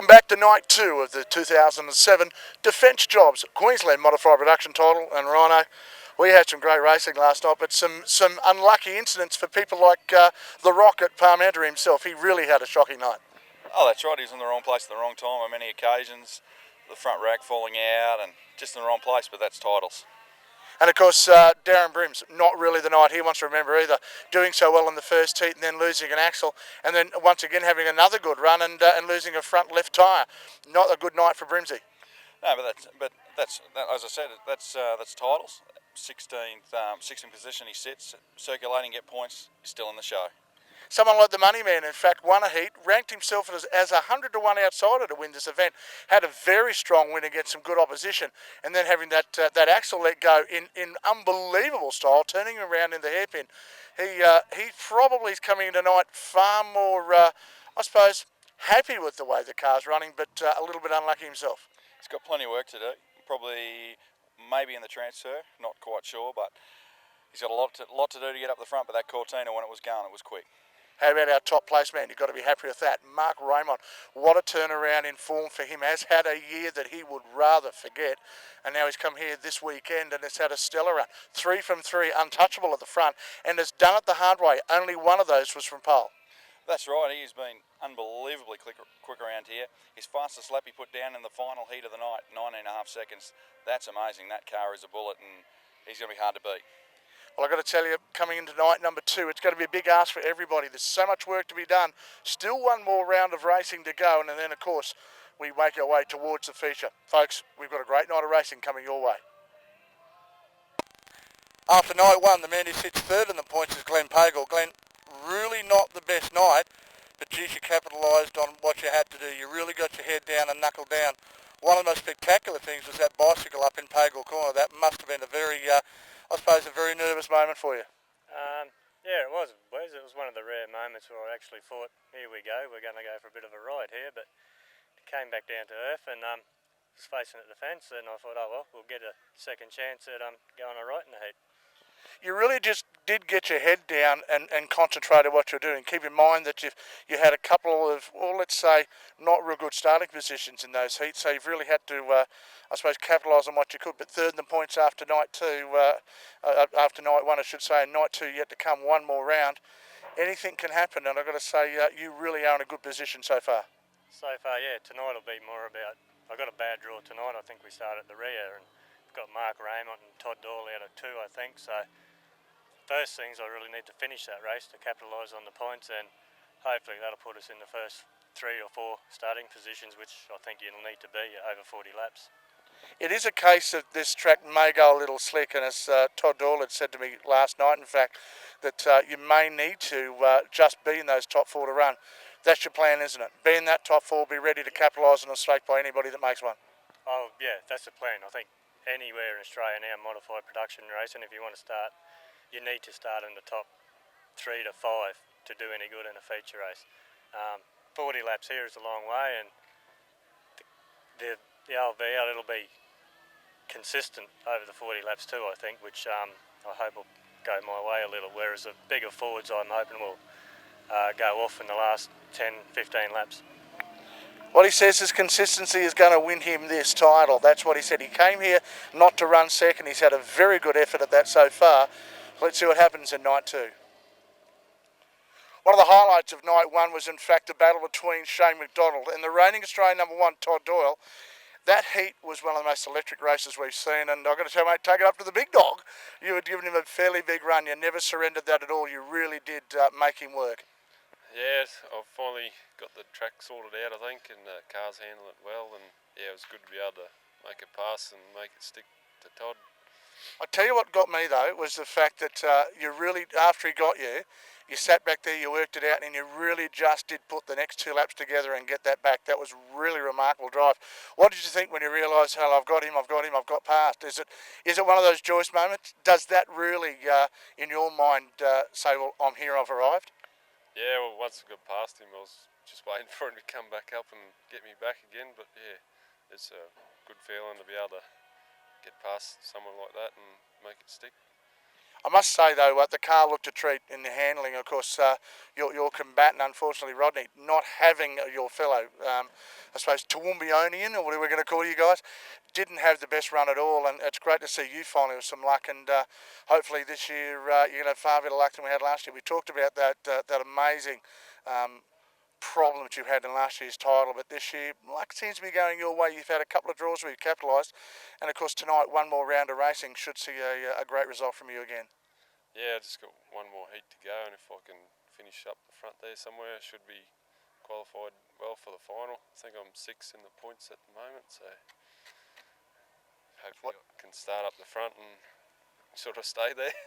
back to night 2 of the 2007 Defence Jobs Queensland Modified Production title. And Rhino, we had some great racing last night, but some unlucky incidents for people like the Rocket Parmenter himself. He really had a shocking night. Oh, that's right. He was in the wrong place at the wrong time on many occasions. The front rack falling out and just in the wrong place, but that's titles. And of course, Darren Brim's not really the night he wants to remember either. Doing so well in the first heat and then losing an axle, and then once again having another good run and losing a front left tyre. Not a good night for Brimsy. No, but that's as I said, that's titles. 16th position he sits, circulating, get points. He's still in the show. Someone like the Money Man, in fact, won a heat, ranked himself as 100 to 1 outsider to win this event, had a very strong win against some good opposition, and then having that axle let go in unbelievable style, turning him around in the hairpin. He probably is coming in tonight far more, I suppose, happy with the way the car's running, but a little bit unlucky himself. He's got plenty of work to do, probably maybe in the transfer, not quite sure, but he's got a lot to do to get up the front, but that Cortina, when it was going, it was quick. How about our top placeman? You've got to be happy with that. Mark Raymond, what a turnaround in form for him. Has had a year that he would rather forget. And now he's come here this weekend and has had a stellar run. 3 from 3, untouchable at the front, and has done it the hard way. Only one of those was from pole. That's right. He's been unbelievably quick around here. His fastest lap he put down in the final heat of the night, 19.5 seconds. That's amazing. That car is a bullet, and he's going to be hard to beat. Well, I've got to tell you, coming into night number 2, it's going to be a big ask for everybody. There's so much work to be done. Still one more round of racing to go, and then, of course, we make our way towards the feature. Folks, we've got a great night of racing coming your way. After night 1, the man who sits third in the points is Glenn Pagel. Glenn, really not the best night, but geez, you capitalised on what you had to do. You really got your head down and knuckled down. One of the most spectacular things was that bicycle up in Pagel Corner. That must have been a very... I suppose a very nervous moment for you. Yeah, it was, Wes. It was one of the rare moments where I actually thought, here we go, we're going to go for a bit of a ride here, but it came back down to earth and was facing at the fence, and I thought, oh well, we'll get a second chance at going all right in the heat. You really just did get your head down and concentrate on what you're doing. Keep in mind that you had a couple of, well, let's say, not real good starting positions in those heats, so you've really had to, I suppose, capitalise on what you could. But third in the points after night 2, after night 1, I should say, and night 2 yet to come, one more round. Anything can happen, and I've got to say, you really are in a good position so far. So far, yeah. Tonight will be more about, I got a bad draw tonight. I think we start at the rear, and we've got Mark Raymond and Todd Doyle out of 2, I think, so... First things, I really need to finish that race to capitalise on the points, and hopefully that'll put us in the first 3 or 4 starting positions, which I think you'll need to be over 40 laps. It is a case that this track may go a little slick, and as Todd Doyle had said to me last night, in fact, that you may need to just be in those top 4 to run. That's your plan, isn't it? Be in that top 4, be ready to capitalise on a stake by anybody that makes one. Oh yeah, that's the plan. I think anywhere in Australia now, modified production racing, if you want to start, you need to start in the top 3 to 5 to do any good in a feature race. 40 laps here is a long way, and the LVL, it'll be consistent over the 40 laps too, I think, which I hope will go my way a little, whereas the bigger forwards I'm hoping will go off in the last 10, 15 laps. What he says is consistency is going to win him this title. That's what he said. He came here not to run second. He's had a very good effort at that so far. Let's see what happens in night 2. One of the highlights of night 1 was in fact the battle between Shane McDonald and the reigning Australian number 1, Todd Doyle. That heat was one of the most electric races we've seen, and I've got to tell you, mate, take it up to the big dog. You had given him a fairly big run. You never surrendered that at all. You really did make him work. Yeah, I've finally got the track sorted out, I think, and the cars handle it well, and yeah, it was good to be able to make it pass and make it stick to Todd. I tell you what got me though was the fact that you really, after he got you, you sat back there, you worked it out, and you really just did put the next 2 laps together and get that back. That was really remarkable drive. What did you think when you realised, hell, I've got him, I've got past? Is it one of those joyous moments? Does that really, in your mind, say, well, I'm here, I've arrived? Yeah, well, once I got past him, I was just waiting for him to come back up and get me back again. But yeah, it's a good feeling to be able to get past someone like that and make it stick. I must say though, the car looked a treat in the handling. Of course, your combatant, unfortunately, Rodney, not having your fellow, I suppose, Toowoombaonian, or whatever we're going to call you guys, didn't have the best run at all. And it's great to see you finally with some luck. And hopefully this year you're going to have far better luck than we had last year. We talked about that amazing problem that you had in last year's title, but this year luck seems to be going your way. You've had a couple of draws where you've capitalised, and of course tonight one more round of racing should see a great result from you again. Yeah, I just got one more heat to go, and if I can finish up the front there somewhere, I should be qualified well for the final. I think I'm 6th in the points at the moment, so hopefully I can start up the front and sort of stay there.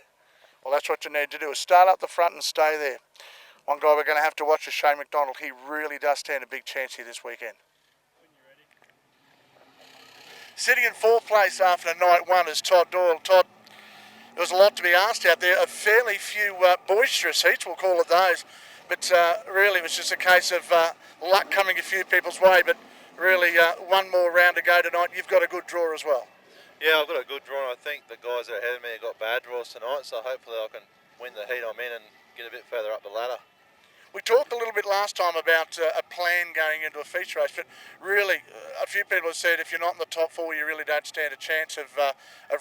Well, that's what you need to do, is start up the front and stay there. One guy we're going to have to watch is Shane McDonald. He really does stand a big chance here this weekend. Sitting in 4th place after night 1 is Todd Doyle. Todd, there was a lot to be asked out there. A fairly few boisterous heats, we'll call it those. But really it was just a case of luck coming a few people's way. But really one more round to go tonight. You've got a good draw as well. Yeah, I've got a good draw. I think the guys that are ahead of me have got bad draws tonight. So hopefully I can win the heat I'm in and get a bit further up the ladder. We talked a little bit last time about a plan going into a feature race, but really a few people have said if you're not in the top 4, you really don't stand a chance of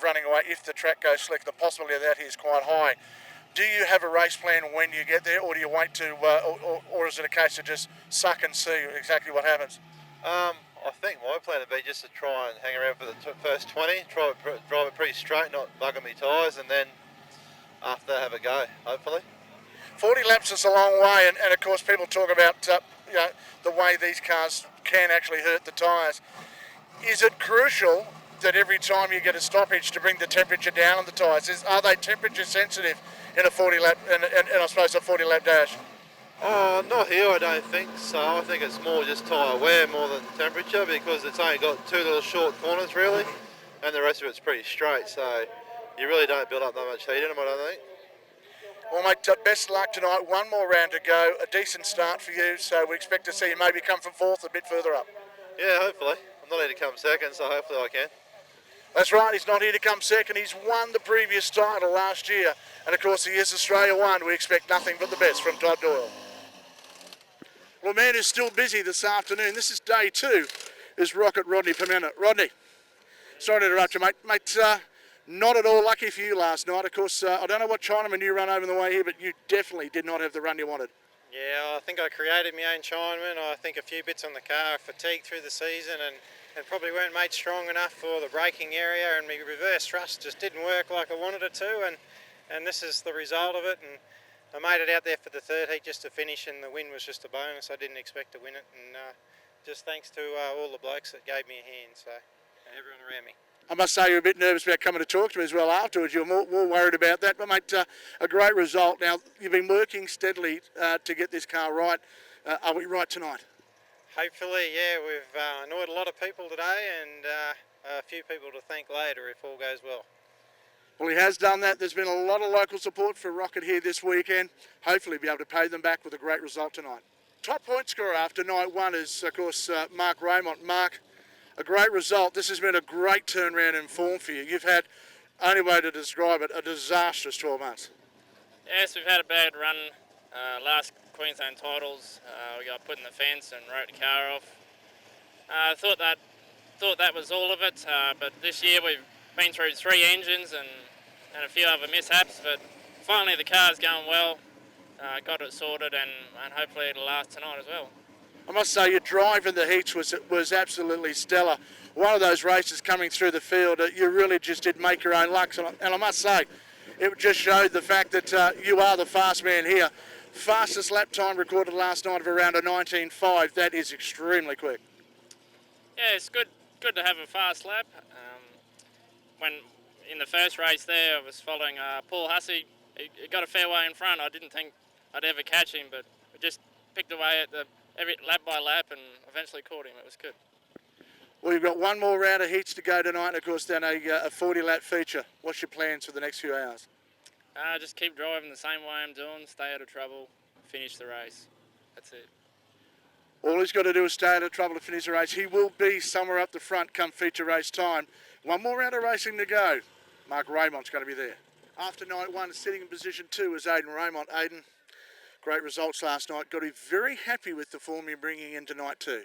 running away if the track goes slick. The possibility of that here is quite high. Do you have a race plan when you get there, or do you wait to, or is it a case of just suck and see exactly what happens? I think my plan would be just to try and hang around for the first 20, drive it pretty straight, not bugging me tyres, and then after that have a go, hopefully. 40 laps is a long way, and of course people talk about the way these cars can actually hurt the tyres. Is it crucial that every time you get a stoppage to bring the temperature down on the tyres? Are they temperature sensitive in a 40 lap, and I suppose a 40 lap dash? Not here, I don't think so. I think it's more just tyre wear more than temperature, because it's only got 2 little short corners really, and the rest of it's pretty straight, so you really don't build up that much heat in them, I don't think. Well, mate, best luck tonight. One more round to go. A decent start for you, so we expect to see you maybe come from 4th a bit further up. Yeah, hopefully. I'm not here to come second, so hopefully I can. That's right, he's not here to come second. He's won the previous title last year, and of course he is Australia 1. We expect nothing but the best from Todd Doyle. Well, a man who's still busy this afternoon, this is day 2, is Rocket Rodney Pimenta. Rodney, sorry to interrupt you, mate. Mate, not at all lucky for you last night. Of course, I don't know what Chinaman you run over the way here, but you definitely did not have the run you wanted. Yeah, I think I created my own Chinaman. I think a few bits on the car, fatigued through the season, and probably weren't made strong enough for the braking area, and my reverse thrust just didn't work like I wanted it to, and this is the result of it. And I made it out there for the 3rd heat just to finish, and the win was just a bonus. I didn't expect to win it, and just thanks to all the blokes that gave me a hand, and everyone around me. I must say you're a bit nervous about coming to talk to me as well afterwards. You're more worried about that. But, mate, a great result. Now, you've been working steadily to get this car right. Are we right tonight? Hopefully, yeah. We've annoyed a lot of people today, and a few people to thank later if all goes well. Well, he has done that. There's been a lot of local support for Rocket here this weekend. Hopefully be able to pay them back with a great result tonight. Top point scorer after night 1 is, of course, Mark Raymond. Mark, a great result. This has been a great turnaround in form for you. You've had, only way to describe it, a disastrous 12 months. Yes, we've had a bad run. Last Queensland titles, we got put in the fence and wrote the car off. Thought that was all of it, but this year we've been through 3 engines and a few other mishaps, but finally the car's going well. Got it sorted, and hopefully it'll last tonight as well. I must say your drive in the heats was absolutely stellar. One of those races coming through the field, you really just did make your own luck. And I must say, it just showed the fact that you are the fast man here. Fastest lap time recorded last night of around a 19.5. That is extremely quick. Yeah, it's good to have a fast lap. When in the first race there, I was following Paul Hussey. He got a fair way in front. I didn't think I'd ever catch him, but we just picked away at every lap by lap and eventually caught him. It was good. Well, you've got one more round of heats to go tonight, and of course then a 40-lap feature. What's your plans for the next few hours? Just keep driving the same way I'm doing, stay out of trouble, finish the race. That's it. All he's got to do is stay out of trouble to finish the race. He will be somewhere up the front come feature race time. One more round of racing to go. Mark Raymond's going to be there. After night 1, sitting in position 2 was Aidan Raymond. Aidan, great results last night. Got to be very happy with the form you're bringing into night 2.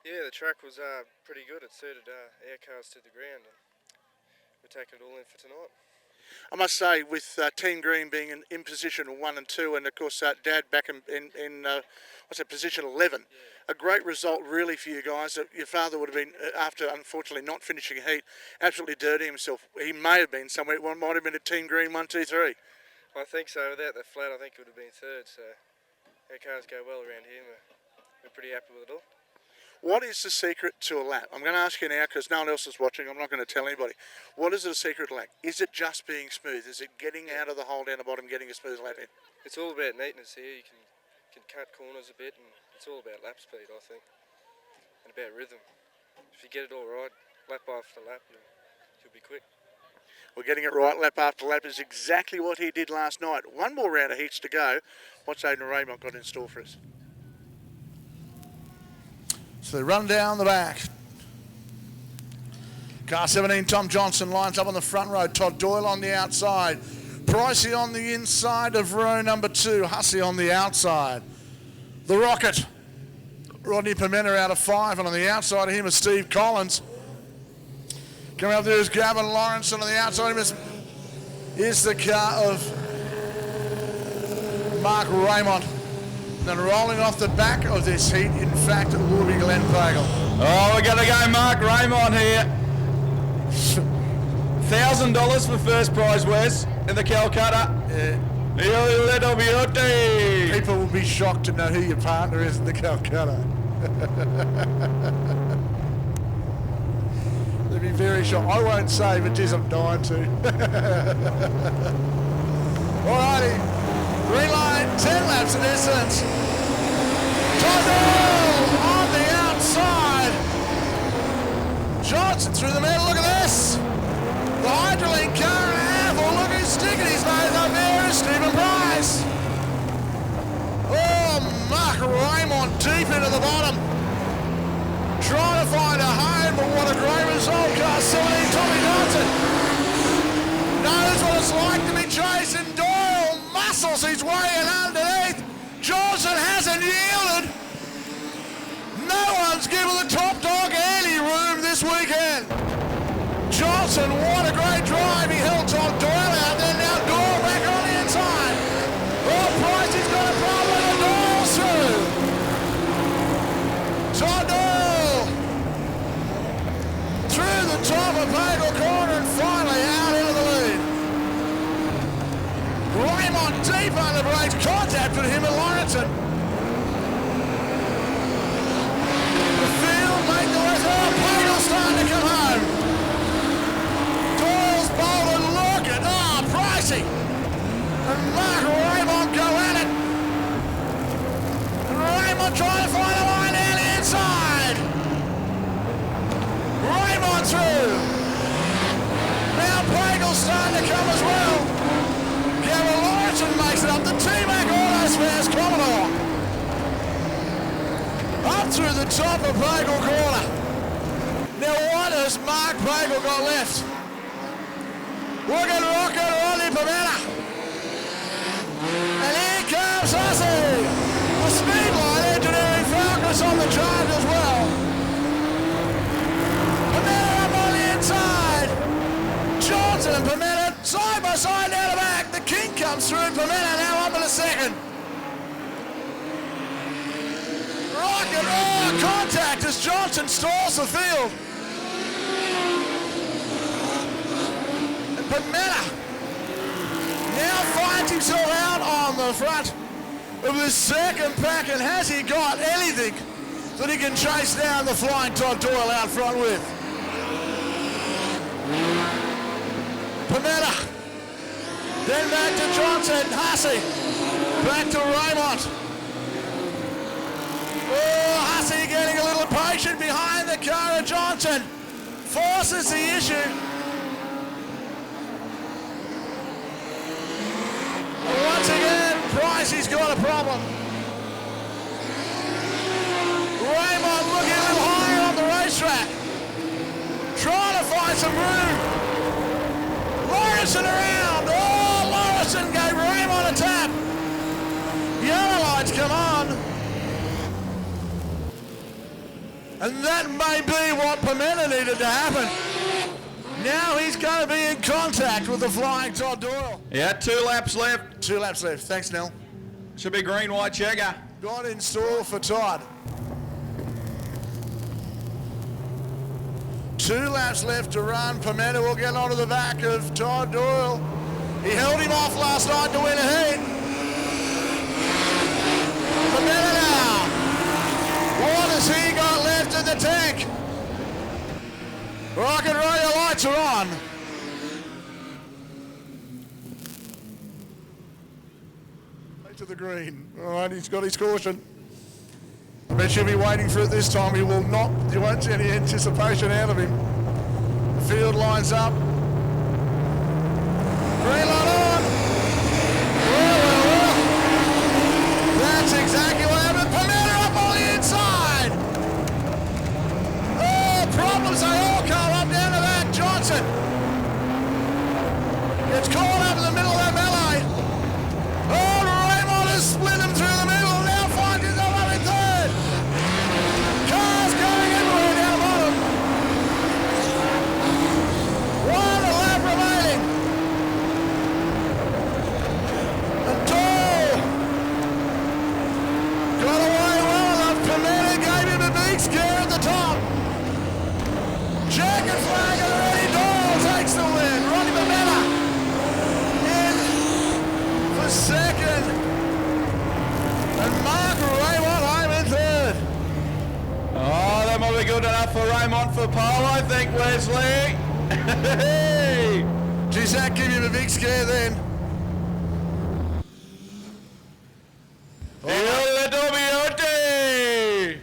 Yeah, the track was pretty good. It suited our cars to the ground, and we're taking it all in for tonight. I must say, with Team Green being in position 1 and 2, and of course Dad back in position 11, a great result really for you guys. Your father would have been, after unfortunately not finishing a heat, absolutely dirtying himself. He may have been somewhere, it might have been a Team Green 1, 2, 3. I think so. Without that flat, I think it would have been 3rd. So our cars go well around here, and we're pretty happy with it all. What is the secret to a lap? I'm going to ask you now because no one else is watching. I'm not going to tell anybody. What is the secret to a lap? Is it just being smooth? Is it getting out of the hole down the bottom, getting a smooth lap in? It's all about neatness here. You can cut corners a bit, and it's all about lap speed, I think, and about rhythm. If you get it all right, lap after lap, you'll be quick. We're getting it right lap after lap is exactly what he did last night. One more round of heats to go. What's Aidan Raymond got in store for us? So they run down the back. Car 17, Tom Johnson lines up on the front row. Todd Doyle on the outside. Pricey on the inside of row number 2. Hussey on the outside. The Rocket. Rodney Pimenta out of 5, and on the outside of him is Steve Collins. Coming up there is Gavin Lawrence, and on the outside of him is the car of Mark Raymond. And rolling off the back of this heat, in fact, will be Glenn Pagel. Oh, we're going to go Mark Raymond here. $1,000 for first prize, Wes, in the Calcutta. You little beauty. People will be shocked to know who your partner is in the Calcutta. They'll be very shocked. I won't say, but geez, I'm dying to. Alrighty. Green line, 10 laps in distance. Todd Doyle on the outside. Johnson through the middle, look at this. The Hydrolink car and a half, oh look who's sticking his nose up there is Stephen Price. Oh, Mark Raymond deep into the bottom. Trying to find a home, but what a great result. Car 17, Tommy Johnson knows what it's like to be chasing. Doyle muscles his way in underneath. Johnson hasn't yielded. No one's given the top dog any room this weekend. Johnson, what a great drive. He held Todd Doyle out there. Now Doyle back on the inside. Oh, Price, he's got a problem with the Doyle through. Todd Doyle through the top of Pagel corner and finally out into the lead. Raymond deep on the brakes, contacted him at Lawrenson. The field make the rest. Oh, Pagel's starting to come home. Doyle's bolted, look at, Pricey. And Mark Raymond go at it. And Raymond trying to find a line down the inside. Raymond through. Now Pagel's starting to come as well. Gavin Lawrence makes it up. The T-Mac Autospares Commodore. Up through the top of Pagel corner. Now what has Mark Pagel got left? Look at Rocket Rodney Pimenta. And here comes Hussey. The Speedway engineering Falcons on the charge as well. Pimenta up on the inside. Johnson and Pimenta side by side down the back. The King comes through. Pimenta now up in a second. Rocket, contact as Johnson stalls the field. And Pimenta now finds himself out on the front of the second pack, and has he got anything that he can chase down the flying Todd Doyle out front with? Pimenta, then back to Johnson, Hussey, back to Raymond. Oh, Hussey getting a little impatient behind the car of Johnson, forces the issue. Once again, Pricey's got a problem. Raymond looking a little higher on the racetrack, trying to find some room. Lawrence around. Oh, And that may be what Pimenta needed to happen. Now he's going to be in contact with the flying Todd Doyle. Yeah, 2 laps left. 2 laps left. Thanks, Nell. Should be green, white checker. Got in store for Todd. 2 laps left to run. Pimenta will get onto the back of Todd Doyle. He held him off last night to win a heat. Pimenta now. What has he got left in the tank? Rock and roll, your lights are on. To the green. All right, he's got his caution. I bet you'll be waiting for it this time. You won't see any anticipation out of him. The field lines up. Green light on. Well. That's exactly what happened. Pimenta up on the inside. Oh, problems. They all come up down to that. Johnson gets caught up in the middle of that melee. Oh, Raymond has split him through the middle and now finds himself up in third. Cars going everywhere down bottom. 1 lap remaining. And Doyle got away well enough. Pimenta gave him a big scare at the top. Checkered flag already. Doyle takes the win. Ronnie Pimenta in for second. And Mark Raymond home in third. Oh, that might be good enough for Raymond for pole, I think, Wesley. Geez, that gave him a big scare then.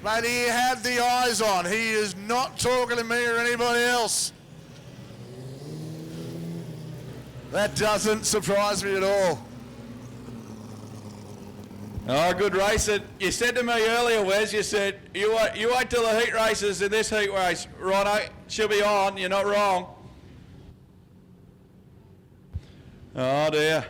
Mate, he had the eyes on. He is not talking to me or anybody else. That doesn't surprise me at all. Oh, good race. You said to me earlier, Wes, you said, you wait till the heat races in this heat race. Righto, she'll be on. You're not wrong. Oh, dear.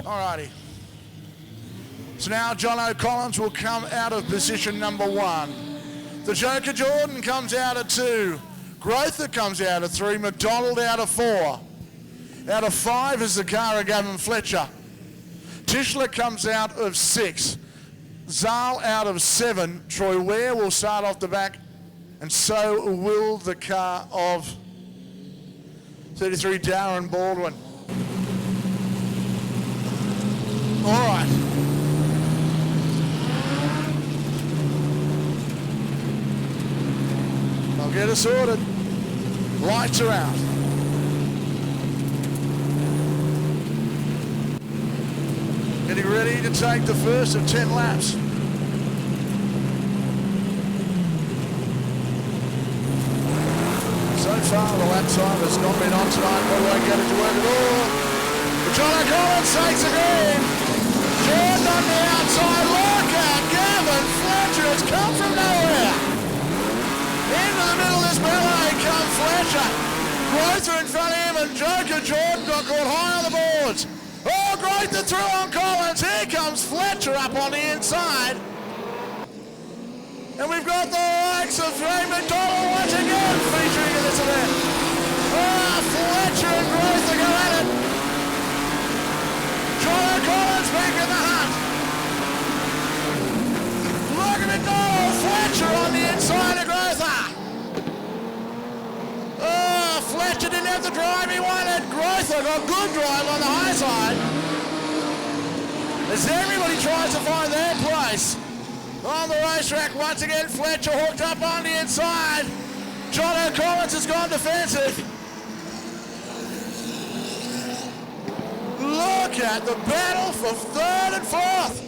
Alrighty. So now John O'Collins will come out of position number 1. The Joker Jordan comes out of 2. Grother comes out of 3. McDonald out of 4. Out of 5 is the car of Gavin Fletcher. Tischler comes out of 6. Zal out of 7. Troy Ware will start off the back, and so will the car of 33 Darren Baldwin. All right. I'll get us sorted. Lights are out. Getting ready to take the first of 10 laps. So far, the lap time has not been on tonight, but won't get it to work at all. John O'Collins takes the green. Jordan on the outside. Look at Gavin Fletcher. It's come from nowhere. Into the middle of this melee comes Fletcher. Grother in front of him, and Joker Jordan got caught high on the boards. Oh, Grother through on Collins. Here comes Fletcher up on the inside. And we've got the likes of Raymond once again featuring in this event. Oh, Fletcher and Grother go at it. John O'Collins back in the hunt. Look at McDonald. Fletcher on the inside of Grother. Oh, Fletcher didn't have the drive he wanted. Grother got good drive on the high side. As everybody tries to find their place on the racetrack, once again Fletcher hooked up on the inside. John O'Collins has gone defensive. Look at the battle for 3rd and 4th.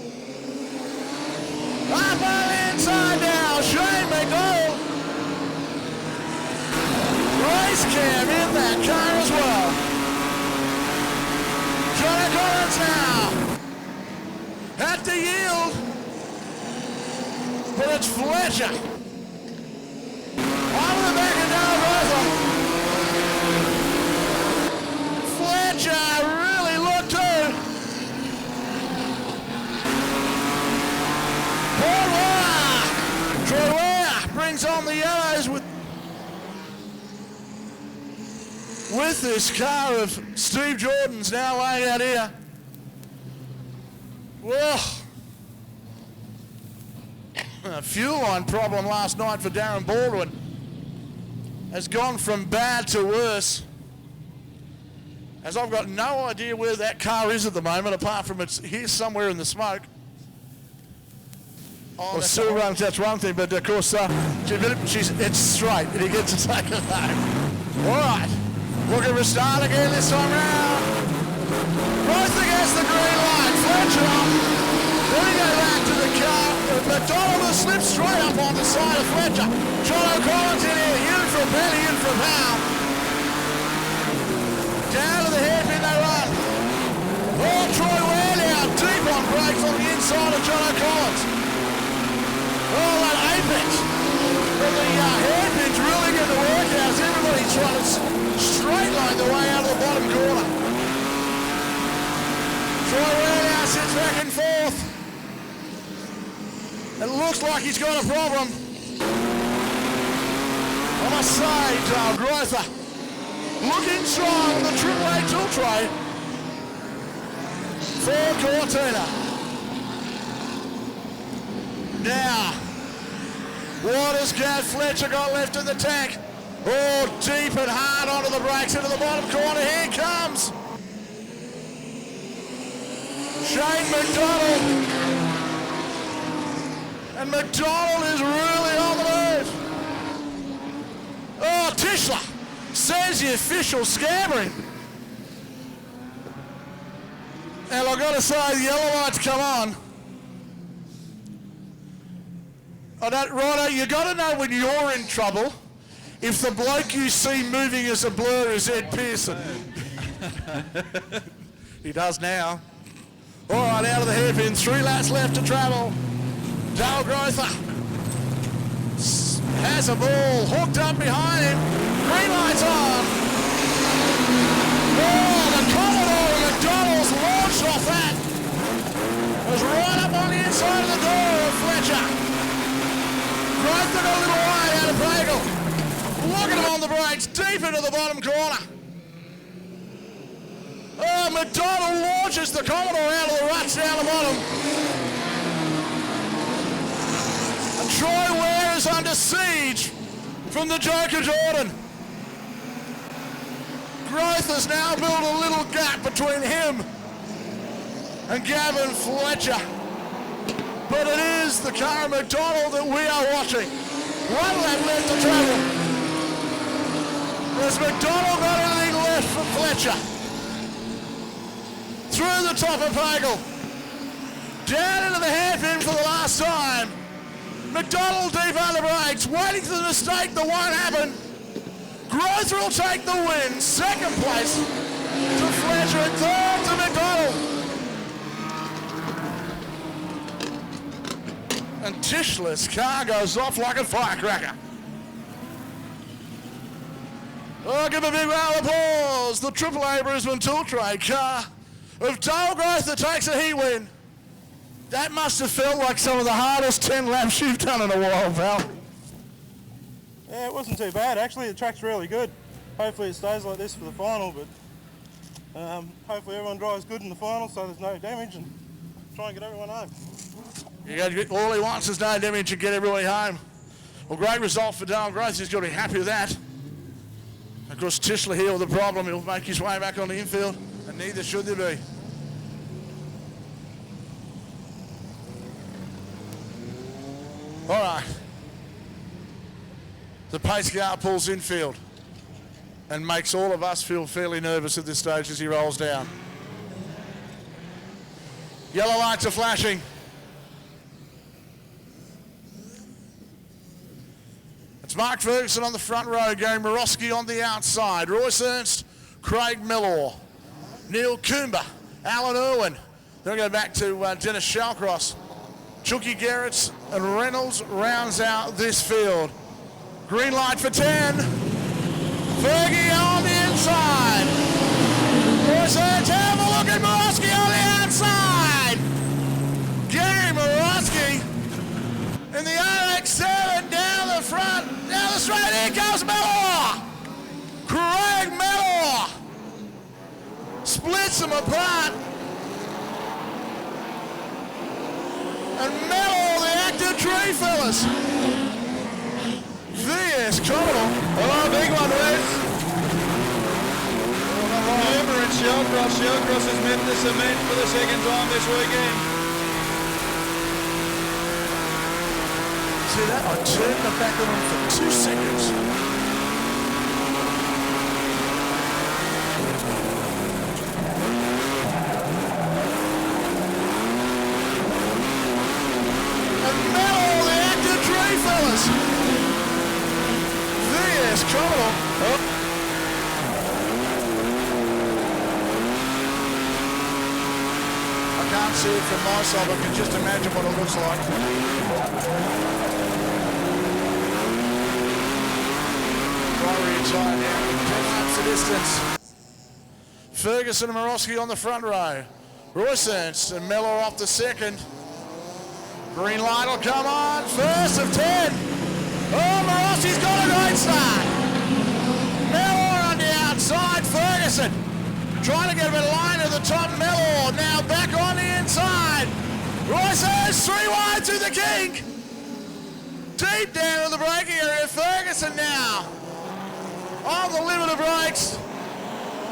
Up on the inside now, Shane McDonald. Race cam in that car as well. John O'Collins now at the yield, but it's Fletcher. On the back of Darren Baldwin. Fletcher really looked to. Troy Ware brings on the yellows with this car of Steve Jordan's now laying out here. Well, a fuel line problem last night for Darren Baldwin has gone from bad to worse, as I've got no idea where that car is at the moment, apart from it's here somewhere in the smoke. Oh, well, still runs, that's one thing, but of course, it's straight, and he gets to take it home. All right, looking for a start again this time round. Both against the green line, Fletcher up. Then we go back to the car. McDonald has slipped straight up on the side of Fletcher. John O'Collins in here, in for a penny, in for a pound. Down to the hairpin they run. Oh, Troy Ware now, deep on brakes on the inside of John O'Collins. Oh, that apex. But the hairpin's really going to work out as everybody trying to straight line the way out of the bottom corner. Troy Ware now sits back and forth. It looks like he's got a problem. I must say, Grother looking strong on the Triple A tool tray for Cortina. Now, what has Gav Fletcher got left in the tank? Oh, deep and hard onto the brakes into the bottom corner. Here comes Shane McDonald. And McDonald is really on the move. Oh, Tischler says the official scampering. And I've got to say, the yellow lights come on. Righto, you got to know when you're in trouble if the bloke you see moving as a blur is Ed Pearson. He does now. All right, out of the hairpin, 3 laps left to travel. Dale Grother has a ball hooked up behind him. Green lights on. Oh, the Commodore and McDonald's launched off that. the brakes, deep into the bottom corner. Oh, McDonald launches the Commodore out of the ruts down the bottom. And Troy Ware is under siege from the Joker Jordan. Growth has now built a little gap between him and Gavin Fletcher. But it is the car of McDonald that we are watching. One lap left to travel. Has McDonald got anything left for Fletcher? Through the top of Pagel. Down into the hairpin for the last time. McDonald deep under brakes, waiting for the mistake that won't happen. Growth will take the win. Second place to Fletcher and third to McDonald. And Tischler's car goes off like a firecracker. Oh, give a big round of applause. The AAA Brisbane Tool Trade car of Dale Growth that takes a heat win. That must have felt like some of the hardest 10 laps you've done in a while, pal. Yeah, it wasn't too bad actually. The track's really good. Hopefully it stays like this for the final, but hopefully everyone drives good in the final so there's no damage and try and get everyone home. All he wants is no damage to get everybody home. Well, great result for Dale Growth. He's got to be happy with that. Of course, Tischler here with the problem. He'll make his way back on the infield, and neither should there be. All right. The pace car pulls infield and makes all of us feel fairly nervous at this stage as he rolls down. Yellow lights are flashing. It's Mark Ferguson on the front row, Gary Morosky on the outside, Royce Ernst, Craig Mellor, Neil Coomber, Alan Irwin. Then we go back to Dennis Shallcross. Chucky Gerrits and Reynolds rounds out this field. Green light for 10. Fergie on the inside. Royce Ernst, have a look at Morosky on the outside. Gary Morosky in the RX-7 down the front, down the straight, here comes Mellor! Craig Mellor splits them apart. And Mellor, the active tree fellas. VS Commodore. Oh, big one, Wes. Newber and Shellcross. Shellcross has met the cement for the second time this weekend. See that? I turned the back on him for 2 seconds. And Mellor, the active tree fellas. VS Commodore. Oh. I can't see it from my side, I can just imagine what it looks like. Inside now, 10 laps the distance. Ferguson and Morosky on the front row. Royce Ernst and Mellor off the second. Green light will come on. First of 10. Oh, Morosky's got a great start. Mellor on the outside. Ferguson trying to get a bit of line at the top. Mellor now back on the inside. Royce Ernst 3 wide to the kink. Deep down in the braking area. Ferguson now on the limit of brakes,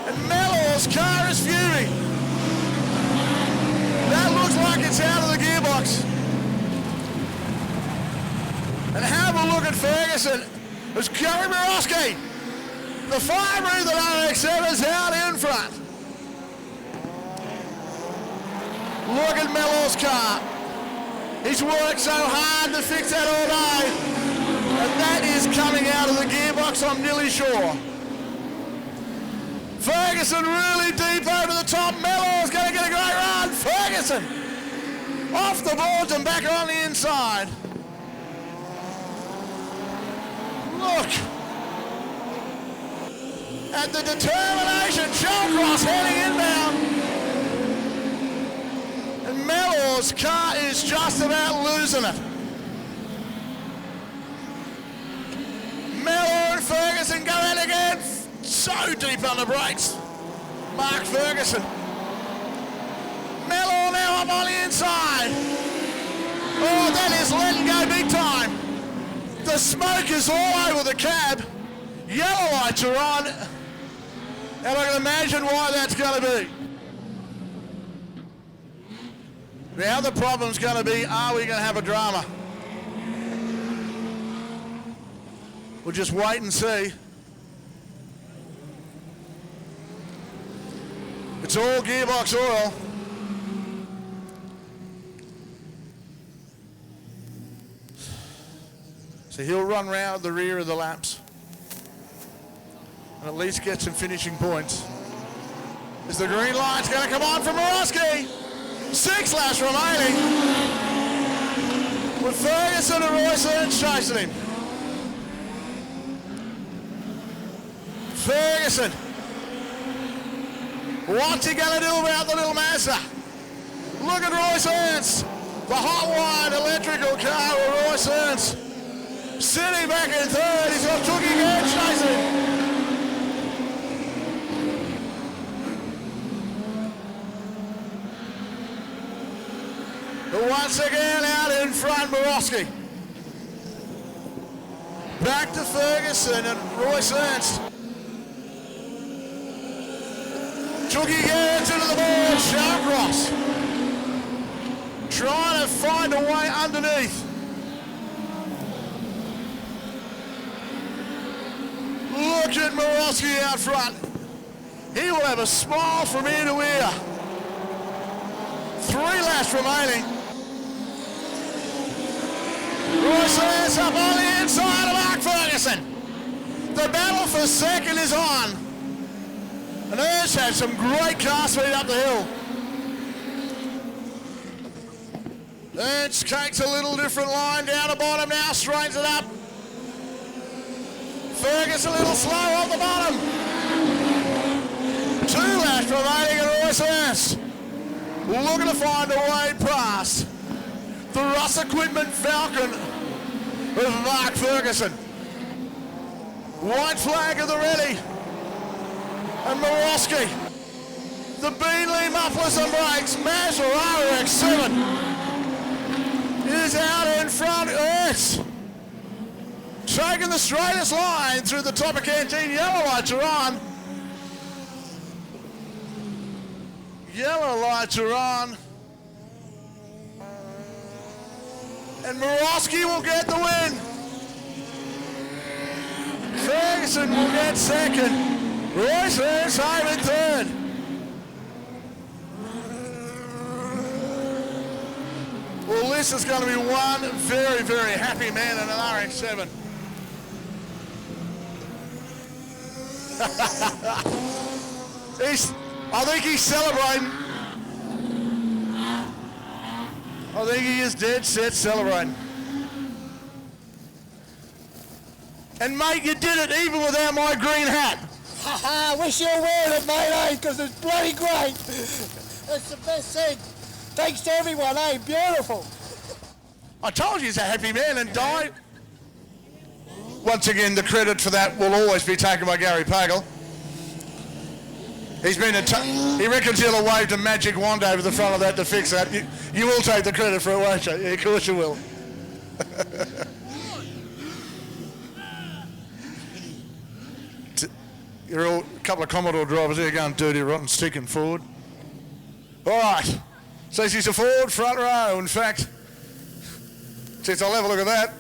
and Mellor's car is fuming. That looks like it's out of the gearbox. And have a look at Ferguson. It's Gary Morosky. The fire that RX-7 is out in front. Look at Mellor's car. He's worked so hard to fix that all day. And that is coming out of the gearbox, I'm nearly sure. Ferguson really deep over the top. Mellor's going to get a great run. Ferguson off the boards and back on the inside. Look at the determination. Shellcross heading inbound. And Mellor's car is just about losing it. Mellor and Ferguson go at so deep on the brakes. Mark Ferguson. Mello now up on the inside. Oh, that is letting go big time. The smoke is all over the cab. Yellow lights are on. And I can imagine why that's going to be. Now the problem's going to be, are we going to have a drama? We'll just wait and see. It's all gearbox oil. So he'll run round the rear of the laps and at least get some finishing points. Is the green light's going to come on from Morosky? 6 laps remaining with Ferguson and Royce chasing him. Ferguson, what's he going to do about the little Mazda? Look at Royce Ernst, the hot-wired electrical car with Royce Ernst sitting back in third. He's got Tookie Gant chasing him. But once again out in front, Morosky. Back to Ferguson and Royce Ernst. Tookie Gant into the board, Shawcross. Trying to find a way underneath. Look at Morosky out front. He will have a smile from ear to ear. 3 laps remaining. Royce Ernst up on the inside of Mark Ferguson. The battle for second is on. And Ernst had some great car speed up the hill. Ernst takes a little different line down the bottom now, straightens it up. Ferguson a little slow off the bottom. 2 laps remaining and Royce Ernst looking to find a way past the Russ Equipment Falcon of Mark Ferguson. White flag at the ready. And Morosky. The Beanley mufflers and brakes. Mazda RX-7 is out in front. Ernst taking the straightest line through the top of Canteen. Yellow lights are on. Yellow lights are on. And Morosky will get the win. Ferguson will get second. Royce Ernst home in third. Well, this is going to be one very, very happy man in an RX-7. I think he's celebrating. I think he is dead set celebrating. And mate, you did it even without my green hat. I wish you were wearing it, mate, because it's bloody great. It's the best thing. Thanks to everyone, Beautiful. I told you he's a happy man and died. Once again, the credit for that will always be taken by Gary Pagel. He's been he reckons he'll have waved a magic wand over the front of that to fix that. You will take the credit for it, won't you? Yeah, of course you will. You're all a couple of Commodore drivers here going dirty, rotten, sticking forward. All right. So she's a forward front row. In fact, since I'll have a look at that,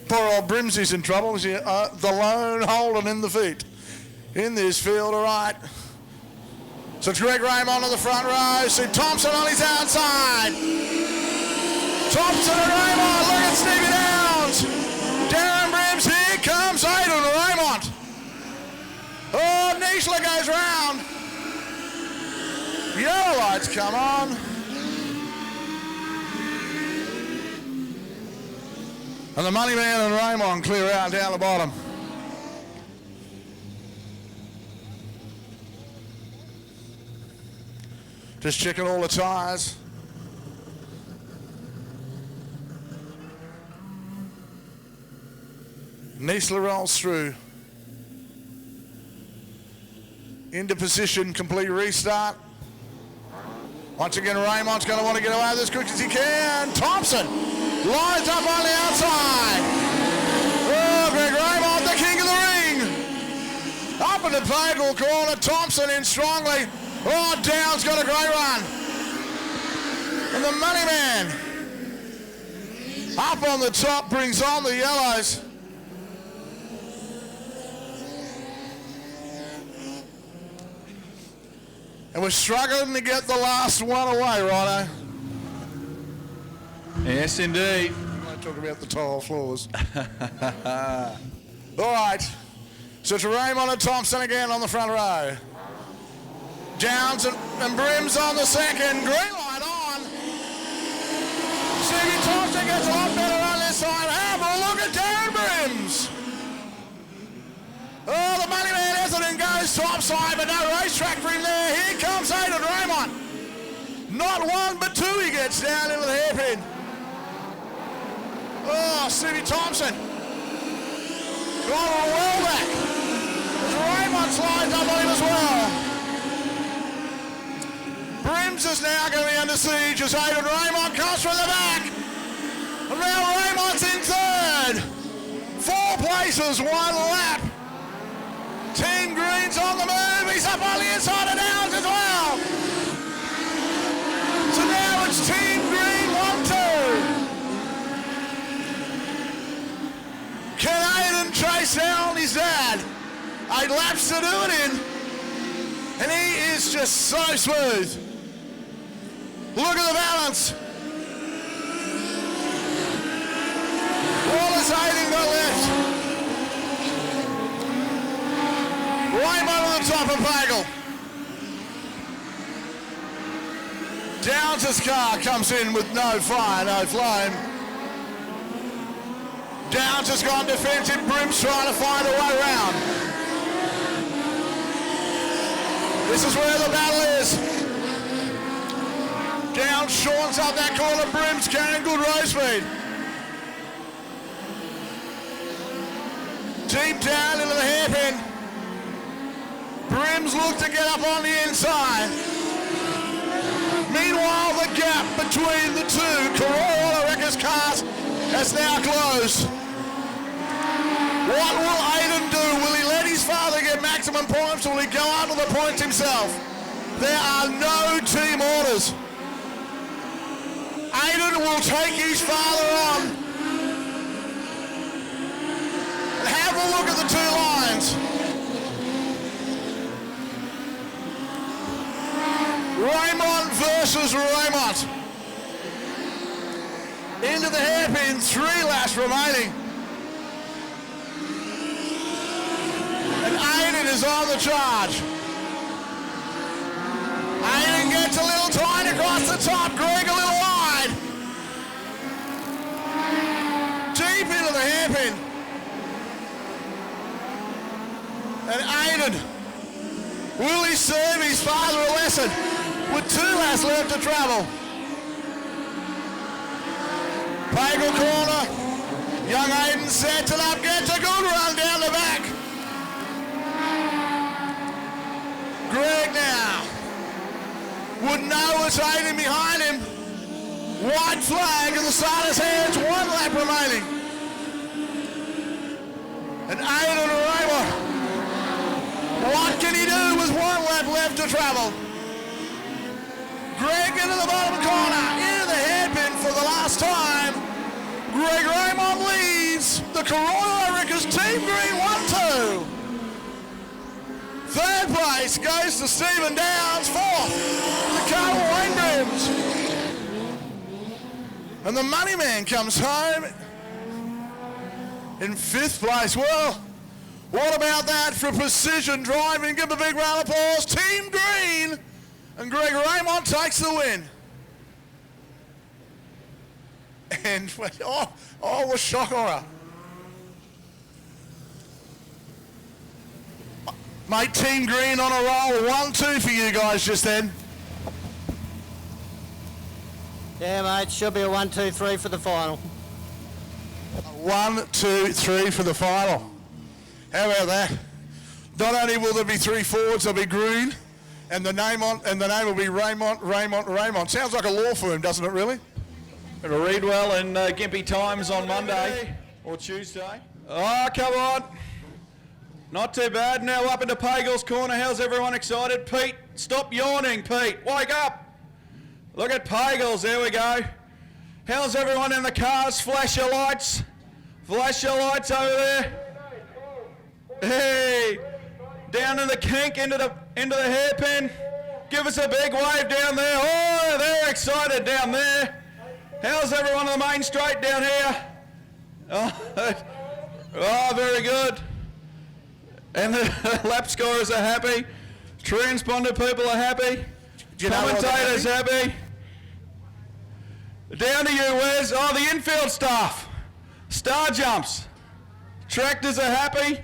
poor old Brimsey's in trouble. The lone holding in the feet in this field. All right. So it's Greg Raymond on the front row. Sid Thompson on his outside. Thompson and Raymond. Look at Stevie Downs. Darren Brims. Here comes Aidan Raymond. Oh, Nischler goes round. Yellow lights come on. And the money man and Raymond clear out down the bottom. Just checking all the tyres. Nischler rolls through. into position, complete restart. Once again, Raymond's going to want to get away as quick as he can. Thompson lines up on the outside. Oh, Greg Raymond, the king of the ring. Up in the Pagel corner, Thompson in strongly. Oh, Downs got a great run. And the money man up on the top brings on the yellows. And we're struggling to get the last one away, Rhino. Yes, indeed. I want to talk about the tile floors. All right. So to Raymond and Thompson again on the front row. Downs and Brims on the second. Green light on. Stevie Thompson gets a lot better on this side. Have a look at Darren Brims. Oh, the money man Essendon goes topside, but no racetrack for him there. Here comes Aidan Raymond. Not one, but two he gets down into the hairpin. Oh, Stevie Thompson. Got a well back. As Raymond slides up on him as well. Brims is now going to be under siege as Aidan Raymond comes from the back. And now Raymond's in third. 4 places, 1 lap. Team Green's on the move. He's up on the inside of Downs as well. So now it's Team Green 1-2. Can Aidan chase down his dad? 8 laps to do it in. And he is just so smooth. Look at the balance. All has Aidan got left? Raymond on the top of Pagel. Downs' car comes in with no fire, no flame. Downs has gone defensive. Brims trying to find a way round. This is where the battle is. Downs shorts up that corner. Brims carrying good road speed. Deep down into the hairpin. Brims look to get up on the inside. Meanwhile, the gap between the two Corolla Wreckers cars has now closed. What will Aidan do? Will he let his father get maximum points, or will he go out to the points himself? There are no team orders. Aidan will take his father on. And have a look at the 2 lines. Raymond versus Raymond. Into the hairpin, 3 laps remaining. And Aidan is on the charge. Aidan gets a little tight across the top, Greg a little wide. Deep into the hairpin. And Aidan, will he serve his father a lesson? With 2 laps left to travel. Pagel corner. Young Aidan sets it up, gets a good run down the back. Greg now would know it's Aidan behind him. White flag in the starter's hands, 1 lap remaining. And Aidan Raymond, what can he do with 1 lap left to travel? Greg into the bottom corner, into the hairpin for the last time. Greg Raymond leads the Corolla Wreckers Team Green 1-2. 3rd place goes to Stephen Downs. 4th, the car Wayne Brims. And the money man comes home in 5th place. Well, what about that for precision driving? Give him a big round of applause. Team Green. And Greg Raymond takes the win. And, oh, the shock horror. Mate, Team Green on a roll. 1-2 for you guys just then. Yeah, mate, should be a 1-2-3 for the final. 1, 2, 3 for the final. How about that? Not only will there be 3 forwards, there'll be green, and the name will be Raymond. Sounds like a law firm, doesn't it really? It'll read well in Gympie Times on Monday or Tuesday. Oh, come on. Not too bad. Now up into Pagel's corner. How's everyone excited? Pete, stop yawning, Pete. Wake up. Look at Pagels. There we go. How's everyone in the cars? Flash your lights. Flash your lights over there. Hey. Down in the kink, into the hairpin. Give us a big wave down there. Oh, they're excited down there. How's everyone on the main straight down here? Oh, very good. And the lap scorers are happy. Transponder people are happy. Commentators happy. Down to you, Wes. Oh, the infield staff. Star jumps. Tractors are happy.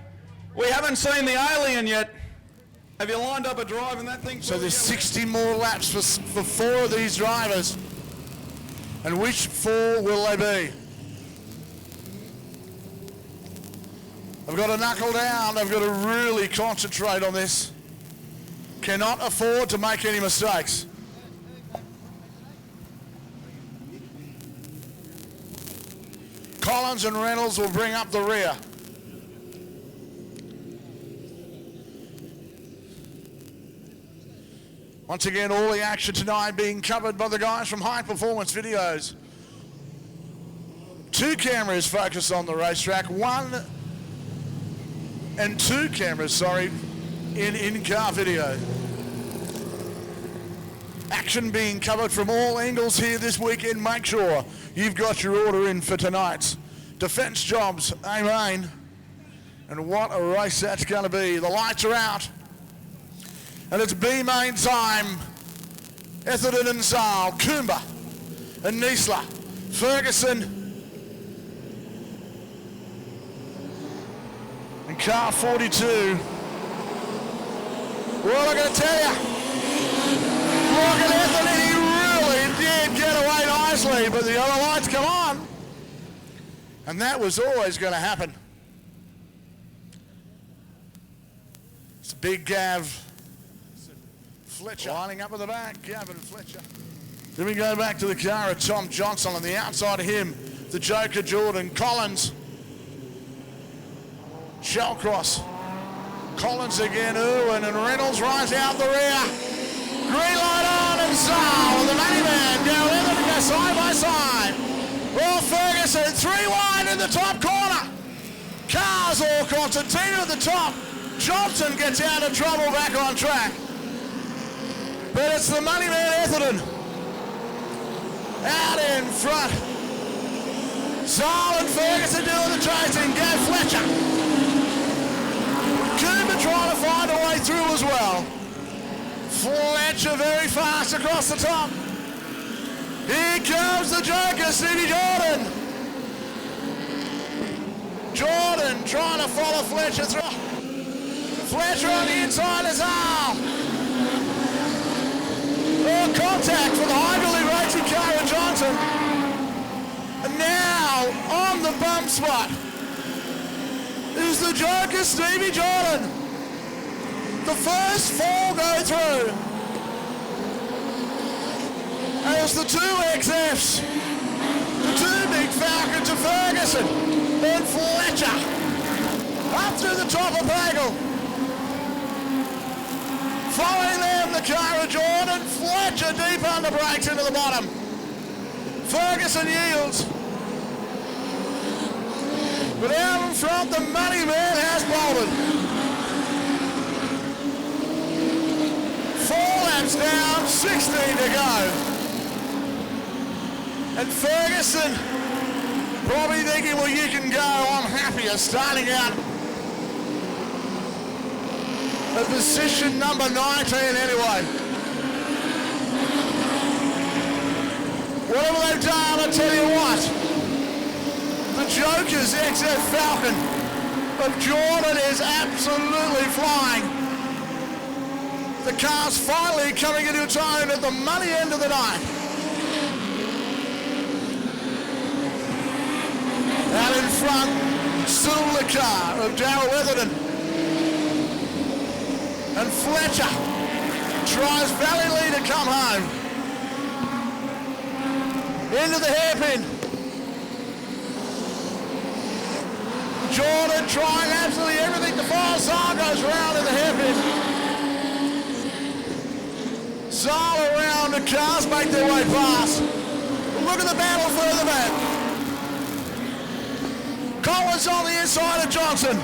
We haven't seen the alien yet. Have you lined up a drive in that thing? So there's 60 more laps for 4 of these drivers. And which 4 will they be? I've got to knuckle down. I've got to really concentrate on this. Cannot afford to make any mistakes. Collins and Reynolds will bring up the rear. Once again, all the action tonight being covered by the guys from High Performance Videos. 2 cameras focused on the racetrack, 1 and 2 cameras, in-car video. Action being covered from all angles here this weekend. Make sure you've got your order in for tonight's Defence Jobs A-Main. And what a race that's going to be. The lights are out. And it's B-Main time. Etherton and Zal, Coomba and Niesler, Ferguson and car 42. Well, I got to tell you, look at Etherton, he really did get away nicely, but the other lights come on. And that was always going to happen. It's a big Gav. Fletcher lining up at the back, Gavin Fletcher. Then we go back to the car of Tom Johnson. On the outside of him, the Joker Jordan Collins. Shellcross. Collins again, Irwin and Reynolds rise out the rear. Green light on and Zal, the money man, go in and go side by side. Well, Ferguson, 3 wide in the top corner. Cars all Constantino at the top. Johnson gets out of trouble back on track. But it's the money man, Etherton. Out in front. Zal and Ferguson doing the chasing. Go Fletcher. Cooper trying to find a way through as well. Fletcher very fast across the top. Here comes the Joker, Stevie Jordan. Jordan trying to follow Fletcher through. Fletcher on the inside as Zal. Oh, contact for the Hyperly Racing car of Johnson. And now on the bump spot is the Joker, Stevie Jordan. The first 4 go through. As the 2 XFs, the 2 big Falcons of Ferguson and Fletcher up through the top of Pagel. Following them, the car of Jordan, Fletcher deep under brakes into the bottom. Ferguson yields. But out in front, the money man has bolted. 4 laps down, 16 to go. And Ferguson probably thinking, well, you can go, I'm happier starting out at position number 19 anyway. Whatever they've done, I tell you what, the Joker's XF Falcon of Jordan is absolutely flying. The car's finally coming into its own at the money end of the night. Out in front, still the car of Darryl Etherton. And Fletcher tries valiantly to come home. Into the hairpin. Jordan trying absolutely everything to fire. Zahn goes round in the hairpin. Zahn around, the cars make their way past. Look at the battle further back. Collins on the inside of Johnson.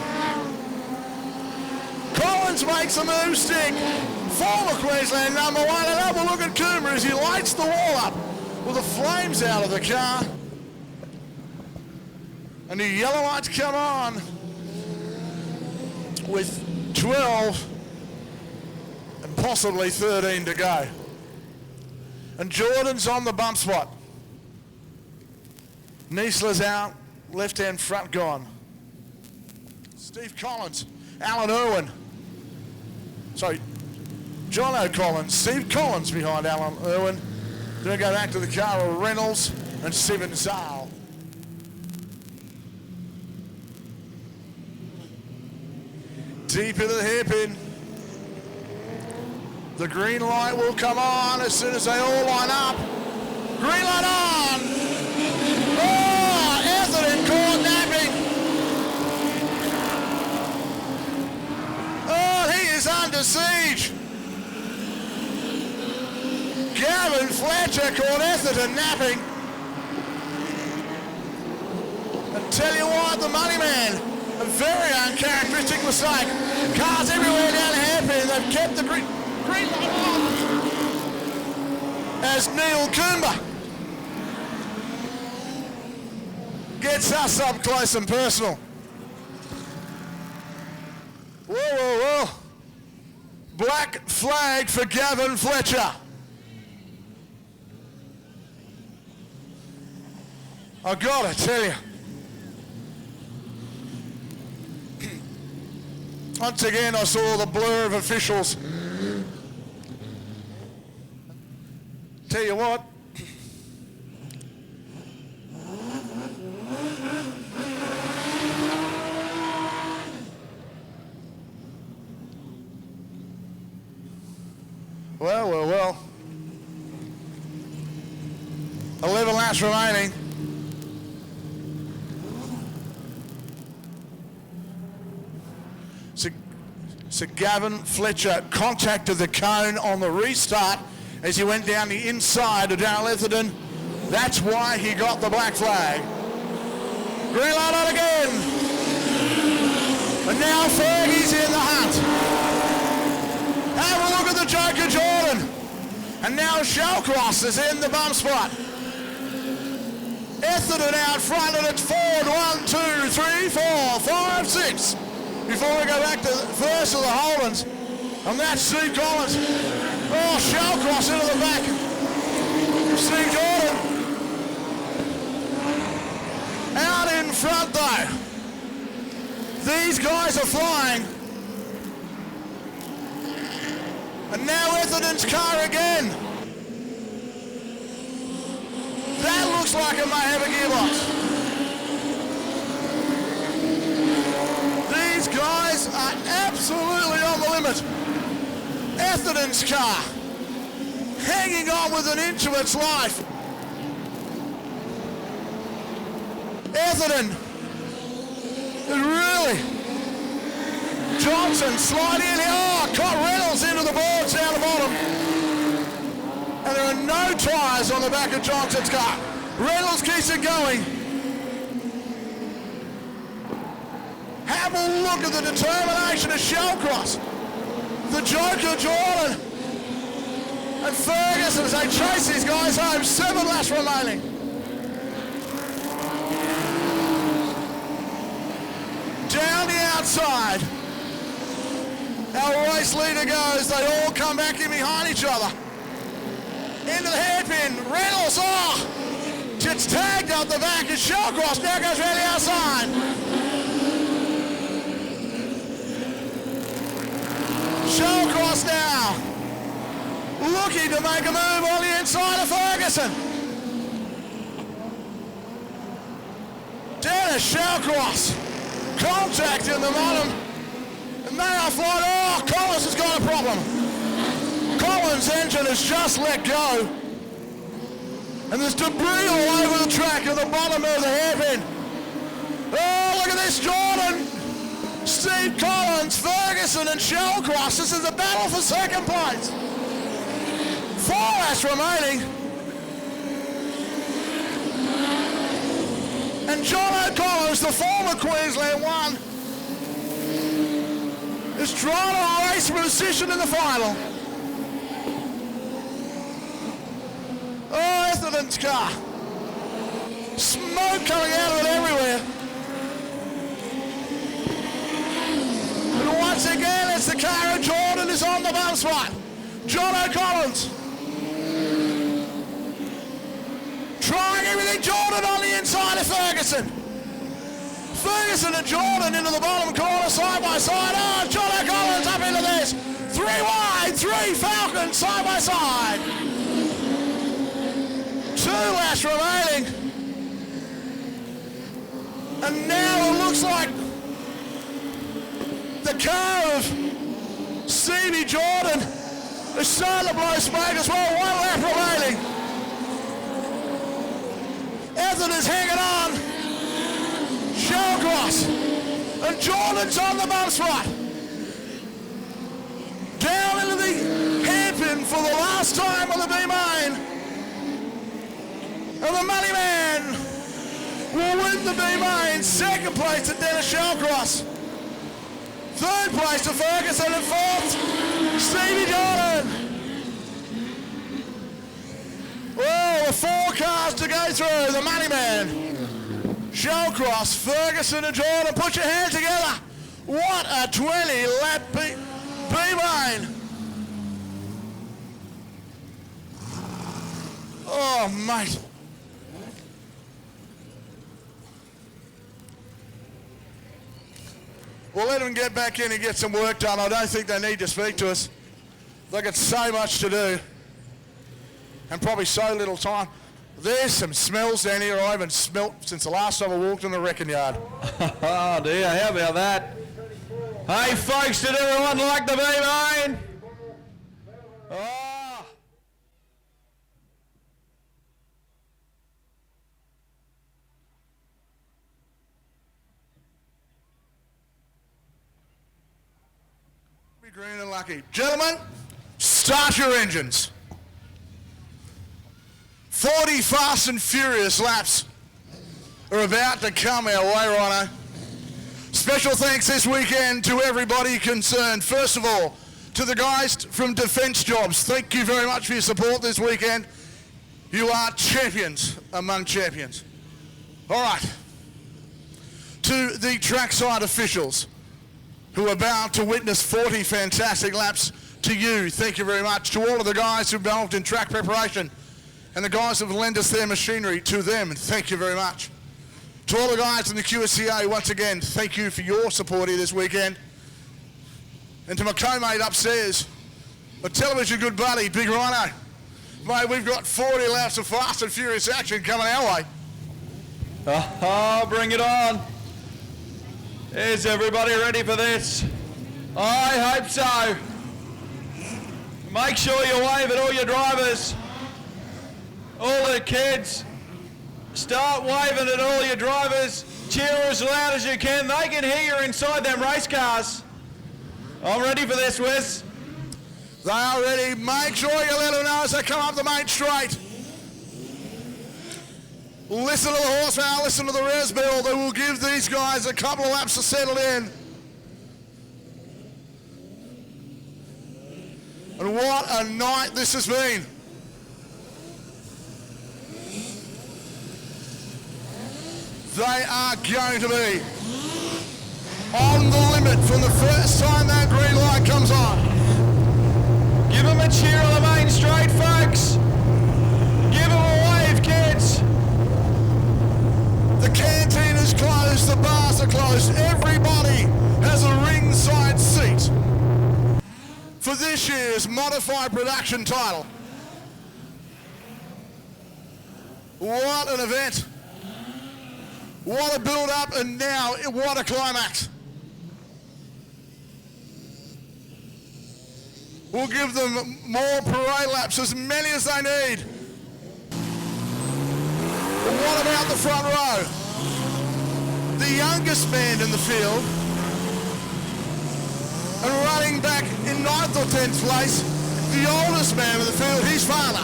Collins makes the move stick. Former Queensland number 1. And have a look at Coomer as he lights the wall up with the flames out of the car. And the yellow lights come on with 12 and possibly 13 to go. And Jordan's on the bump spot. Niesler's out, left-hand front gone. Steve Collins, Alan Irwin. Sorry, John O'Collins, Steve Collins behind Alan Irwin. Then go back to the car of Reynolds and Seven Zal. Deep into the hairpin. The green light will come on as soon as they all line up. Green light on! Oh, Atherton caught napping. Oh, he is under siege. Gavin Fletcher caught Atherton napping. And tell you what, the money man, a very uncharacteristic mistake. Cars everywhere down the hairpin. They've kept the green light on. As Neil Coomber gets us up close and personal. Whoa, whoa, whoa. Black flag for Gavin Fletcher. I've got to tell you. Once again, I saw the blur of officials. Tell you what. Well, well, well. 11 laps remaining. So Gavin Fletcher contacted the cone on the restart as he went down the inside of Darryl Etherton. That's why he got the black flag. Green light on again. And now Fergie's in the hunt. Have a look at the Joker Jordan. And now Shellcross is in the bump spot. Etherton out front, and it's Ford 1, 2, 3, 4, 5, 6. Before we go back to the first of the Holdens. And that's Steve Collins. Oh, Shellcross into the back. Steve Jordan. Out in front though. These guys are flying. And now Etherton's car again. That looks like it may have a gearbox. These guys are absolutely on the limit. Etherton's car hanging on with an inch of its life. Etherton really. Johnson sliding in here. Oh, caught Reynolds into the boards down the bottom. And there are no tyres on the back of Johnson's car. Reynolds keeps it going. Have a look at the determination of Shellcross. The Joker Jordan. And Ferguson as they chase these guys home. 7 laps remaining. Down the outside. Our race leader goes. They all come back in behind each other. Into the hairpin. Reynolds. Oh! Gets tagged up the back. And Shellcross now goes around the outside. Shellcross now looking to make a move on the inside of Ferguson. Dennis Shellcross contact in the bottom. And they are flying. Oh, Collins has got a problem. Collins' engine has just let go. And there's debris all over the track at the bottom of the hairpin. Oh, look at this, Jordan. Steve Collins, Ferguson and Shellcross. This is a battle for second place. 4 laps remaining. And John O'Connors, the former Queensland one, is trying to race for position in the final. Oh, Essendon's car. Smoke coming out of it everywhere. And once again, it's the car of Jordan is on the bump spot. John O'Connors. Trying everything. Jordan on the inside of Ferguson. Ferguson and Jordan into the bottom corner, side by side. Oh, John O'Connors up into this. 3 wide, 3 Falcons side by side. 2 laps remaining. And now it looks like the car of Stevie Jordan is starting to blow smoke as well. 1 lap remaining. Ethan is hanging on. Shellcross. And Jordan's on the bump spot. Down into the hairpin for the last time on the B-main. And the money man will win the B-main. Second place to Dennis Shellcross. Third place to Ferguson, and fourth, Stevie Jordan. Well, the 4 cars to go through. The money man, Shellcross, Ferguson and Jordan. Put your hands together. What a 20-lap B-main. Oh, mate. We'll let them get back in and get some work done. I don't think they need to speak to us. They've got so much to do and probably so little time. There's some smells down here I haven't smelt since the last time I walked in the wrecking yard. Oh dear, how about that? Hey folks, did everyone like the B-main? Oh. Green and lucky. Gentlemen, start your engines. 40 fast and furious laps are about to come our way, Rhino. Special thanks this weekend to everybody concerned. First of all, to the guys from Defence Jobs. Thank you very much for your support this weekend. You are champions among champions. All right. To the trackside officials who are about to witness 40 fantastic laps, to you, thank you very much. To all of the guys who involved in track preparation and the guys who have lent us their machinery, to them, thank you very much. To all the guys in the QSCA, once again, thank you for your support here this weekend. And to my co-mate upstairs, my television good buddy, Big Rhino. Mate, we've got 40 laps of fast and furious action coming our way. Oh, bring it on. Is everybody ready for this? I hope so. Make sure you wave at all your drivers. All the kids, start waving at all your drivers. Cheer as loud as you can. They can hear you inside them race cars. I'm ready for this, Wes. They are ready. Make sure you let them know as they come up the main straight. Listen to the horsepower, listen to the res bill. They will give these guys a couple of laps to settle in. And what a night this has been. They are going to be on the limit from the first time that green light comes on. Give them a cheer on the main straight, folks. Give them a wave, kids. The canteen is closed, the bars are closed. Everybody has a ringside seat for this year's modified production title. What an event. What a build-up, and now what a climax. will give them more parade laps, as many as they need. But what about the front row? The youngest man in the field, and running back in 9th or 10th place, the oldest man in the field, his father.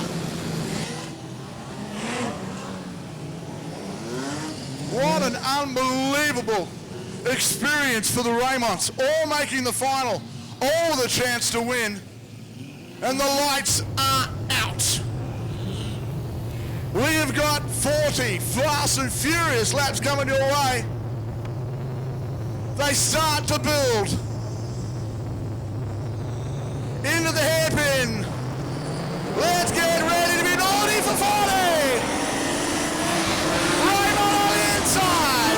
What an unbelievable experience for the Raymonds, all making the final, all with a chance to win, and the lights are out. We have got 40 fast and furious laps coming your way. They start to build. Into the hairpin. Let's get ready to be naughty for 40. Raymond on the inside.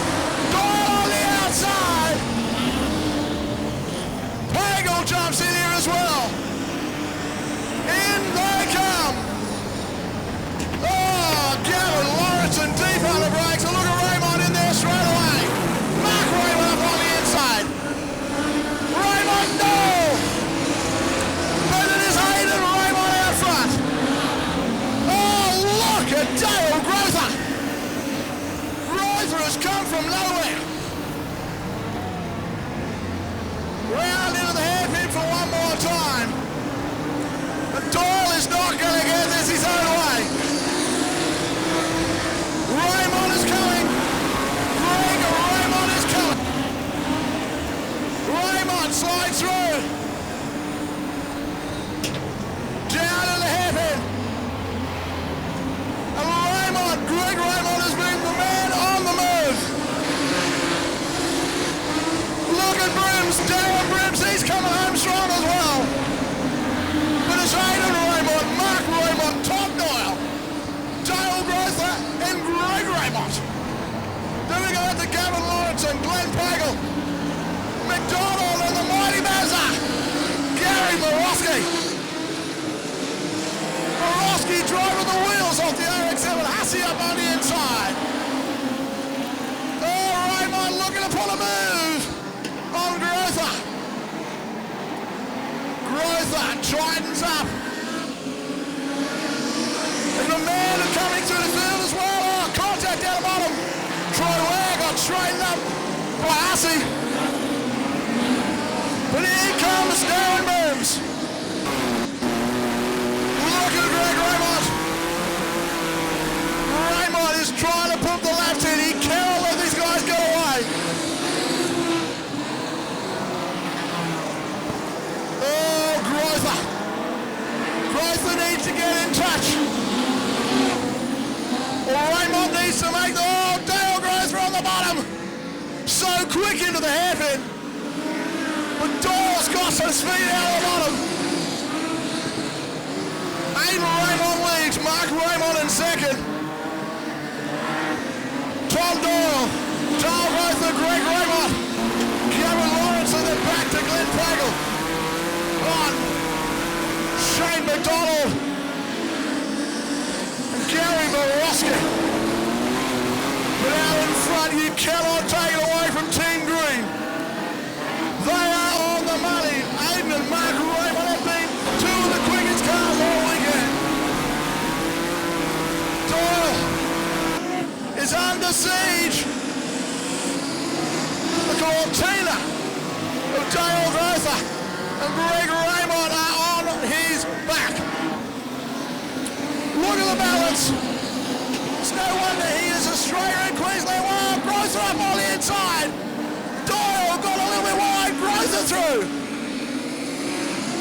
Doyle on the outside. Pagel jumps in here as well. In they come. Oh, Gavin Lawrence and deep on the brakes. And look at Raymond in there straight away. Mark Raymond up on the inside. Raymond, no! But it is Hayden Raymond out front. Oh, look at Dale Grother. Grother has come from nowhere. Round into the hairpin for one more time. But Doyle is not going to get this his own way. Raymond is coming. Raymond is coming. Raymond slides through. Down in the hairpin. And Greg Raymond has been the man on the move. Look at Brims, Darren Brims, he's coming home strong as well. But it's Hayden Raymond, Mark Raymond, Todd Doyle, Dale Grother and Greg Raymond. Then we go out to Gavin Lawrence and Glenn Pagel, McDonald and the mighty Mazza, Gary Morosky. Morosky driving the wheels off the RX-7, Hussey up on the inside. Oh, Raymond looking to pull a move on Grother. Grother tightens up. And the man is coming through the field as well. Oh, contact down the bottom. Troy Ware got straightened up by Hussey. But here comes Darren Burns. Look at Greg Raymond. Raymond is trying to put the laps in. He cannot let these guys go away. Oh, Grother. Grother needs to get in touch. Raymond needs to make the... Oh, Dale Grother on the bottom. So quick into the hairpin. But Doyle's got some speed out of the bottom. Hayden Raymond leads, Mark Raymond in second. Todd Doyle, Dale Grother, Greg Raymond, Gavin Lawrence, and then back to Glenn Pagel. On Shane McDonald and Gary Morosky. But out in front, you cannot take it away from Team Green. They are on the money. Hayden and Mark Raymond have been two of the quickest cars all weekend. Doyle is under siege. The Cortina of Dale Grother and Greg Raymond are on his back. Look at the balance. It's no wonder he is Australia in Queensland. Wow, Grother up on the inside. Doyle got a little bit wide, Grother through.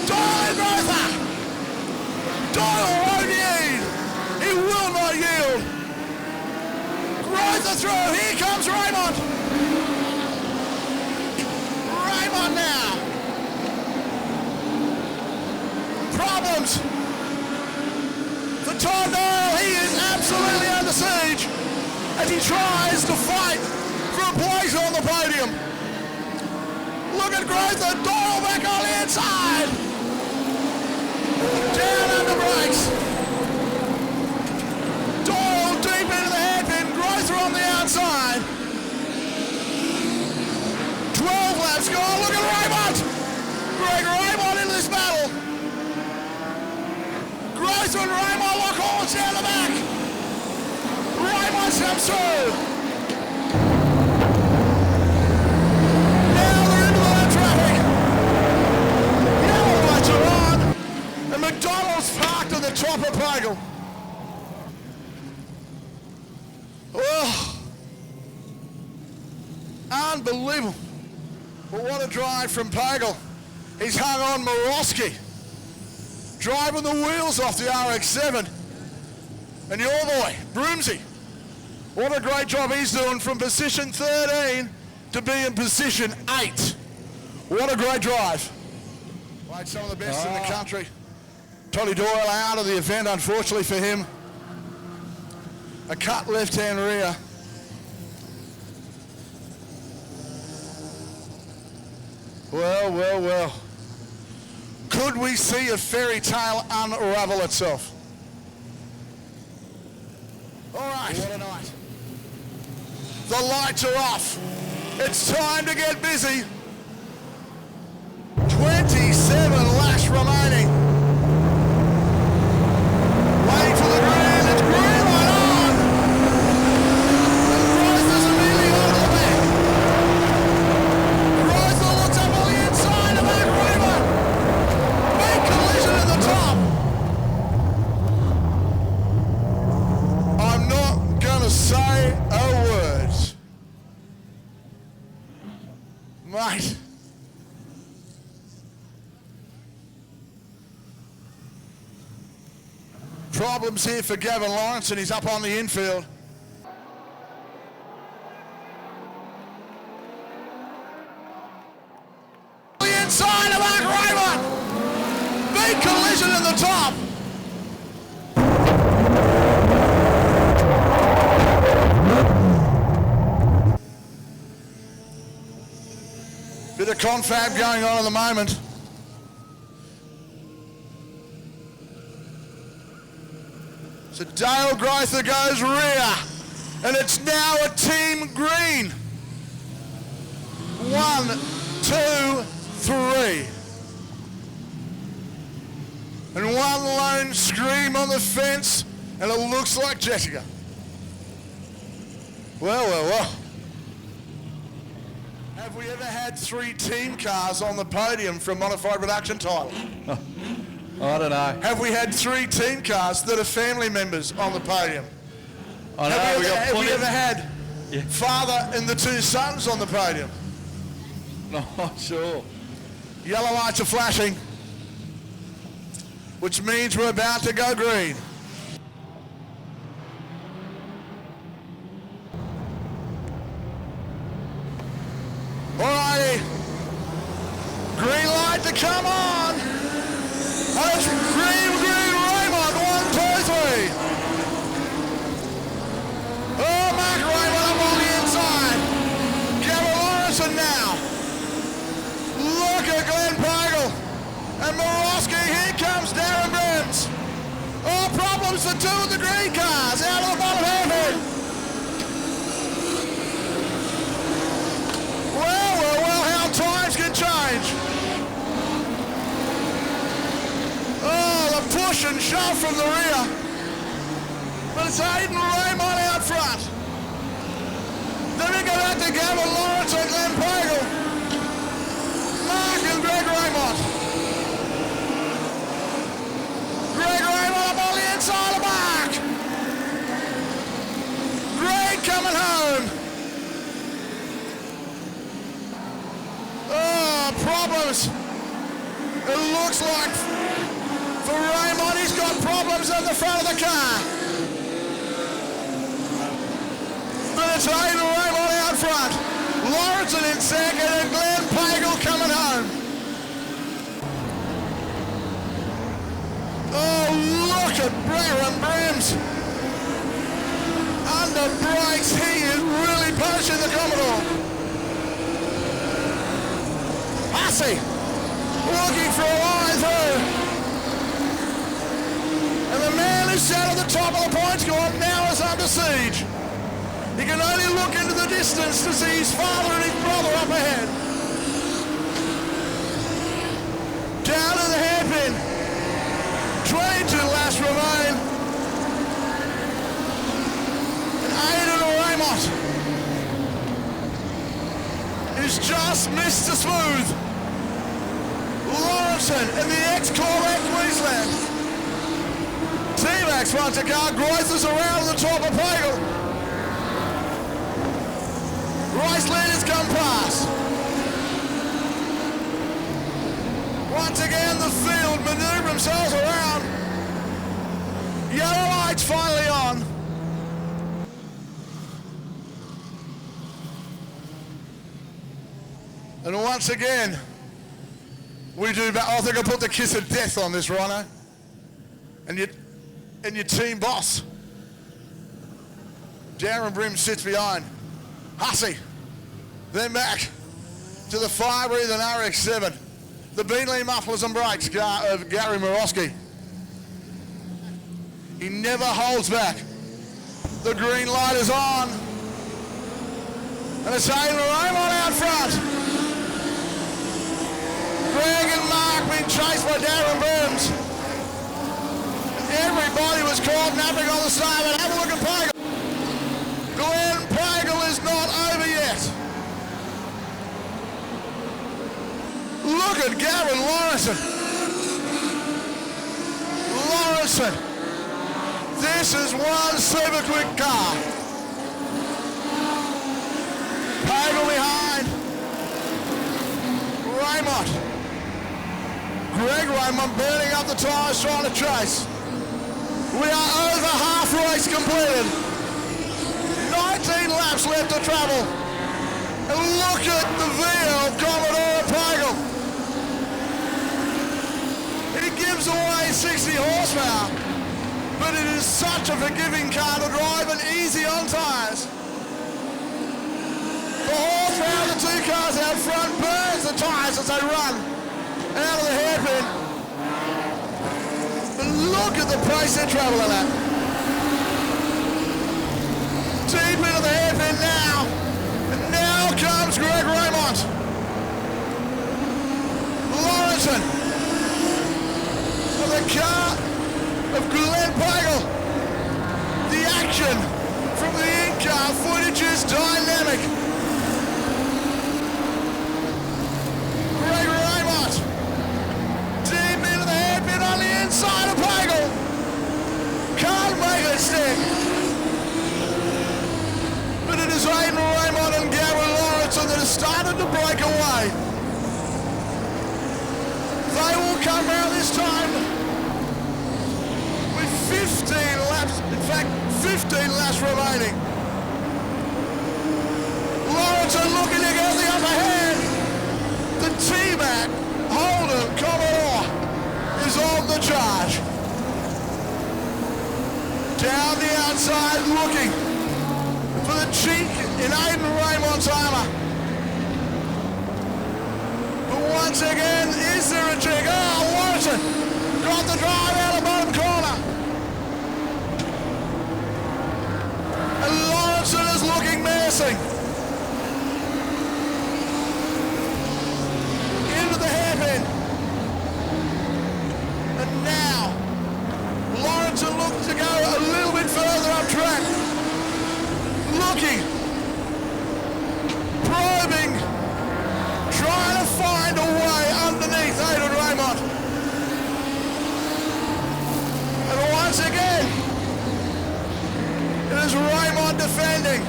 Doyle and Grother. Doyle won't yield. He will not yield. Grother through. Here comes Raymond. Raymond now. Problems for Todd Doyle. He is absolutely under siege as he tries to fight for a place on the podium. Look at Grother, Doyle back on the inside. Down under brakes. Doyle deep into the hairpin, Grother on the outside. 12 laps gone, look at Raymond. Greg Raymond into this battle. this one. Raymond lock horns down the back. Raymond comes through. Now they're into the traffic. Yellow lights are on. And McDonald's parked at the top of Pagel. Oh, unbelievable. But what a drive from Pagel. He's hung on Morosky, driving the wheels off the RX-7. And your boy, Broomsy, what a great job he's doing from position 13 to be in position 8. What a great drive. Played some of the best in the country. Todd Doyle out of the event, unfortunately for him. A cut left-hand rear. Well, well, well. Could we see a fairy tale unravel itself? All right. What a night. The lights are off. It's time to get busy. 27 laps remaining. Waiting for the green. It's green light on. And Chrysler's immediately over the back. Chrysler looks up on the inside of that Raymond. Big collision at the top. I'm not going to say a word. Mate. Problems here for Gavin Lawrence, and he's up on the infield. The inside of Mark Raymond. Big collision at the top. Bit of confab going on at the moment. So Dale Grother goes rear, and it's now a team green. 1, 2, 3. And one lone scream on the fence, and it looks like Jessica. Well, well, well. Have we ever had 3 team cars on the podium from Modified Production title? I don't know. Have we had 3 team cars that are family members on the podium? I know. Have we ever had father and the 2 sons on the podium? Not sure. Yellow lights are flashing, which means we're about to go green. Alrighty. Green light to come on. It's green, Raymond, 1, 2, 3. Oh, Mark Raymond up on the inside. Gavin Lawrence now. Look at Glenn Pagel. And Morosky, here comes Darren Brems. Oh, problems for 2 of the green cars out of the bottom half. Well, well, well, how times can change. Oh, the push and shove from the rear. But it's Hayden Raymond out front. Then we go back to Gavin Lawrence and Glenn Pagel. Mark and Greg Raymond. Greg Raymond up on the inside of Mark. Greg coming home. Oh, problems. It looks like for Raymond, he's got problems at the front of the car. But it's Hayden Raymond out front. Lawrence in second and Glenn Pagel coming home. Oh, look at Darren Brems. Under brakes, he is really punishing the Commodore. Hussey looking for a line through. And the man who sat at the top of the points score now is under siege. He can only look into the distance to see his father and his brother up ahead. Down to the hairpin. 12 22 laps remain. And Aidan Raymond is just Mr. Smooth. Lawrenson in the ex-Corvette Queensland. T-Max runs a car, Groises around the top of Pagel. Race leaders come past. Once again, the field manoeuvre themselves around. Yellow lights finally on. And once again, we do. I think I put the kiss of death on this, Rhino. And your team boss. Darren Brim sits behind. Hussey. Then back to the fire-breathing RX-7. The Beanley mufflers and brakes of Gary Morosky. He never holds back. The green light is on. And it's Aidan Raymond out front. Greg and Mark being chased by Darren Burns. Everybody was caught napping on the side, but have a look at Pagel. Glenn Pagel is not over yet. Look at Gavin Lawrenson. Lawrenson. This is one super quick car. Pagel behind. Raymond. Greg Raymond burning up the tyres trying to chase. We are over half race completed. 19 laps left to travel. And look at the VL Commodore Pagel. He gives away 60 horsepower, but it is such a forgiving car to drive and easy on tyres. The horsepower of the two cars out front burns the tyres as they run out of the hairpin. But look at the pace they're travelling at. Deep into the hairpin now. And now comes Greg Raymond. Lawrenson. The car of Glenn Pagel. The action from the in-car footage is dynamic. Greg Raymond. Deep into the hairpin on the inside of Pagel. Can't make it stick. But it is Aidan Raymond and Gavin Lawrenson that has started to break away. They will come out this time with 15 laps, in fact 15 laps remaining. Lawrenson looking to get the upper hand. The T-Mac Holden Commodore is on the charge. Down the outside looking for the chink in Aidan Raymond's armour. But once again, is there a chink? Oh, Lawrenson got the drive out of the bottom corner. And Lawrenson is looking menacing. Into the hairpin. And now, Lawrenson looks to go a little bit further up track. Looking, probing, trying to find a way underneath Aidan Raymond. And once again, it is Raymond defending.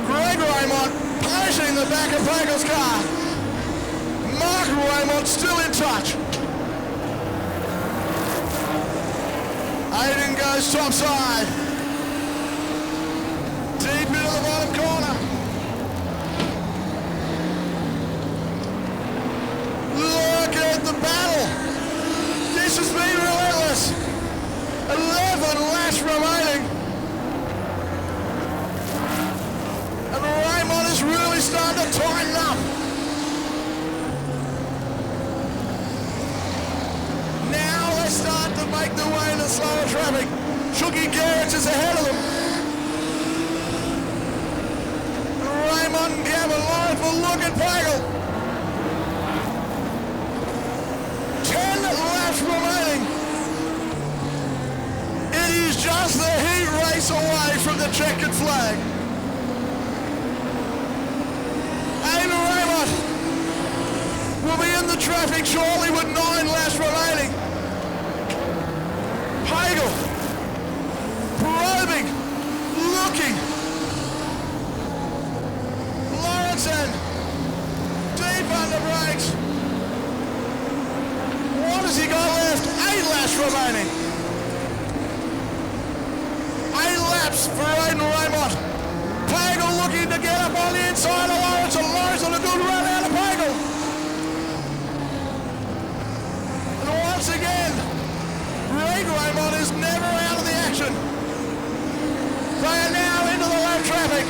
Greg Raymond punishing the back of Pagel's car. Mark Raymond still in touch. Aidan goes topside. Deep into the bottom corner. Look at the battle. This has been relentless. 11 laps remaining. And Raymond is really starting to tighten up. Now they start to make their way into slower traffic. Chucky Garrett is ahead of them. Raymond and Gavin Lawrence will look at Pagel. 10 laps remaining. pace away from the checkered flag. Raymond will be in the traffic shortly with 9 laps remaining. Pagel probing, looking. Lawrenson deep under brakes. What has he got left? 8 laps remaining. 8 laps for Aiden Raymond. Pagel looking to get up on the inside of Lawrence, and Lawrence on a good run out of Pagel. And once again, Raymond is never out of the action. They are now into the lap traffic.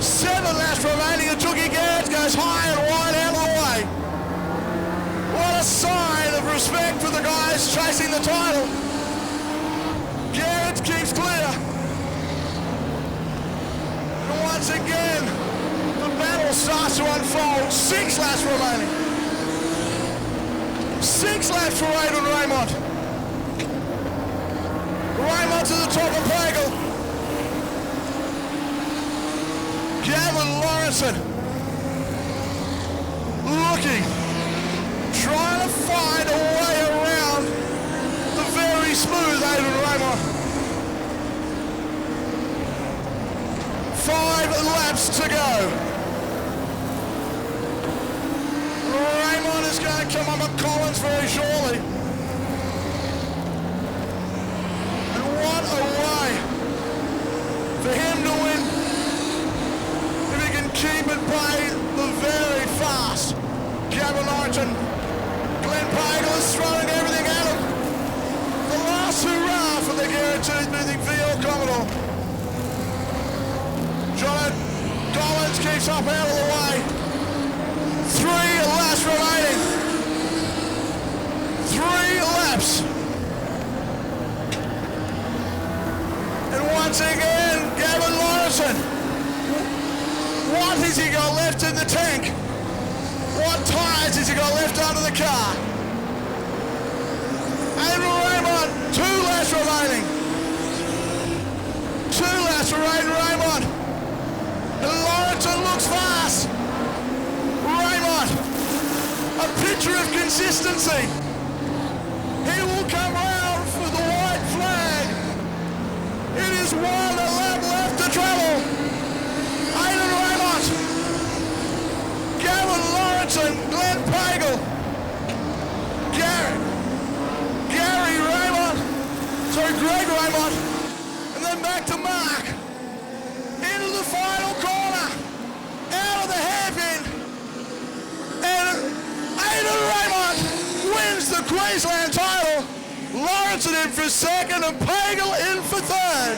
7 laps remaining, and Tookie Garrett goes high and wide out of the way. What a sign of respect for the guys chasing the title. Garrett keeps clear. Once again, the battle starts to unfold. 6 laps remaining. 6 laps for Aiden Raymond. Raymond to the top of Pagel. Gavin Lawrenson looking, trying to find a way around the very smooth Aiden Raymond. 5 laps to go. Raymond is going to come up at Collins very shortly. And what a way for him to win if he can keep at bay the very fast Gavin Lawrenson. Glenn Pagel is throwing everything at him. The last hurrah for the guaranteed moving field Commodore. John Collins keeps up out of the way. 3 laps remaining. 3 laps. And once again, Gavin Lawrenson. What has he got left in the tank? What tyres has he got left under the car? Aiden Raymond, 2 laps remaining. 2 laps for Aiden Raymond. Lawrenson looks fast. Raymond, a picture of consistency. He will come round for the white flag. It is 1 lap left to travel. Aiden Raymond, Gavin Lawrenson, Glenn Pagel, Greg Raymond, and then back to Mark. Into the final corner, out of the hairpin, and Aiden Raymond wins the Queensland title. Lawrenson in for 2nd and Pagel in for 3rd.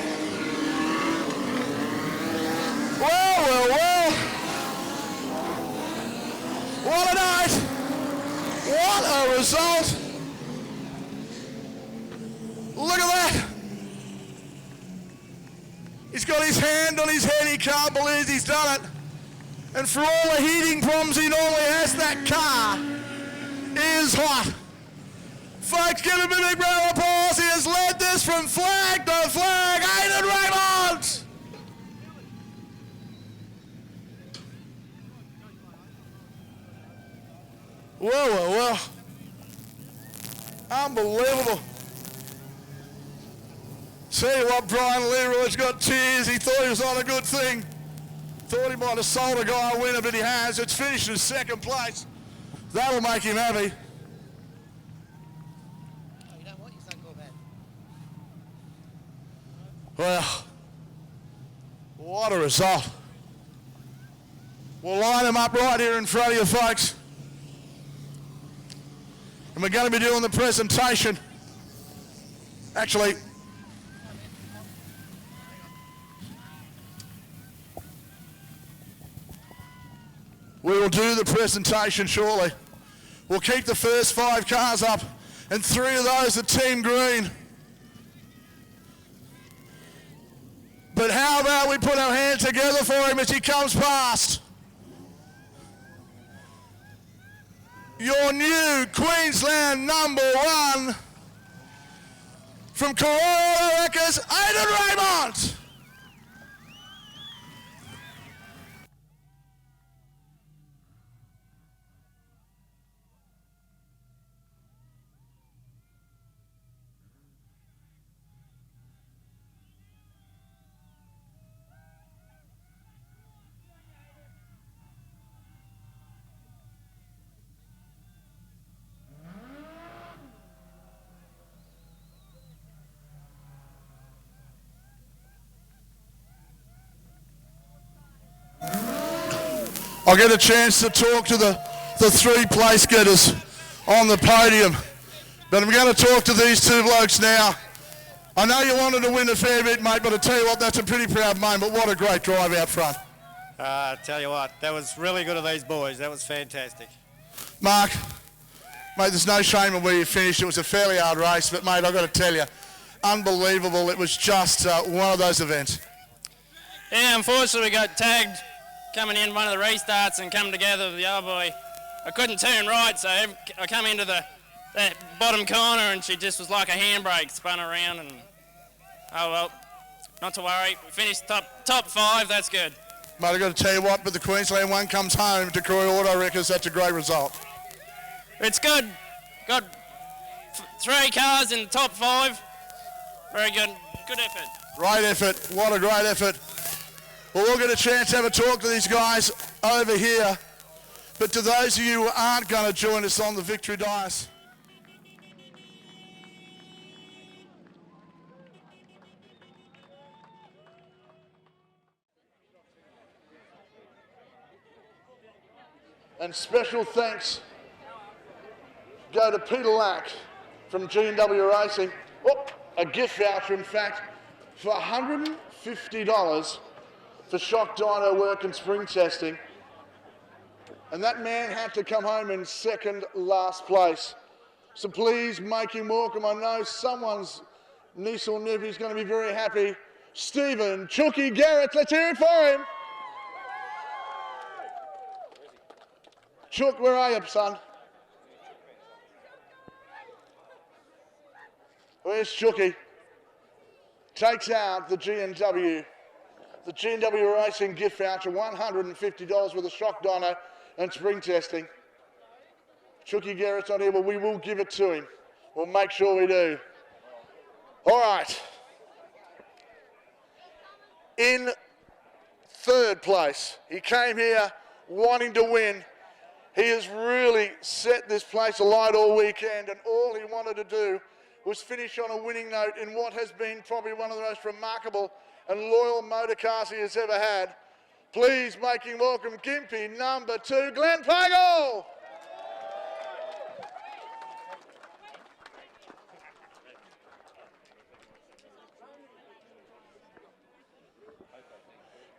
Well. What a night. What a result. Look at that. He's got his hand on his head. He can't believe he's done it. And for all the heating problems he normally has, that car is hot. Folks, give him a big round of applause. He has led this from flag to flag. Aiden Raymond. Well. Unbelievable. Tell you what, Brian Leroy's got tears. He thought he was on a good thing. Thought he might have sold a guy a winner, but he has. It's finished in 2nd place. That'll make him happy. Well, what a result. We'll line them up right here in front of you, folks. And we're going to be doing the presentation. Actually, we will do the presentation shortly. We'll keep the first 5 cars up, and 3 of those are Team Green. But how about we put our hands together for him as he comes past? Your new Queensland #1, from Corolla Wreckers, Aidan Raymond. I'll get a chance to talk to the three place getters on the podium, but I'm going to talk to these two blokes now. I know you wanted to win a fair bit, mate, but I tell you what, that's a pretty proud moment. What a great drive out front. Tell you what, that was really good of these boys. That was fantastic. Mark, mate, there's no shame in where you finished. It was a fairly hard race, but mate, I've got to tell you, unbelievable. It was just one of those events. Yeah, unfortunately we got tagged coming in one of the restarts and come together with the other boy. I couldn't turn right, so I come into that bottom corner and she just was like a handbrake, spun around, and oh well, not to worry. We finished top 5, that's good. Mate, I've got to tell you what, but the Queensland one comes home to Croy Auto Wreckers. That's a great result. It's good. Got 3 cars in the top 5. Very good. Good effort. Great effort. What a great effort. Well, we'll get a chance to have a talk to these guys over here. But to those of you who aren't going to join us on the victory dais, and special thanks go to Peter Lack from G&W Racing. Oh, a gift voucher, in fact, for $150 for shock dyno work and spring testing. And that man had to come home in second last place. So please make him welcome. I know someone's niece or nephew is going to be very happy. Stephen Chooky Garrett, let's hear it for him. Chook, where are you, son? Where's Chooky? Takes out the G&W. The G&W Racing gift voucher, $150 worth of shock dyno and spring testing. Chooky Garrett's not here, but we will give it to him. We'll make sure we do. All right. In third place, he came here wanting to win. He has really set this place alight all weekend, and all he wanted to do was finish on a winning note in what has been probably one of the most remarkable and loyal motor cars he has ever had. Please make him welcome Gympie number 2, Glenn Pagel.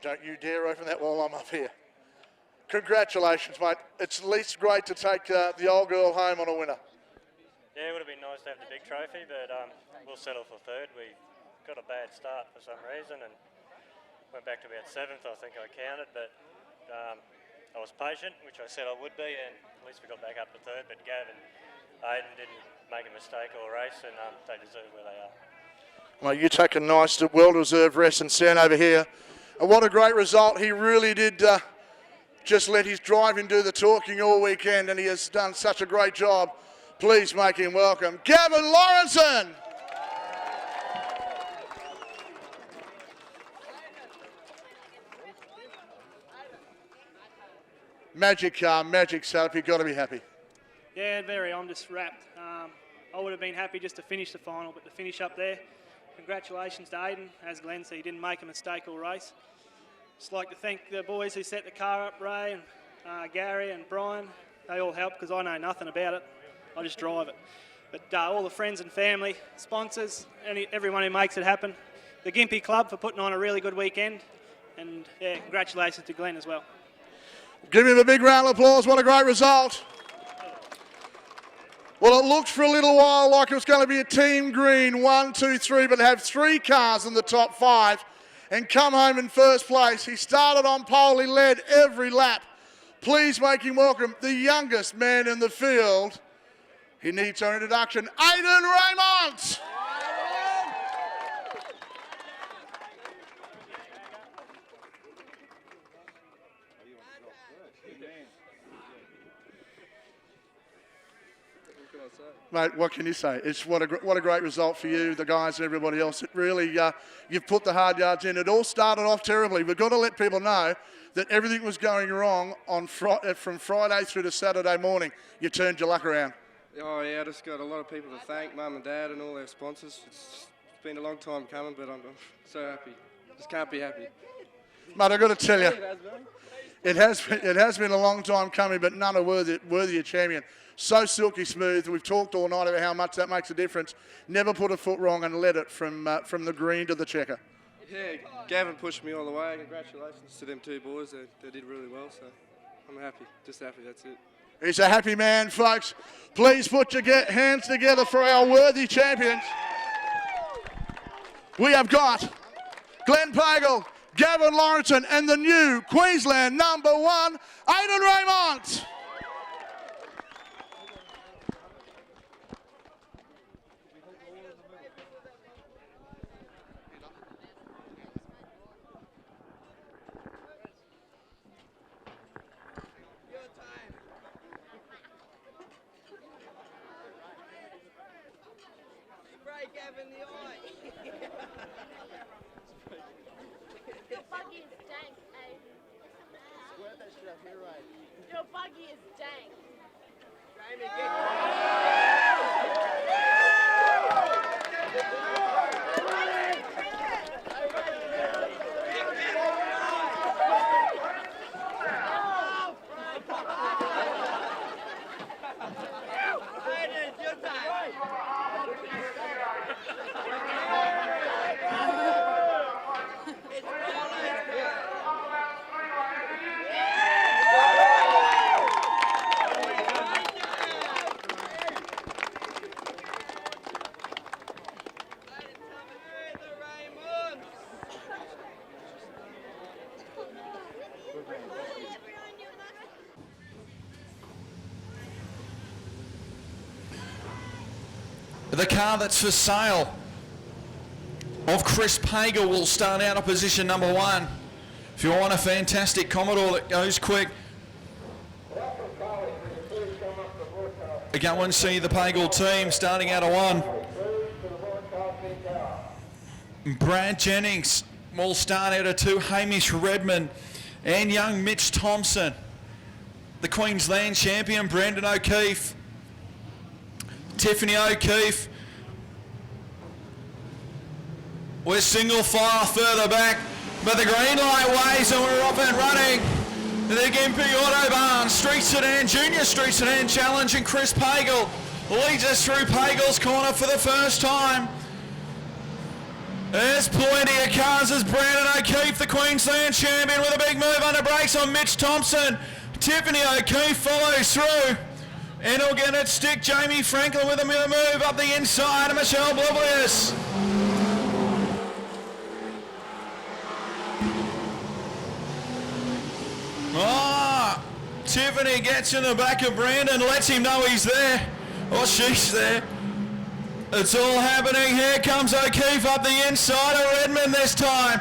Don't you dare open that while I'm up here. Congratulations, mate. It's at least great to take the old girl home on a winner. Yeah, it would have been nice to have the big trophy, but we'll settle for third. We got a bad start for some reason and went back to about 7th, I think I counted, but I was patient, which I said I would be, and at least we got back up to third, but Gav and Aidan didn't make a mistake all race, and they deserve where they are. Well, you take a nice, well-deserved rest and stand over here. And what a great result. He really did just let his driving do the talking all weekend, and he has done such a great job. Please make him welcome Gavin Lawrenson. Magic car, magic setup, you've got to be happy. Yeah, very. I'm just wrapped. I would have been happy just to finish the final, but to finish up there, congratulations to Aidan. As Glenn said, he didn't make a mistake all race. Just like to thank the boys who set the car up, Ray and Gary and Brian. They all helped because I know nothing about it. I just drive it. But all the friends and family, sponsors, everyone who makes it happen. The Gympie Club for putting on a really good weekend. And yeah, congratulations to Glenn as well. Give him a big round of applause. What a great result. Well, it looked for a little while like it was going to be a team green, 1, 2, 3, but have 3 cars in the top 5 and come home in first place. He started on pole, he led every lap. Please make him welcome the youngest man in the field. He needs our introduction, Aidan Raymond. can I say? Mate, what can you say? It's what a great result for you, the guys and everybody else. It really, you've put the hard yards in. It all started off terribly. We've got to let people know that everything was going wrong on from Friday through to Saturday morning. You turned your luck around. Oh yeah, I just got a lot of people to thank, Mum and Dad and all their sponsors. It's been a long time coming, but I'm so happy. Just can't be happy. Mate, I've got to tell you, it has been a long time coming, but none are worthy a champion. So silky smooth. We've talked all night about how much that makes a difference. Never put a foot wrong and led it from the green to the checker. Yeah, Gavin pushed me all the way. Congratulations to them two boys. They did really well, so I'm happy. Just happy, that's it. He's a happy man, folks. Please put your hands together for our worthy champions. We have got Glenn Pagel, Gavin Lawrenson, and the new Queensland #1, Aidan Raymond. Gavin the eye. Your buggy is dank, eh? Squirt that shit up here, right? Your buggy is dank. Raymond, The car that's for sale of Chris Pagel will start out of position #1. If you want a fantastic Commodore that goes quick, go and see the Pagel team starting out of 1. Brad Jennings will start out of 2. Hamish Redmond and young Mitch Thompson. The Queensland champion Brendan O'Keefe. Tiffany O'Keefe. We're single file further back, but the green light waves and we're off and running. The Gympie Autobahn Street Sedan, Junior Street Sedan Challenge, and Chris Pagel leads us through Pagel's corner for the first time. There's plenty of cars as Brandon O'Keefe, the Queensland champion, with a big move under brakes on Mitch Thompson. Tiffany O'Keefe follows through. And he'll get it stick. Jamie Franklin with a move up the inside, and Michelle Bloblius. Tiffany gets in the back of Brandon, lets him know he's there, or she's there. It's all happening. Here comes O'Keefe up the inside of Redmond this time.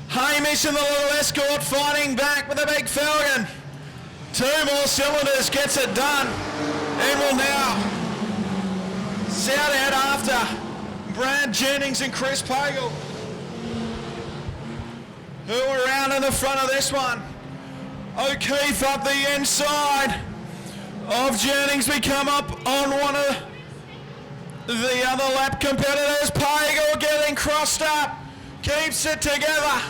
Hamish and the little escort fighting back with a big Falcon. 2 more cylinders gets it done. And will now shout out after Brad Jennings and Chris Pagel, who are around in the front of this one. O'Keefe up the inside of Jennings. We come up on one of the other lap competitors. Pagel getting crossed up, keeps it together.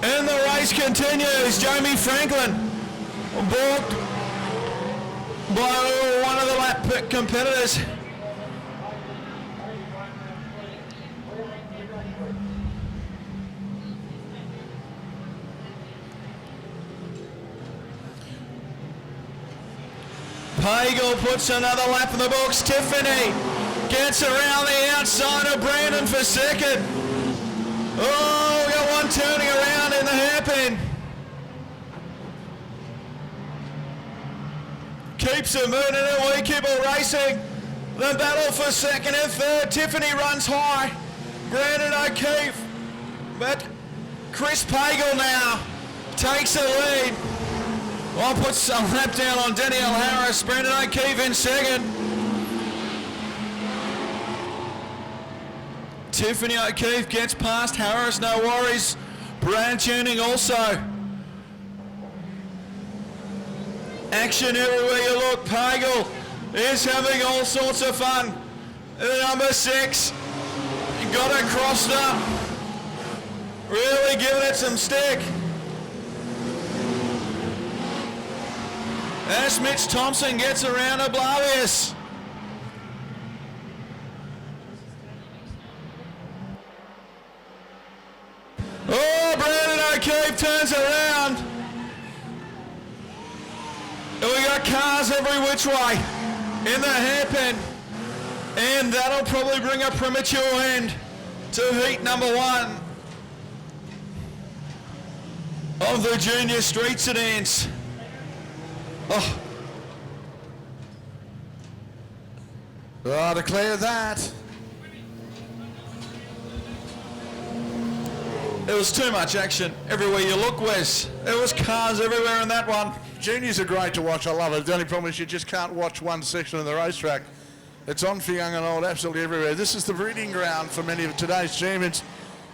And the race continues. Jamie Franklin balked by one of the lap competitors. Pagel puts another lap in the books. Tiffany gets around the outside of Brandon for second. Oh, we got one turning around in the hairpin. Keeps it moving and we keep it racing. The battle for second and third. Tiffany runs high. Brandon O'Keefe. But Chris Pagel now takes the lead. Well, puts some lap down on Danielle Harris. Brandon O'Keefe in second. Tiffany O'Keefe gets past Harris, no worries. Brad Tuning also. Action everywhere you look. Pagel is having all sorts of fun. Number 6, got it crossed up. Really giving it some stick. As Mitch Thompson gets around Oblavius. Oh, Brandon O'Keefe turns around. And we got cars every which way in the hairpin. And that'll probably bring a premature end to heat number 1 of the junior street sedans. Oh. I declare that. There was too much action everywhere you look, Wes. There was cars everywhere in that one. Juniors are great to watch. I love it. The only problem is you just can't watch one section of the racetrack. It's on for young and old, absolutely everywhere. This is the breeding ground for many of today's champions.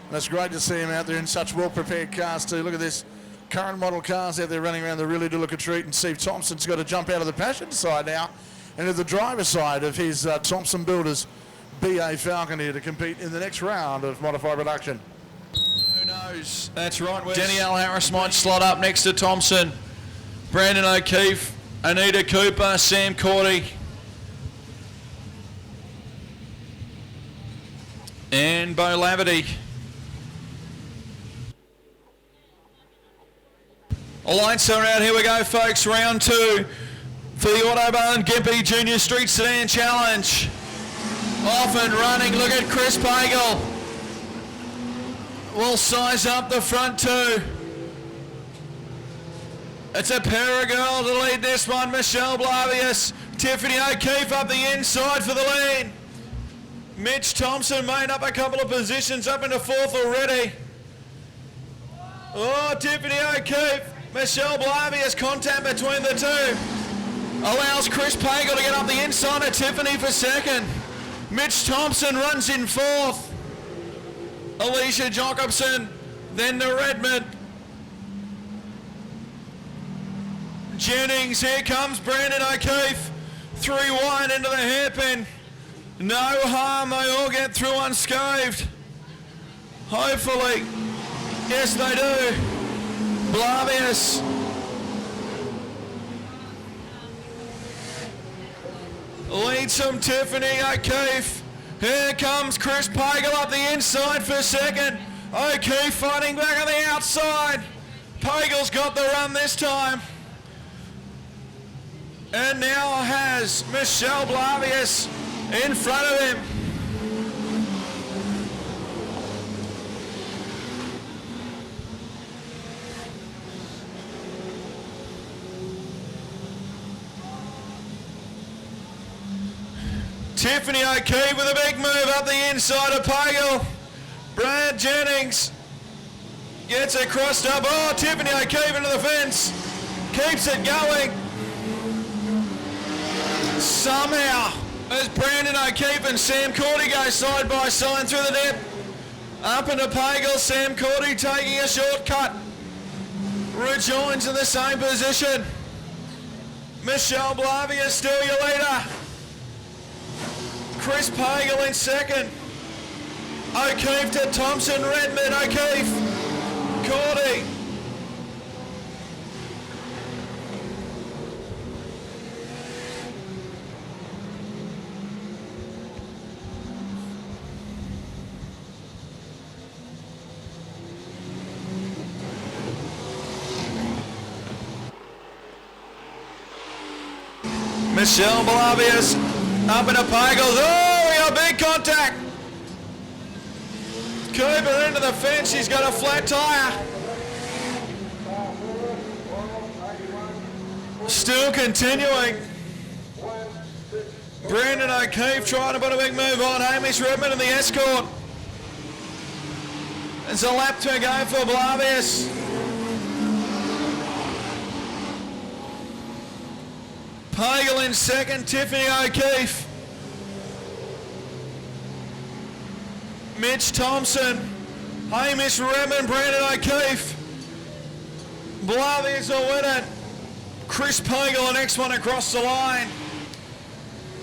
And it's great to see them out there in such well-prepared cars too. Look at this. Current model cars out there running around. They really do look a treat. And Steve Thompson's got to jump out of the passenger side now into the driver's side of his Thompson Builders BA Falcon here to compete in the next round of modified production. Who knows? That's right, Wes. Danielle Harris might slot up next to Thompson. Brandon O'Keefe, Anita Cooper, Sam Cordy. And Bo Laverty. Lights are out. Here we go, folks. Round 2 for the Autobahn Gympie Junior Street Sedan Challenge. Off and running. Look at Chris Pagel. We'll size up the front 2. It's a pair of girls to lead this one. Michelle Blavius. Tiffany O'Keefe up the inside for the lead. Mitch Thompson made up a couple of positions up into 4th already. Oh, Tiffany O'Keefe. Michelle Blavius, contact between the two. Allows Chris Pagel to get up the inside of Tiffany for 2nd. Mitch Thompson runs in 4th. Alicia Jacobson, then to Redmond. Jennings, here comes Brandon O'Keefe. 3 wide into the hairpin. No harm, they all get through unscathed. Hopefully. Yes, they do. Blavius. Leads from Tiffany O'Keefe. Here comes Chris Pagel up the inside for 2nd. O'Keefe fighting back on the outside. Pagel's got the run this time. And now has Michelle Blavius in front of him. Tiffany O'Keefe with a big move up the inside of Pagel. Brad Jennings gets it crossed up. Oh, Tiffany O'Keefe into the fence. Keeps it going. Somehow, as Brandon O'Keefe and Sam Cordy go side by side through the dip. Up into Pagel, Sam Cordy taking a shortcut. Rejoins in the same position. Michelle Blavius still your leader. Chris Pagel in 2nd. O'Keefe to Thompson, Redmond, O'Keefe, Cordy. Michelle Blavius up into Pagel. Oh, we got a big contact. Cooper into the fence. He's got a flat tyre. Still continuing. Brandon O'Keefe trying to put a big move on. Hamish Redmond in the escort. There's a lap to go for Blavius. Pagel in second, Tiffany O'Keefe. Mitch Thompson, Hamish Redmond, Brandon O'Keefe. Blavius will win it. Chris Pagel, the next one across the line.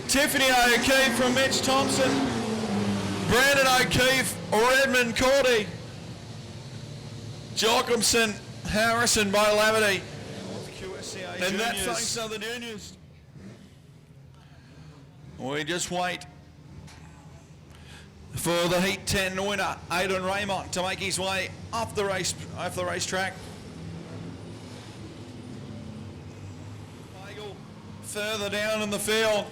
Tiffany O'Keefe from Mitch Thompson. Brandon O'Keefe, Redmond Cordy. Jocumson, Harrison by Lavity. QSCA and that thanks to the juniors. We just wait for the Heat 10 winner, Aidan Raymond, to make his way off the racetrack. Further down in the field,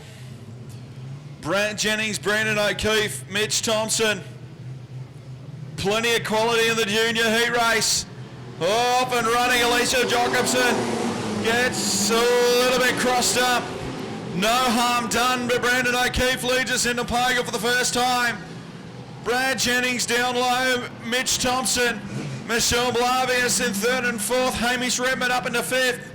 Brad Jennings, Brandon O'Keefe, Mitch Thompson. Plenty of quality in the junior heat race. Off and running, Alicia Jocumson gets a little bit crossed up. No harm done, but Brandon O'Keefe leads us into Pagel for the first time. Brad Jennings down low, Mitch Thompson, Michelle Blavius in third and fourth, Hamish Redmond up into fifth.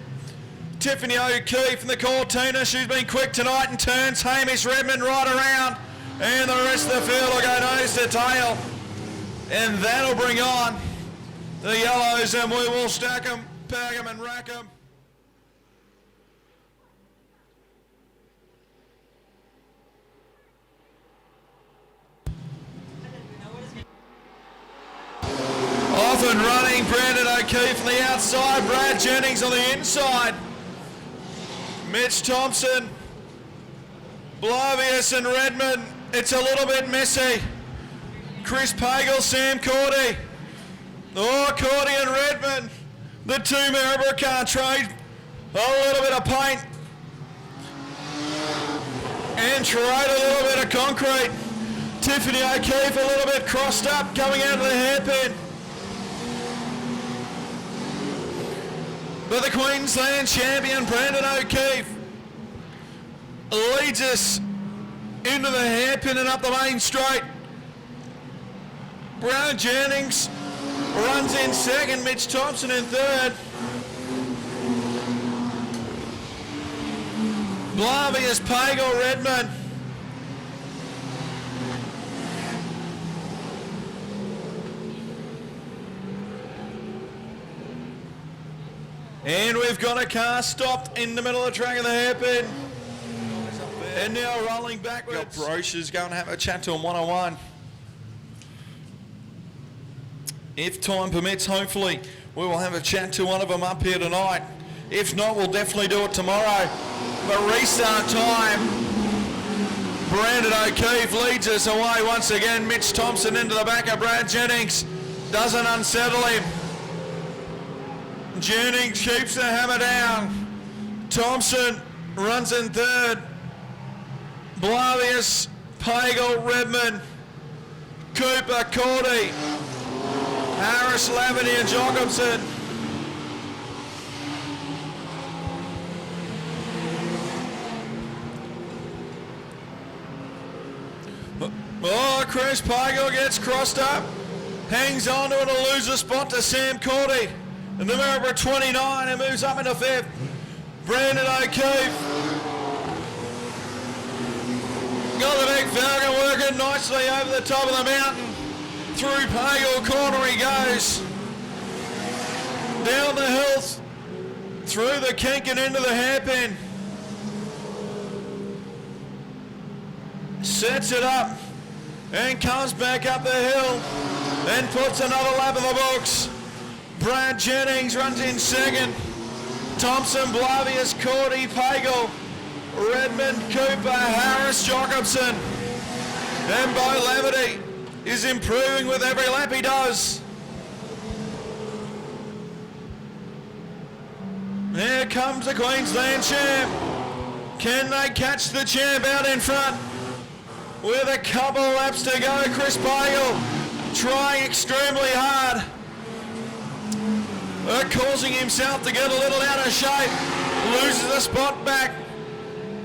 Tiffany O'Keefe in the Cortina, she's been quick tonight and turns Hamish Redmond right around. And the rest of the field will go nose to tail. And that'll bring on the yellows, and we will stack them, peg them and rack them. Off and running, Brandon O'Keefe on the outside, Brad Jennings on the inside. Mitch Thompson, Blavius and Redmond, it's a little bit messy. Chris Pagel, Sam Cordy. Oh, Cordy and Redmond, the two Maryborough can't trade. A little bit of paint. And trade a little bit of concrete. Tiffany O'Keefe a little bit crossed up coming out of the hairpin. But the Queensland champion, Brandon O'Keefe, leads us into the hairpin and up the main straight. Brad Jennings runs in second, Mitch Thompson in third. Blavius, Pagel, Redmond. And we've got a car stopped in the middle of the track of the hairpin. And now rolling backwards. Brochure's going to have a chat to him one-on-one. If time permits, hopefully, we will have a chat to one of them up here tonight. If not, we'll definitely do it tomorrow. But restart time. Brandon O'Keefe leads us away once again. Mitch Thompson into the back of Brad Jennings. Doesn't unsettle him. Jennings keeps the hammer down. Thompson runs in third. Blavius, Pagel, Redmond, Cooper, Cordy, Harris, Lavity and Jocumson. Oh, Chris Pagel gets crossed up. Hangs on to it and loses a spot to Sam Cordy. And the Maryborough 29 and moves up into fifth. Brandon O'Keefe. Got the big Falcon working nicely over the top of the mountain. Through Pagel Corner he goes. Down the hills. Through the kink and into the hairpin. Sets it up. And comes back up the hill. And puts another lap in the books. Brad Jennings runs in second. Thompson, Blavius, Cordy, Pagel, Redmond, Cooper, Harris, Jocumson. And Bo Lavity is improving with every lap he does. Here comes the Queensland champ. Can they catch the champ out in front? With a couple laps to go, Chris Pagel trying extremely hard. Causing himself to get a little out of shape. Loses the spot back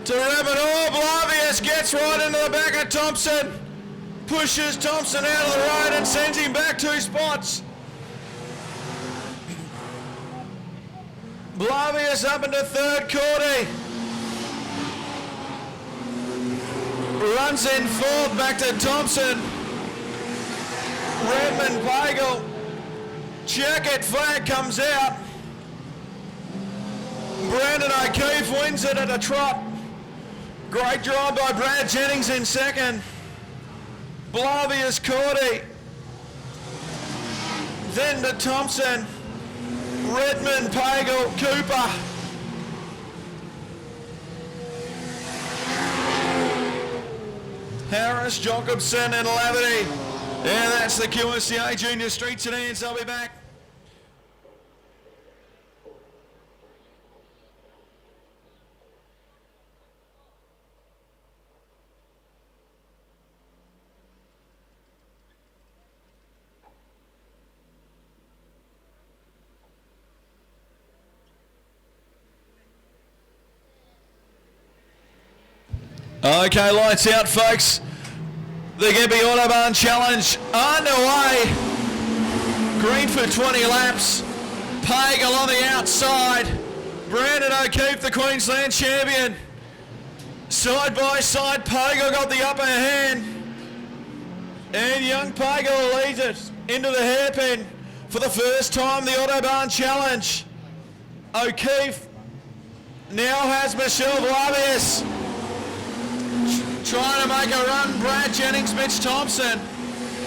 to Raymond. Oh, Blavius gets right into the back of Thompson. Pushes Thompson out of the road and sends him back 2 spots. Blavius up into third, Cordy. runs in fourth, back to Thompson. Raymond, Pagel. Checkered flag comes out. Brandon O'Keefe wins it at a trot. Great drive by Brad Jennings in second. Blavius Cordy. Then to Thompson. Redmond, Pagel, Cooper. Harris, Jacobson and Laverty. And that's the QSCA Junior Street Sedans. I'll be back. Okay, lights out, folks. The Gympie Autobahn Challenge underway. Green for 20 laps. Pagel on the outside. Brandon O'Keefe, the Queensland champion. Side by side, Pagel got the upper hand. And young Pagel leads it into the hairpin for the first time, the Autobahn Challenge. O'Keefe now has Michelle Blavius. Trying to make a run, Brad Jennings, Mitch Thompson,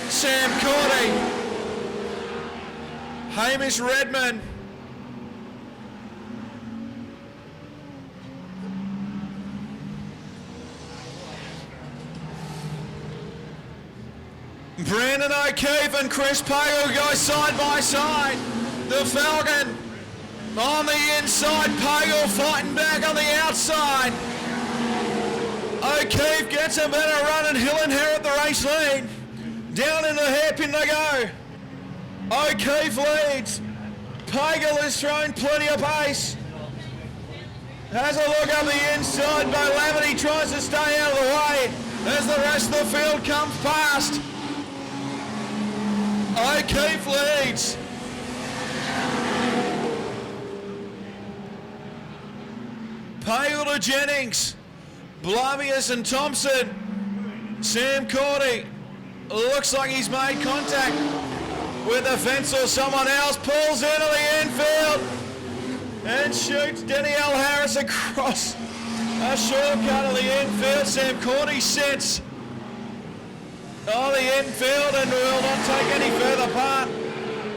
Sam Cordy, Hamish Redmond, Brandon O'Keefe and Chris Pagel go side by side. The Falcon on the inside, Pagel fighting back on the outside. O'Keefe gets a better run and he'll inherit the race lead. Down in the hairpin they go. O'Keefe leads. Pagel is throwing plenty of pace. Has a look up the inside, but Laverty tries to stay out of the way as the rest of the field comes past. O'Keefe leads. Pagel to Jennings. Blavius and Thompson. Sam Cordy looks like he's made contact with the fence or someone else. Pulls into the infield and shoots Danielle Harris across a shortcut of the infield. Sam Cordy sits on the infield and will not take any further part.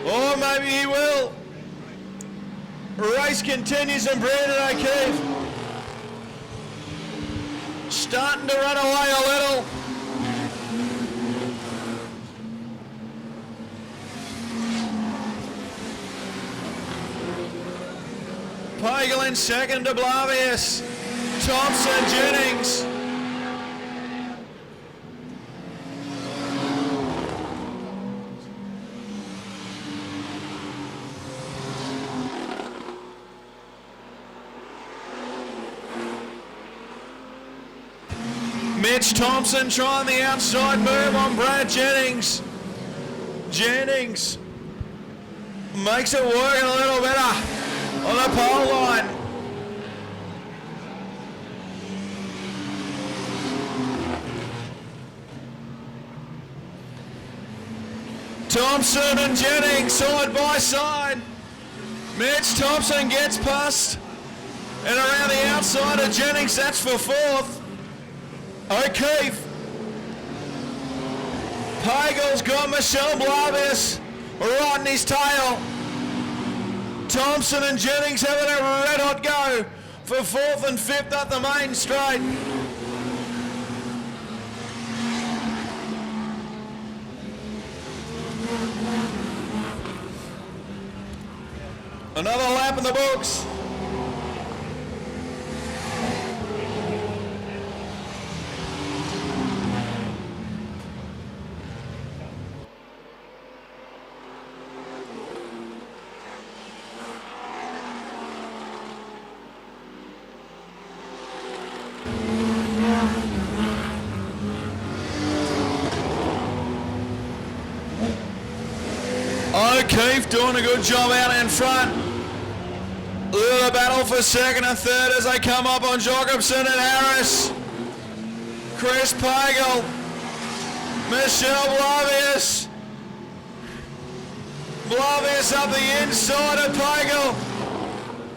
Or maybe he will. Race continues and Brandon O'Keefe starting to run away a little. Pagel in second to Blavius. Thompson, Jennings. Mitch Thompson trying the outside move on Brad Jennings. Jennings makes it work a little better on the pole line. Thompson and Jennings side by side. Mitch Thompson gets past and around the outside of Jennings, that's for fourth. O'Keefe. Pagel's got Michelle Blavius right in his tail. Thompson and Jennings having a red hot go for fourth and fifth up the main straight. Another lap in the books. O'Keefe doing a good job out in front. A little battle for second and third as they come up on Jacobson and Harris. Chris Pagel, Michelle Blavius. Blavius up the inside of Pagel.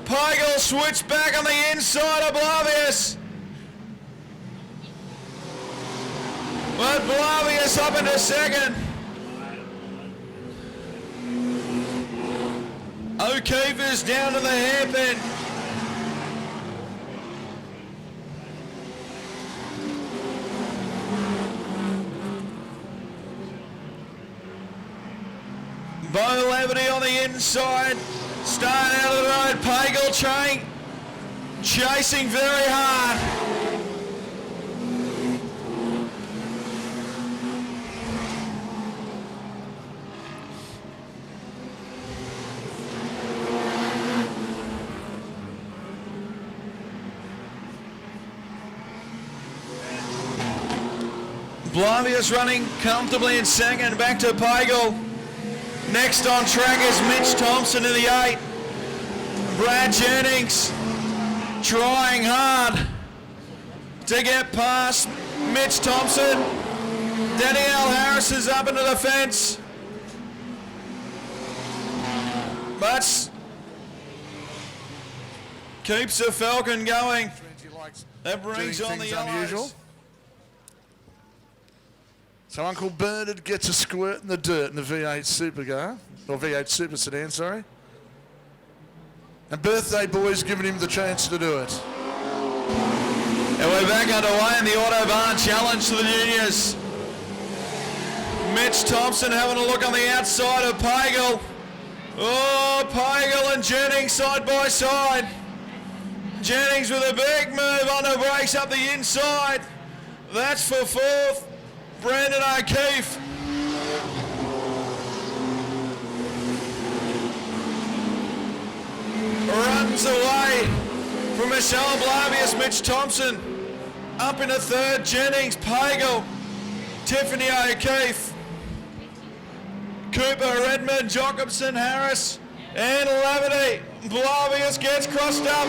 Pagel switched back on the inside of Blavius. But Blavius up into second. O'Keefe is down to the hairpin. Bo Levity on the inside. Starting out of the road. Pagel chasing very hard. Blavius running comfortably in second, back to Pagel. Next on track is Mitch Thompson in the 8. Brad Jennings trying hard to get past Mitch Thompson. Danielle Harris is up into the fence. But keeps the Falcon going. That brings on the yellows. So Uncle Bernard gets a squirt in the dirt in the V8 Supercar, or V8 Super Sedan, sorry. And Birthday Boy's giving him the chance to do it. And we're back underway in the Autobahn Challenge to the juniors. Mitch Thompson having a look on the outside of Pagel. Oh, Pagel and Jennings side by side. Jennings with a big move on the brakes up the inside. That's for fourth. Brandon O'Keefe. Runs away from Michelle Blavius. Mitch Thompson up into third. Jennings, Pagel, Tiffany O'Keefe, Cooper, Redmond, Jacobson, Harris, and Lavity. Blavius gets crossed up.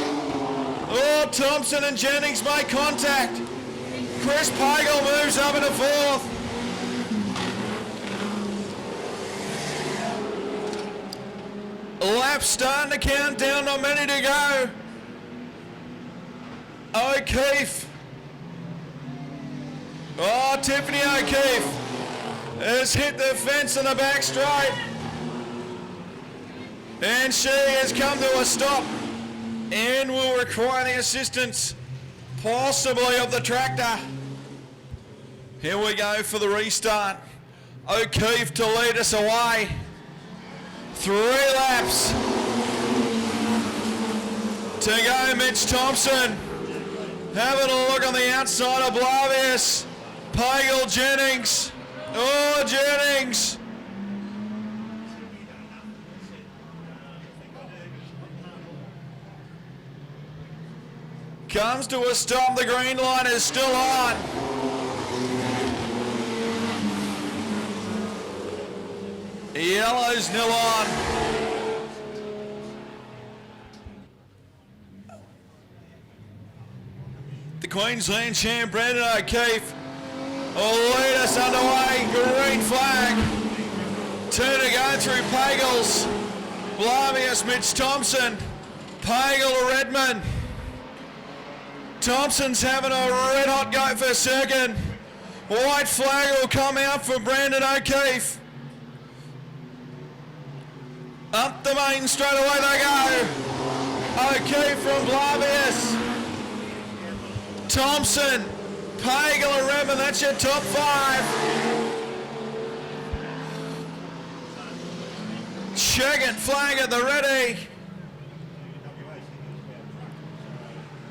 Oh, Thompson and Jennings make contact. Chris Pagel moves up into fourth. Lap starting to count down, not many to go. O'Keefe. Oh, Tiffany O'Keefe has hit the fence in the back straight. And she has come to a stop and will require the assistance, possibly of the tractor. Here we go for the restart. O'Keefe to lead us away. 3 laps to go. Mitch Thompson having a look on the outside of Blavius. Pagel, Jennings. Oh, Jennings. Comes to a stop. The green line is still on. Yellow's nil on. The Queensland champ, Brandon O'Keefe, will lead us underway. Green flag. 2 to go through Pagels. Blavius, Mitch Thompson. Pagel, Redmond. Thompson's having a red hot go for second. White flag will come out for Brandon O'Keefe. Up the main straight away they go. O'Keefe from Blavius. Thompson, Pagel and Redmond, that's your top 5. Checkered flag at the ready.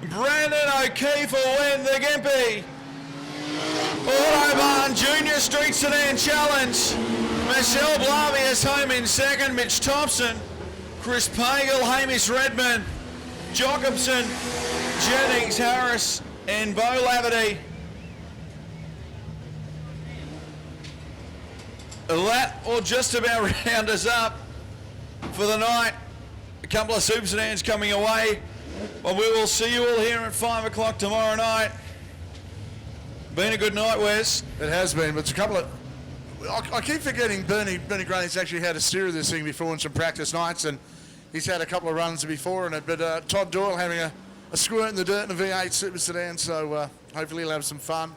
Brandon O'Keefe will win the Gympie Autobahn Junior Street Sedan Challenge. Michelle Blavius home in second. Mitch Thompson, Chris Pagel, Hamish Redmond, Jacobson, Jennings, Harris, and Bo Lavity. That will just about round us up for the night. A couple of Super Sedans coming away. Well, we will see you all here at 5 o'clock tomorrow night. Been a good night, Wes. It has been, but it's a couple of... I keep forgetting Bernie Graney's actually had a steer of this thing before in some practice nights, and he's had a couple of runs before in it. But Todd Doyle having a squirt in the dirt in a V8 Super Sedan, so hopefully he'll have some fun.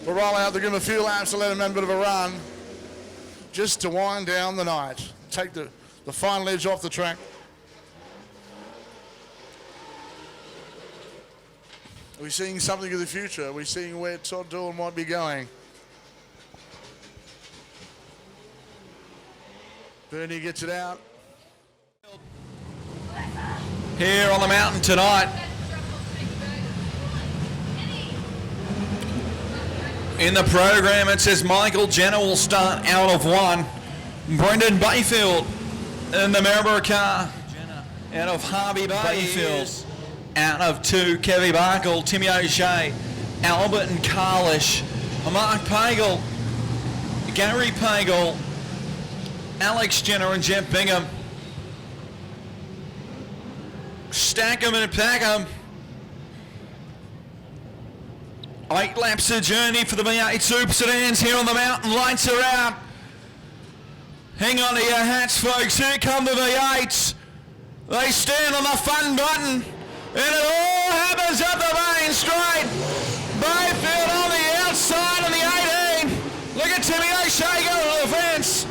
We'll roll out, they'll give him a few laps to let him have a bit of a run, just to wind down the night. Take the final edge off the track. Are we seeing something of the future? Are we seeing where Todd Doyle might be going? Bernie gets it out. Here on the mountain tonight. In the program it says Michael Jenner will start out of 1. Brendan Bayfield in the Maryborough car. Out of Harvey Bayfield. Out of 2, Kevy Barkle, Timmy O'Shea, Albert and Carlish, Mark Pagel, Gary Pagel, Alex Jenner and Jeff Bingham. Stack them and pack them. 8 laps of journey for the V8 Super Sedans here on the mountain. Lights are out. Hang on to your hats, folks. Here come the V8s. They stand on the fun button. And it all happens up the main straight. Bayfield on the outside on the 18. Look at Timmy O'Shea go to the fence.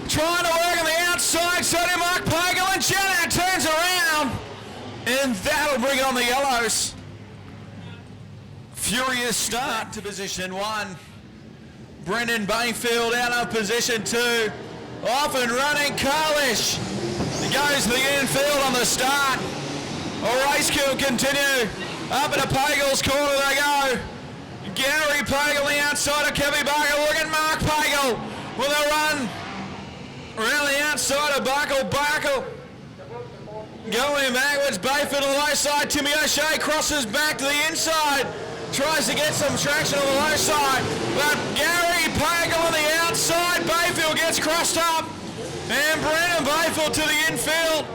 Trying to work on the outside. So do Mark Pagel, and Jenner turns around. And that'll bring on the yellows. Furious start to position 1. Brendan Bayfield out of position 2. Off and running Carlish. He goes to the infield on the start. A race will continue. Up into Pagel's corner they go. Gary Pagel the outside of Kevy Barkle. Look at Mark Pagel with a run around the outside of Barkle. Going backwards, Bayfield on the low side. Timmy O'Shea crosses back to the inside. Tries to get some traction on the low side. But Gary Pagel on the outside. Bayfield gets crossed up. And Brendan Bayfield to the infield.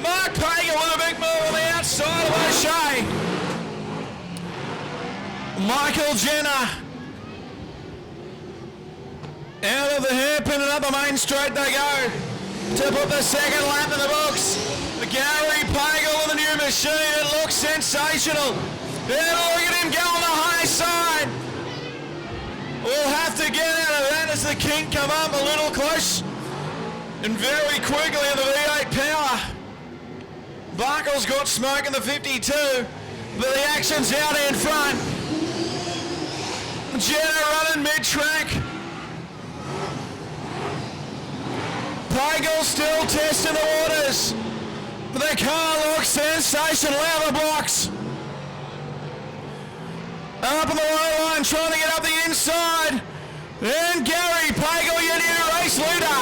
Mark Pagel with a big move on the outside of O'Shea. Michael Jenner out of the hairpin and up the main straight they go to put the second lap in the books. Gary Pagel with a new machine. It looks sensational. And look at him go on the high side. We'll have to get out of that as the kink come up a little close and very quickly in the V8 power. Barkle's got smoke in the 52, but the action's out in front. Jenner running mid-track. Pagel still testing the waters. The car looks sensational out of the box. Up on the low line, trying to get up the inside. And Gary Pagel, your new race leader.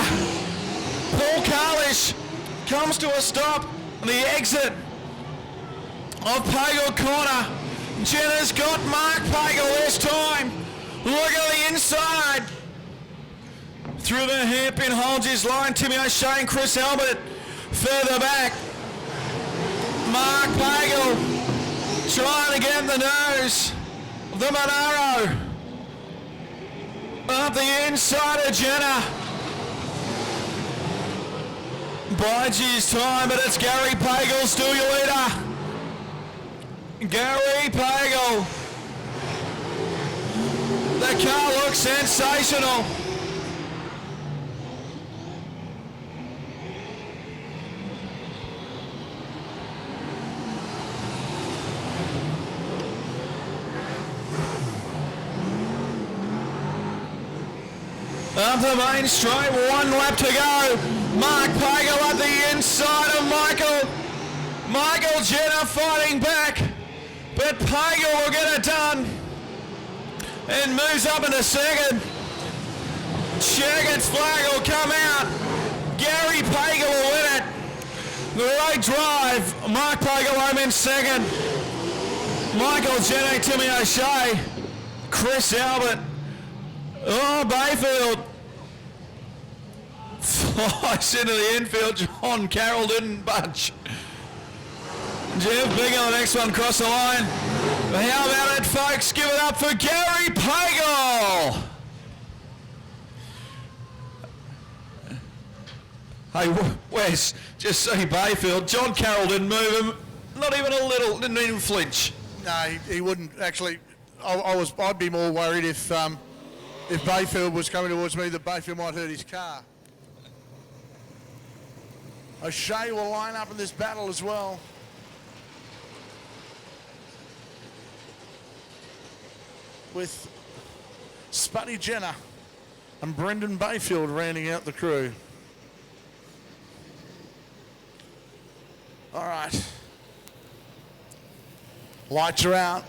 Paul Carlish comes to a stop on the exit of Pagel corner. Jenner's got Mark Pagel this time. Look at the inside. Through the hairpin, holds his line. Timmy O'Shea and Chris Albert further back. Mark Pagel trying to get the nose of the Monaro. Up the inside of Jenner. Bides his time, but it's Gary Pagel still your leader. Gary Pagel. The car looks sensational. Up the main straight, 1 lap to go. Mark Pagel at the inside of Michael. Michael Jenner fighting back, but Pagel will get it done and moves up into second. Checkered flag will come out. Gary Pagel will win it. Great drive. Mark Pagel home in second. Michael Jenner, Timmy O'Shea, Chris Albert. Oh, Bayfield flies into the infield. John Carroll didn't budge. Jeff Big on the next one, cross the line. How about it, folks? Give it up for Gary Pagel. Hey, Wes, just see Bayfield. John Carroll didn't move him, not even a little, didn't even flinch. No, he wouldn't actually. I'd be more worried if Bayfield was coming towards me, that Bayfield might hurt his car. O'Shea will line up in this battle as well. With Spuddy Jenner and Brendan Bayfield rounding out the crew. All right. Lights are out.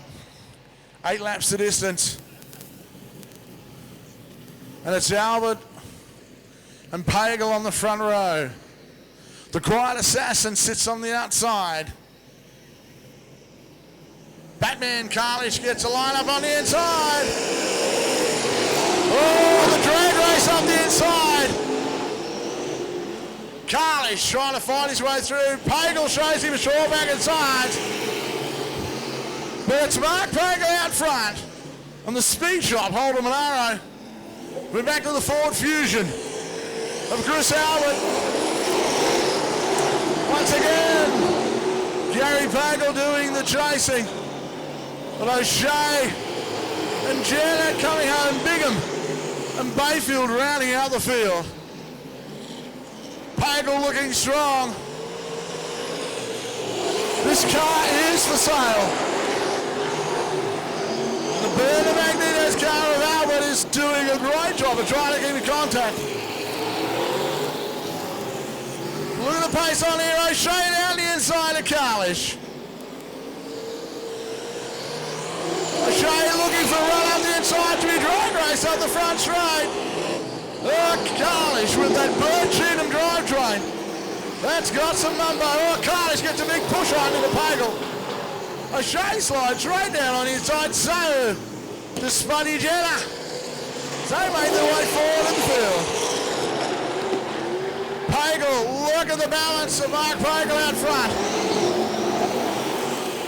8 laps the distance. And it's Albert and Pagel on the front row. The Quiet Assassin sits on the outside. Batman Carlish gets a line-up on the inside. Oh, the drag race up the inside. Carlish trying to find his way through. Pagel shows him a short back inside. But it's Mark Pagel out front. On the speed shop, Holden Monaro. We're back to the Ford Fusion of Chris Albert. Once again, Gary Pagel doing the chasing. But O'Shea and Jenner coming home, Bigham and Bayfield rounding out the field. Pagel looking strong. This car is for sale. The Bernard Magneto's car of Albert is doing a great job of trying to keep in contact. Look at the pace on here. O'Shea down the inside of Carlish. O'Shea looking for a run up the inside to be drag race up the front straight. Oh, Carlish with that bird Cheatham drivetrain. That's got some number. Oh, Carlish gets a big push on to the Pagel. O'Shea slides right down on the inside, so to Spuddy Jenner. So they make their way forward in the field. Pagel, look at the balance of Mark Pagel out front.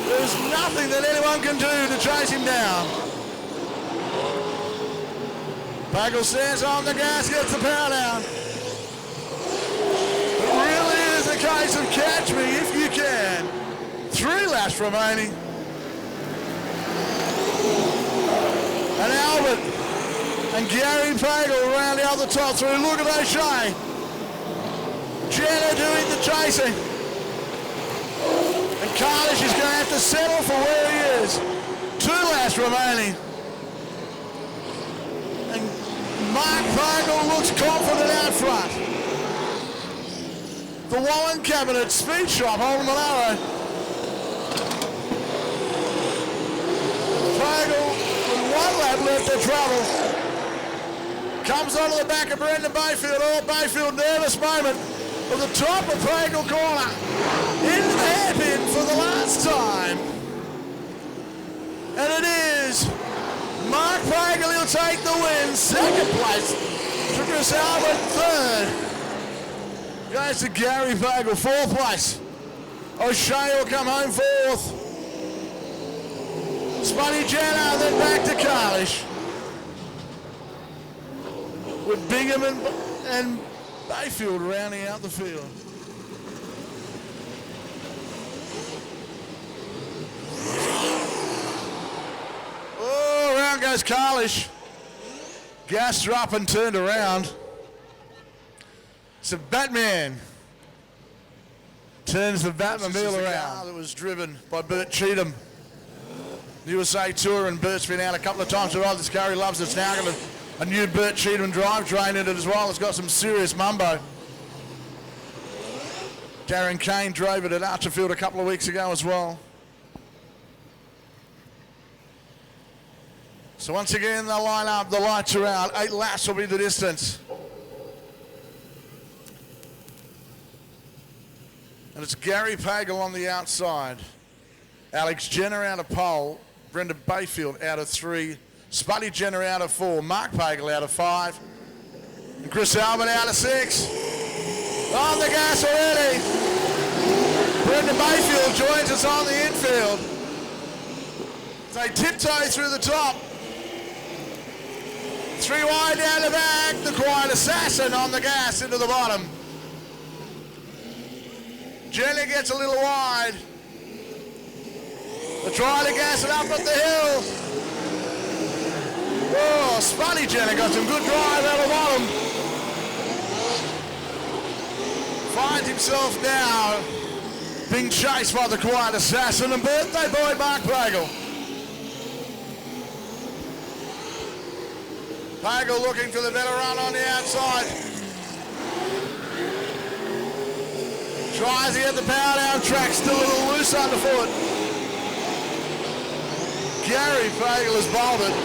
There's nothing that anyone can do to chase him down. Pagel stands on the gas, gets the power down. It really is a case of catch me if you can. 3 laps remaining. And Albert and Gary Pagel round out the top through. Look at O'Shea. Jenner doing the chasing. And Carlish is going to have to settle for where he is. 2 laps remaining. And Mark Pagel looks confident out front. The Wallen Cabinet Speed Shop, Holden Monaro. Pagel, with 1 lap left to travel, comes onto the back of Brendan Bayfield. Oh, Bayfield, nervous moment at the top of Pagel corner. In the hairpin for the last time. And it is Mark Pagel, he'll take the win. 2nd place to Chris Albert. 3rd goes to Gary Pagel. 4th place. O'Shea will come home 4th. Spuddy Jenner, then back to Carlish. With Bigham and Bayfield rounding out the field. Oh, around goes Carlish. Gassed her up and turned around. So Batman turns the Batmobile around. That was driven by Bert Cheatham. USA Tour, and Bert's been out a couple of times to ride this car. He loves it. It's now got a new Bert Cheatham drivetrain in it as well. It's got some serious mumbo. Darren Kane drove it at Archerfield a couple of weeks ago as well. So once again, they'll line up. The lights are out. 8 laps will be the distance. And it's Gary Pagel on the outside. Alex Jenner out of pole. Brendan Bayfield out of 3. Spuddy Jenner out of 4. Mark Pagel out of 5. And Chris Albert out of 6. On the gas already. Brendan Bayfield joins us on the infield. They tiptoe through the top. 3 wide down the back. The Quiet Assassin on the gas into the bottom. Jenny gets a little wide. They try to gas it up at the hill. Oh, Spunny Jenny got some good drive out of the bottom. Finds himself now being chased by the Quiet Assassin and birthday boy Mark Pagel. Pagel looking for the better run on the outside. Tries to get the power down track, still a little loose underfoot. Gary Pagel has bolted.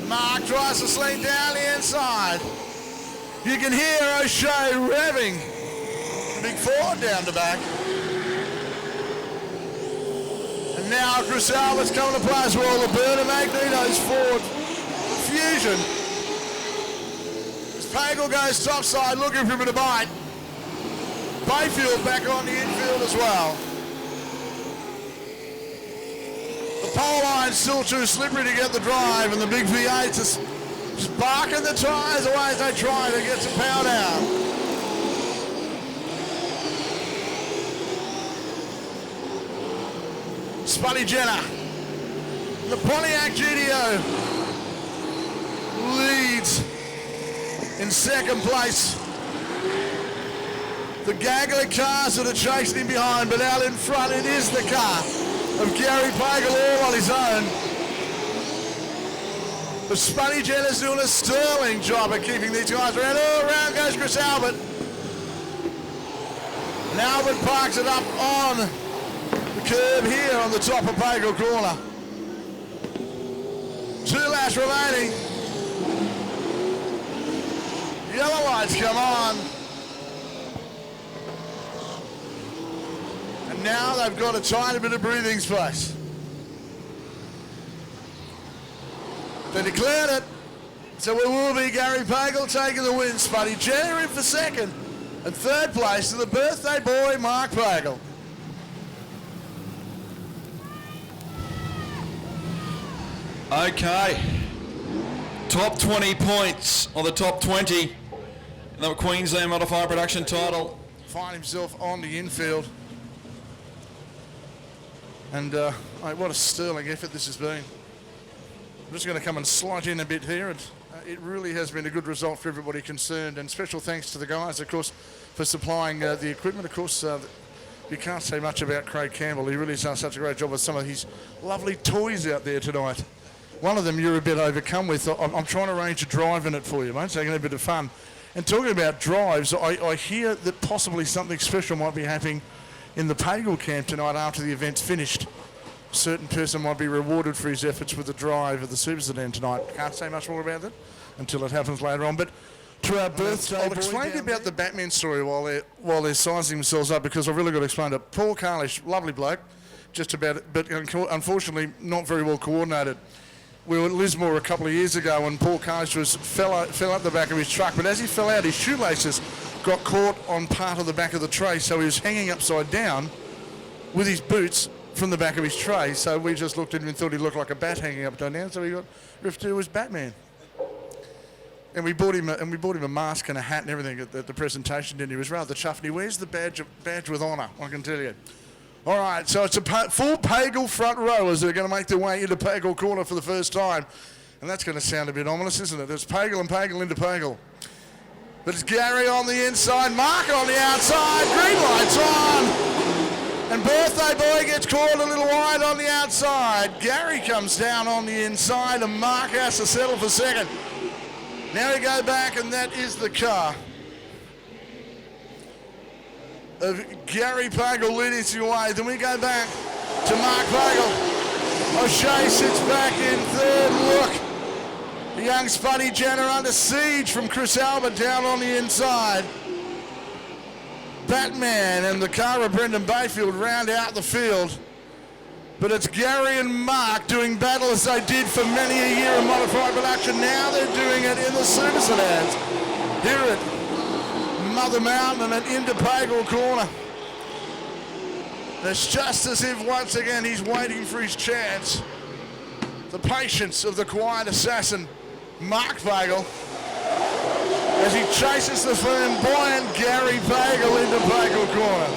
Mark tries to sling down the inside. You can hear O'Shea revving. Big Ford down the back. And now Chris Albert's coming to play as well. The Berta Magneto's Ford Fusion. As Pagel goes topside looking for him to bite. Bayfield back on the infield as well. The pole line's still too slippery to get the drive, and the big V8's just barking the tyres away as they try to get some power down. Spunny Jenner. The Pontiac GTO leads in second place. The Gagler cars that are chasing him behind, but out in front it is the car of Gary Pagel all on his own. But Spunny Jenner's doing a sterling job at keeping these guys around. Oh, around goes Chris Albert. And Albert parks it up on the curb here on the top of Pagel corner. 2 laps remaining. Yellow lights come on. And now they've got a tiny bit of breathing space. They declared it. So it will be Gary Pagel taking the win. Spunny Jenner in for second. And third place to the birthday boy, Mark Pagel. Okay. Top 20 points, or the top 20 in the Queensland Modified Production title. Find himself on the infield. And mate, what a sterling effort this has been. I'm just going to come and slot in a bit here. And, it really has been a good result for everybody concerned. And special thanks to the guys, of course, for supplying the equipment. Of course, you can't say much about Craig Campbell. He really has done such a great job with some of his lovely toys out there tonight. One of them you're a bit overcome with. I'm trying to arrange a drive in it for you, mate, so you can have a bit of fun. And talking about drives, I hear that possibly something special might be happening in the Pagel camp tonight after the event's finished. A certain person might be rewarded for his efforts with the drive of the Super Sedan tonight. Can't say much more about that until it happens later on. But to our birthday, I'll explain to you about the Batman story while they're sizing themselves up, because I've really got to explain it. Paul Carlish, lovely bloke, just about it, but unfortunately not very well coordinated. We were at Lismore a couple of years ago and Paul Carlish fell out the back of his truck, but as he fell out, his shoelaces got caught on part of the back of the tray, so he was hanging upside down with his boots from the back of his tray. So we just looked at him and thought he looked like a bat hanging upside down, so he got referred to as Batman. And we bought him a mask and a hat and everything at the presentation, and he was rather chuffed. And he wears the badge with honour, I can tell you. All right, so it's a full Pagel front rowers that are going to make their way into Pagel corner for the first time. And that's going to sound a bit ominous, isn't it? It's Pagel and Pagel into Pagel. But it's Gary on the inside, Mark on the outside, green lights on. And Birthday Boy gets caught a little wide on the outside. Gary comes down on the inside and Mark has to settle for second. Now we go back and that is the car of Gary Pagel leading us away. Then we go back to Mark Pagel. O'Shea sits back in third. Look, the young Spunny Jenner under siege from Chris Albert down on the inside. Batman and the car of Brendan Bayfield round out the field. But it's Gary and Mark doing battle as they did for many a year in modified production. Now they're doing it in the Super Sedans. Here at Mother Mountain and into Pagel corner. It's just as if once again he's waiting for his chance. The patience of the quiet assassin, Mark Pagel, as he chases the flamboyant Gary Pagel into Pagel corner.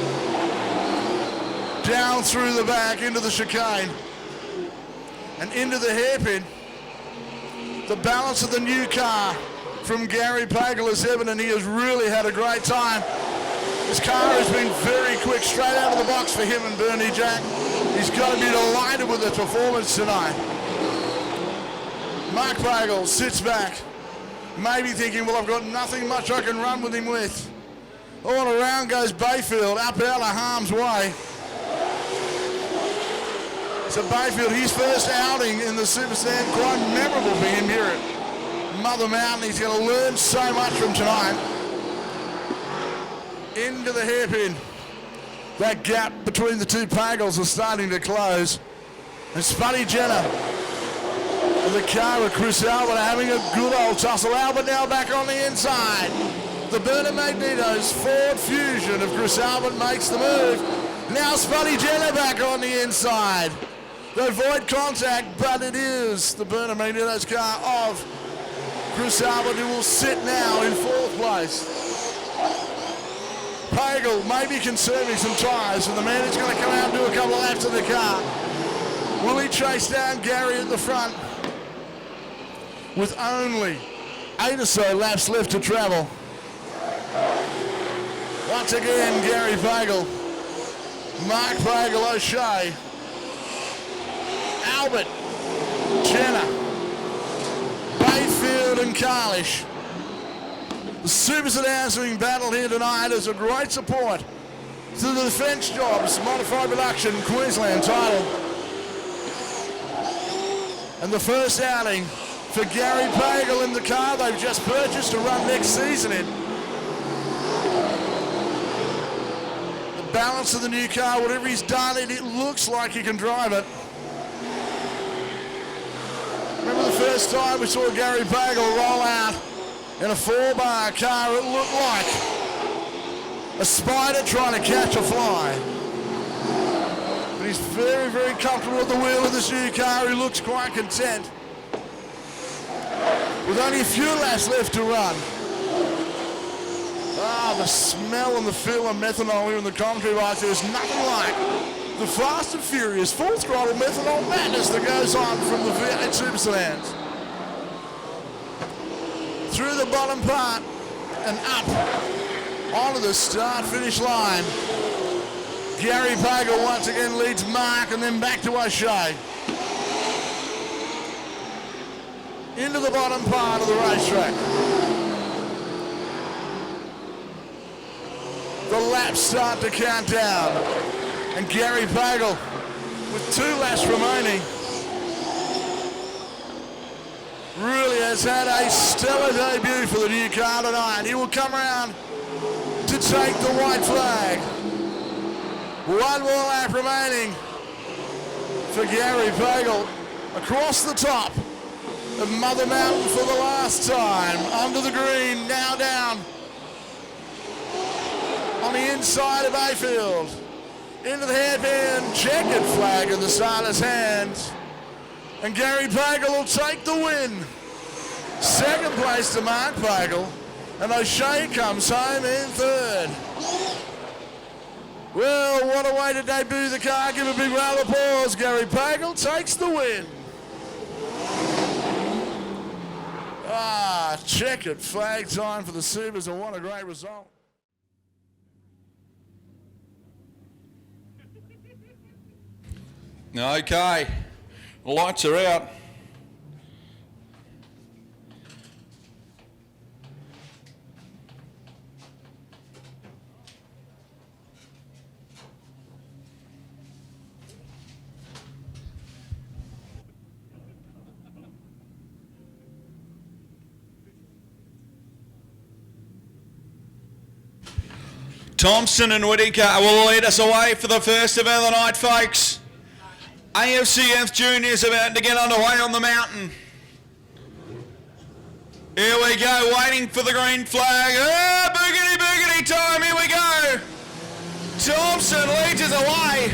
Down through the back into the chicane and into the hairpin. The balance of the new car from Gary Pagel is evident. He has really had a great time. His car has been very quick, straight out of the box for him and Bernie Jack. He's got to be delighted with the performance tonight. Mark Pagel sits back, maybe thinking, well, I've got nothing much I can run with him with. All around goes Bayfield, up out of harm's way. So Bayfield, his first outing in the Super Sedan, quite memorable for him here at Mother Mountain. He's going to learn so much from tonight. Into the hairpin. That gap between the two Pagels is starting to close. And Spuddy Jenner and the car of Chris Albert are having a good old tussle. Albert now back on the inside. The Burner Magneto's Ford Fusion of Chris Albert makes the move. Now Spuddy Jenner back on the inside. They avoid contact, but it is the Burner Magneto's car of Chris Albert who will sit now in fourth place. Pagel may be conserving some tyres, and the man is going to come out and do a couple of laps in the car. Will he chase down Gary at the front? With only 8 or so laps left to travel. Once again, Gary Pagel, Mark Pagel, O'Shea, Albert, Jenner, Bayfield and Carlish. The Super Sedans being battled here tonight as a great support to the Defence Jobs Modified Production Queensland title. And the first outing for Gary Pagel in the car they've just purchased to run next season in. The balance of the new car, whatever he's done, it looks like he can drive it. Remember the first time we saw Gary Pagel roll out in a 4-bar car, it looked like a spider trying to catch a fly. But he's very, very comfortable at the wheel of this new car. He looks quite content. With only a few laps left to run. Ah, the smell and the feel of methanol here in the commentary box. There's nothing like the fast and furious full throttle methanol madness that goes on from the V8 Super Sedans. Through the bottom part and up onto the start-finish line. Gary Pagel once again leads Mark and then back to O'Shea. Into the bottom part of the racetrack. The laps start to count down. And Gary Pagel, with 2 laps remaining, really has had a stellar debut for the new car tonight. He will come around to take the white flag. 1 more lap remaining for Gary Pagel across the top of Mother Mountain for the last time. Under the green, now down on the inside of Bayfield. Into the hairpin, checkered flag in the starter's hands. And Gary Pagel will take the win. Second place to Mark Pagel. And O'Shea comes home in third. Well, what a way to debut the car. Give a big round of applause. Gary Pagel takes the win. Ah, checkered flag time for the Supers, and what a great result. Okay, lights are out. Thompson and Whittaker will lead us away for the first event of the night, folks. AFCF Juniors about to get underway on the mountain. Here we go, waiting for the green flag. Oh, boogity boogity time, here we go. Thompson leads us away.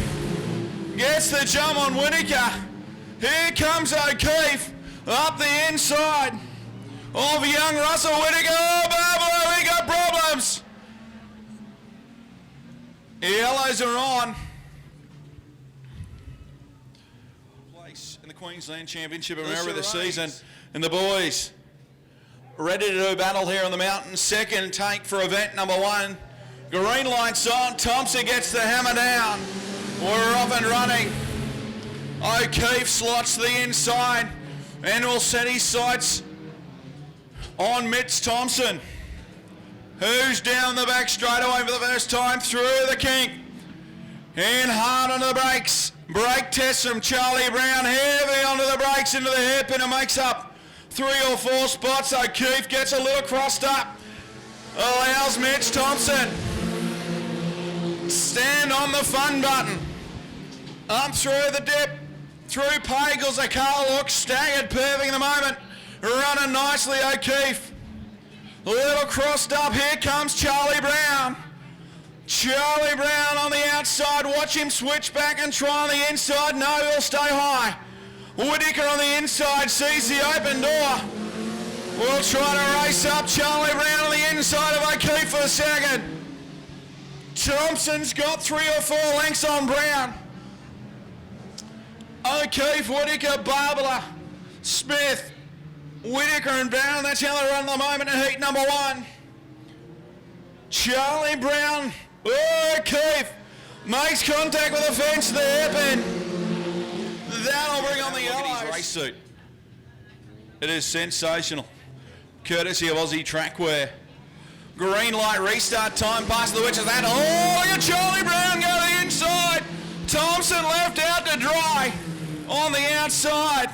Gets the jump on Whittaker. Here comes O'Keefe up the inside of young Russell Whittaker. Oh, Barbara, we got problems. Yellows are on. Place in the Queensland Championship of America this season. And the boys ready to do battle here on the mountain. Second take for event number 1. Green lights on. Thompson gets the hammer down. We're off and running. O'Keefe slots the inside and will set his sights on Mitch Thompson, who's down the back straightaway for the first time through the kink. And hard onto the brakes. Brake test from Charlie Brown. Heavy onto the brakes into the hairpin and makes up 3 or 4 spots. O'Keefe gets a little crossed up. Allows Mitch Thompson stand on the fun button. Up through the dip. Through Pagels. The car looks staggered. Perfect in the moment. Running nicely, O'Keefe. A little crossed up. Here comes Charlie Brown. Charlie Brown on the outside. Watch him switch back and try on the inside. No, he'll stay high. Whittaker on the inside sees the open door. We'll try to race up. Charlie Brown on the inside of O'Keefe for a second. Thompson's got 3 or 4 lengths on Brown. O'Keefe, Whittaker, Barbara, Smith, Whittaker and Brown. That's how they run at the moment in heat number 1. Charlie Brown, O'Keefe makes contact with the fence, the hairpin. That'll bring on the yellows. Race suit. It is sensational. Courtesy of Aussie Trackwear. Green light restart time past the witches. That, oh, look at Charlie Brown go to the inside. Thompson left out to dry on the outside.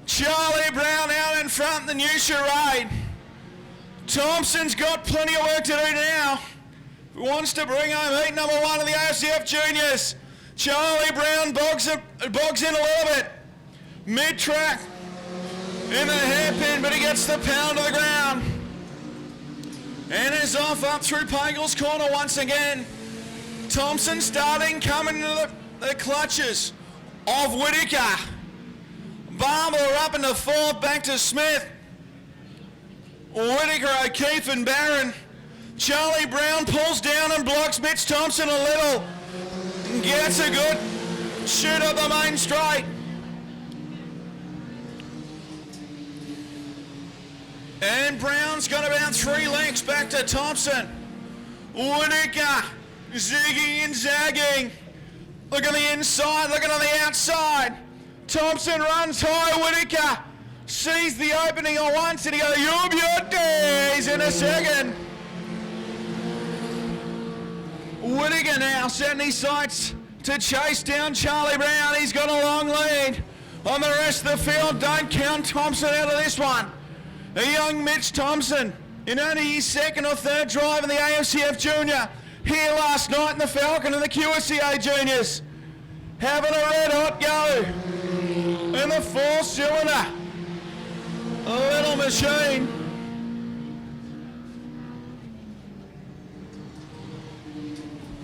Charlie Brown out in front, the new charade. Thompson's got plenty of work to do now. Wants to bring home heat number 1 of the AFCF Juniors. Charlie Brown bogs in a little bit. Mid-track in the hairpin, but he gets the pound to the ground. And is off up through Pagels corner once again. Thompson starting, coming into the clutches of Whittaker. Barber up into 4th, back to Smith. Whittaker, O'Keefe and Barron. Charlie Brown pulls down and blocks Mitch Thompson a little. Gets a good shoot up the main straight. And Brown's got about 3 lengths back to Thompson. Whittaker zigging and zagging. Look on the inside, looking on the outside. Thompson runs high. Whittaker sees the opening at once and he goes, "You'll be your days in a second." Whittaker now setting his sights to chase down Charlie Brown. He's got a long lead on the rest of the field. Don't count Thompson out of this one. A young Mitch Thompson in only his 2nd or 3rd drive in the AFCF Junior. Here last night in the Falcon and the QSCA Juniors. Having a red hot go in the 4-cylinder. A little machine.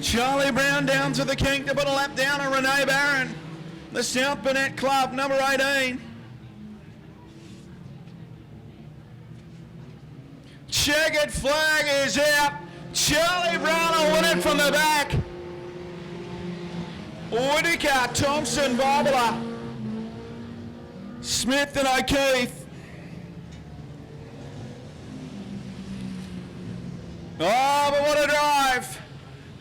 Charlie Brown down to the kink to put a lap down on Renee Barron. The South Burnett Club, number 18. Checkered flag is out. Charlie Brown will win it from the back. Whittaker, Thompson, Barbara, Smith and O'Keefe. Oh, but what a drive.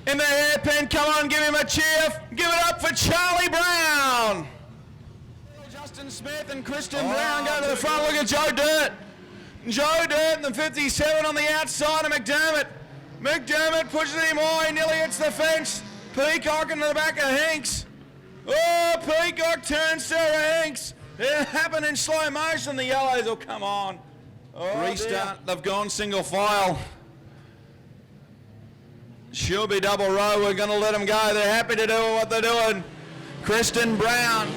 In the hairpin, come on, give him a cheer. Give it up for Charlie Brown. Justin Smith and Kristen Brown go to the front. Look at Joe Dirt. Joe Dirt in the 57 on the outside of McDermott. McDermott pushes him high, nearly hits the fence. Peacock into the back of Hinks. Oh, Peacock turns Sarah Hinks. It happened in slow motion. The yellows will come on. Oh, restart. Dear. They've gone single file. She'll be double row. We're going to let them go. They're happy to do what they're doing. Kristen Brown.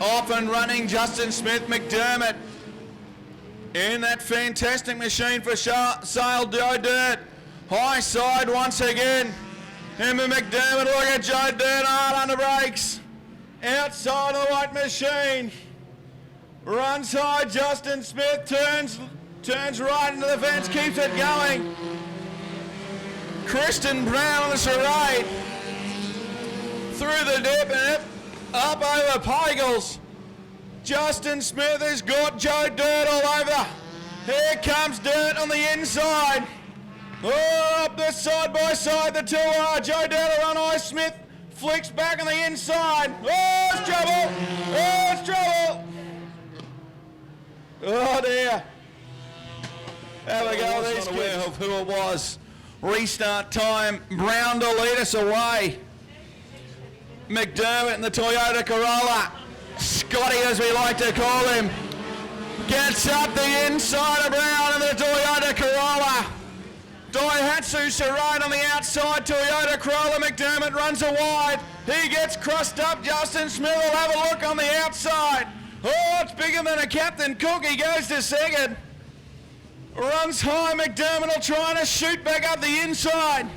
Off and running. Justin Smith, McDermott. In that fantastic machine for Sale Joe Dirt. High side once again. Emma McDermott, look at Joe Dirt hard under brakes. Outside of the white machine. Runs high, Justin Smith turns right into the fence, keeps it going. Kristen Brown on the charade. Through the dip and up over Pagels. Justin Smith has got Joe Dirt all over. Here comes Dirt on the inside. Oh, up the side by side, the two are. Joe Dirt will run high. Smith flicks back on the inside. Oh, it's trouble. Oh, it's trouble. Oh, dear. Have a go with these aware of who it was. Restart time. Brown to lead us away. McDermott in the Toyota Corolla. Scotty, as we like to call him, gets up the inside of Brown in the Toyota Corolla. Daihatsu Sarade on the outside, Toyota Corolla. McDermott runs a wide. He gets crossed up. Justin Smith will have a look on the outside. Oh, it's bigger than a Captain Cook. He goes to second. Runs high. McDermott will try to shoot back up the inside.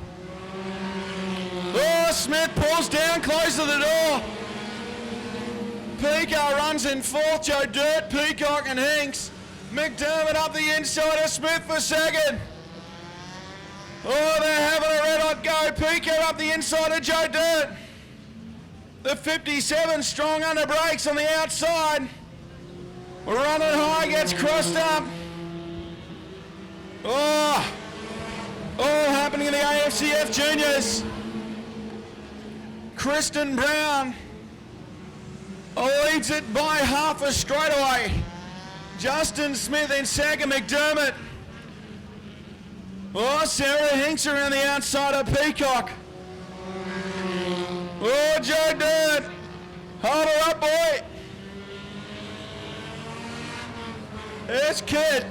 Oh, Smith pulls down close to the door. Peacock runs in fourth. Joe Dirt, Peacock and Hinks. McDermott up the inside of Smith for second. Oh, they're having a red hot go. Peacock up the inside of Joe Dirt. The 57 strong under brakes on the outside. Running high, gets crossed up. Oh, all happening in the AFCF Juniors. Kristen Brown leads it by half a straightaway. Justin Smith in second, McDermott. Oh, Sarah Hinks around the outside of Peacock. Oh, Joe Dirt. Hold her up, boy. There's Kid.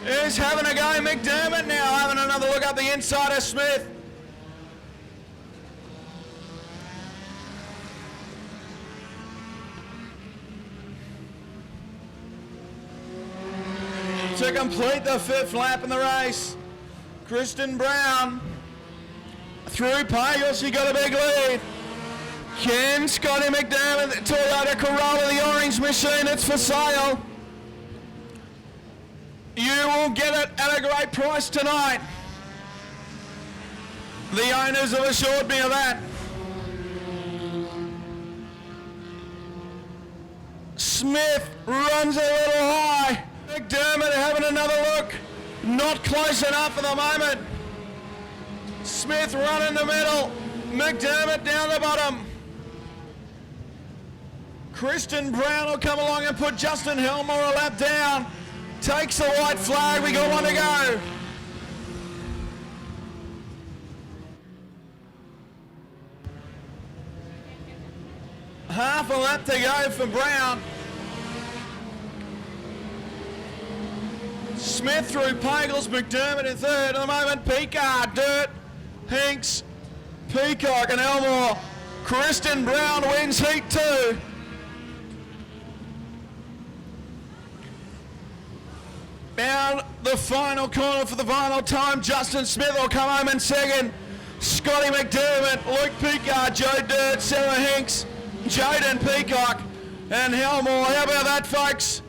He's having a go. McDermott now having another look up the inside of Smith. To complete the fifth lap in the race, Kristen Brown through Pagels. She got a big lead. Ken Scotty McDermott, the Toyota Corolla, the orange machine, it's for sale. You will get it at a great price tonight. The owners have assured me of that. Smith runs a little high. McDermott having another look. Not close enough at the moment. Smith running the middle. McDermott down the bottom. Kristen Brown will come along and put Justin Helmore a lap down. Takes the white flag. We got one to go. Half a lap to go for Brown. Smith through Pagels, McDermott in third. At the moment, Peacock, Dirt, Hinks, Peacock and Elmore. Kristen Brown wins heat 2. Down the final corner for the final time. Justin Smith will come home in second. Scotty McDermott, Luke Peacock, Joe Dirt, Sarah Hinks, Jaden Peacock and Helmore. How about that, folks?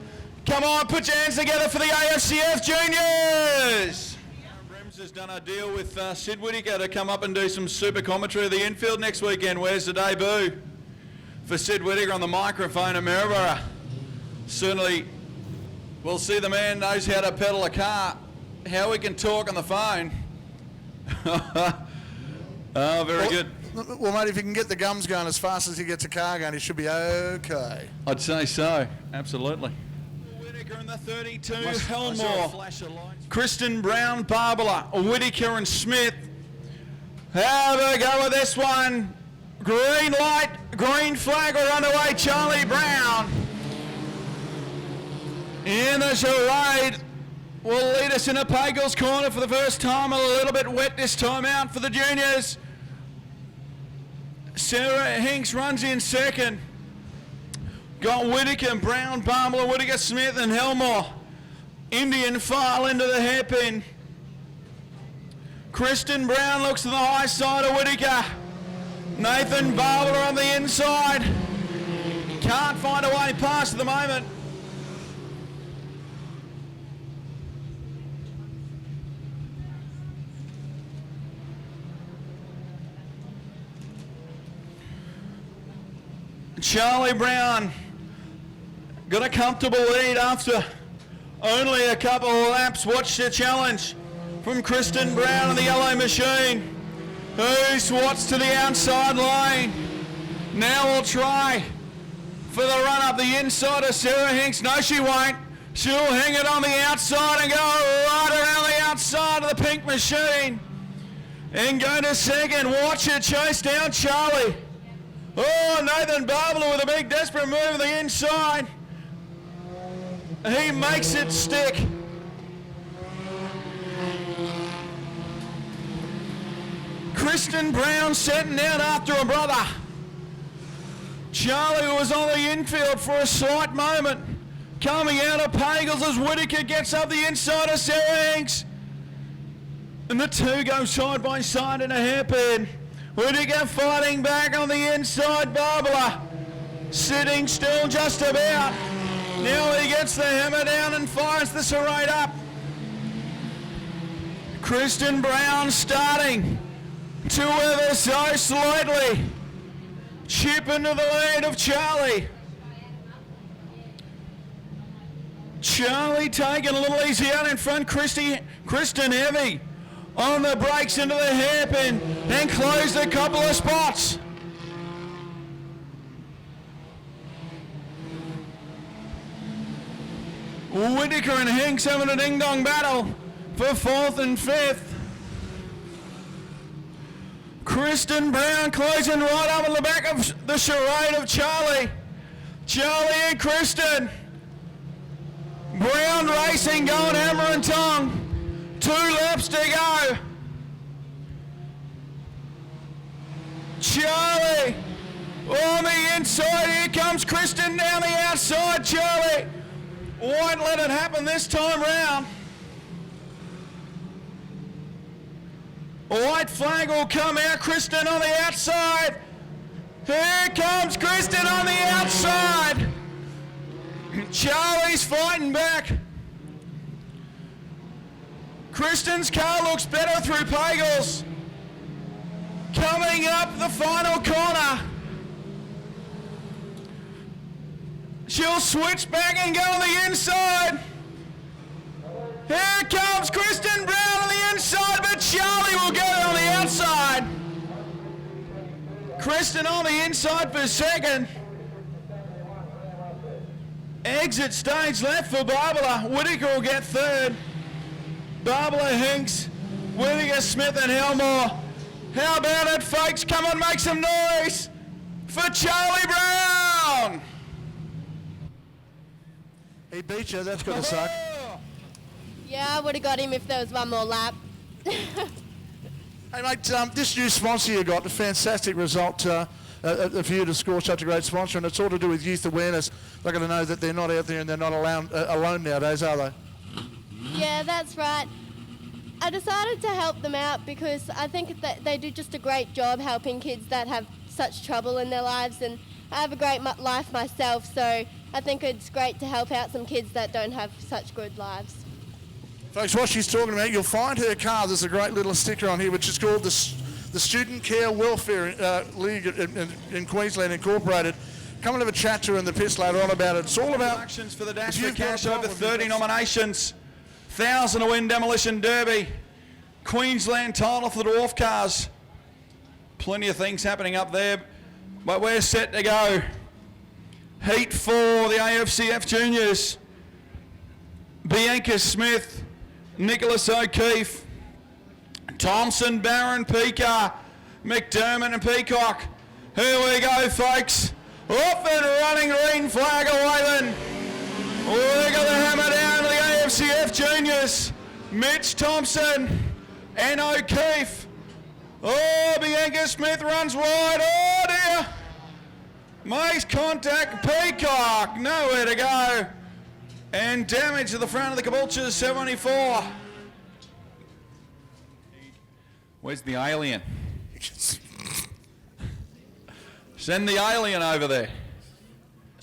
Come on, put your hands together for the AFCF Juniors. Brems has done a deal with Sid Whittaker to come up and do some super commentary of the infield next weekend. Where's the debut for Sid Whittaker on the microphone at Maryborough? Certainly, we'll see the man knows how to pedal a car, how he can talk on the phone. Oh, very good. Well, mate, if you can get the gums going as fast as he gets a car going, he should be okay. I'd say so, absolutely. Whittaker in the 32, Helmore, Kristen Brown, Barbara, Whittaker and Smith. Have a go with this one. Green light, green flag, we're underway. Charlie Brown in the charade will lead us into Pagels corner for the first time. A little bit wet this time out for the juniors. Sarah Hinks runs in second. Got Whittaker, Brown, Barmler, Whittaker, Smith and Helmore. Indian file into the hairpin. Kristen Brown looks to the high side of Whittaker. Nathan Barber on the inside. Can't find a way past at the moment. Charlie Brown got a comfortable lead after only a couple of laps. Watch the challenge from Kristen Brown in the yellow machine. Who swats to the outside lane. Now we'll try for the run up the inside of Sarah Hinks. No, she won't. She'll hang it on the outside and go right around the outside of the pink machine and go to second. Watch her chase down Charlie. Oh, Nathan Barbara with a big desperate move on the inside. He makes it stick. Kristen Brown setting out after her brother. Charlie was on the infield for a slight moment. Coming out of Pagels as Whittaker gets up the inside of Sarah Hinks. And the two go side by side in a hairpin. Whittaker fighting back on the inside. Barbara sitting still just about. Now he gets the hammer down and fires the serrate up. Kristen Brown starting to ever so slightly chip into the lead of Charlie. Charlie taking a little easy out in front. Kristen heavy on the brakes into the hairpin and closed a couple of spots. Whittaker and Hinks having a ding-dong battle for fourth and fifth. Kristen Brown closing right up on the back of the charade of Charlie. Charlie and Kristen. Brown racing, going hammer and tongue. 2 laps to go. Charlie on the inside. Here comes Kristen down the outside. Charlie won't let it happen this time round. White flag will come out. Kristen on the outside. Here comes Kristen on the outside. Charlie's fighting back. Kristen's car looks better through Pagels. Coming up the final corner. She'll switch back and go on the inside. Here comes Kristen Brown on the inside, but Charlie will get it on the outside. Kristen on the inside for second. Exit stage left for Barbara. Whittaker will get third. Barbara Hinks, Whittaker, Smith and Helmore. How about it, folks? Come on, make some noise for Charlie Brown. He beat you, that's going to suck. Yeah, I would have got him if there was one more lap. Hey mate, this new sponsor you got, a fantastic result for you to score such a great sponsor, and it's all to do with youth awareness. They're going to know that they're not out there and they're not alone nowadays, are they? Yeah, that's right. I decided to help them out because I think that they do just a great job helping kids that have such trouble in their lives, and I have a great life myself, so I think it's great to help out some kids that don't have such good lives. Folks, what she's talking about, you'll find her car, there's a great little sticker on here which is called the Student Care Welfare League in Queensland Incorporated. Come and have a chat to her in the pits later on about it. It's all about actions for the Dash for Cash, over 30 nominations. 1,000 to win Demolition Derby. Queensland title for the Dwarf Cars. Plenty of things happening up there, but we're set to go. Heat 4, the AFCF Juniors. Bianca Smith, Nicholas O'Keefe, Thompson, Barron, Peaker, McDermott and Peacock. Here we go, folks. Off and running, green flag away then. We got the hammer down to the AFCF Juniors. Mitch Thompson and O'Keefe. Oh, Bianca Smith runs wide. Oh dear. Makes contact. Peacock, nowhere to go. And damage to the front of the Caboolture 74. Where's the alien? Send the alien over there.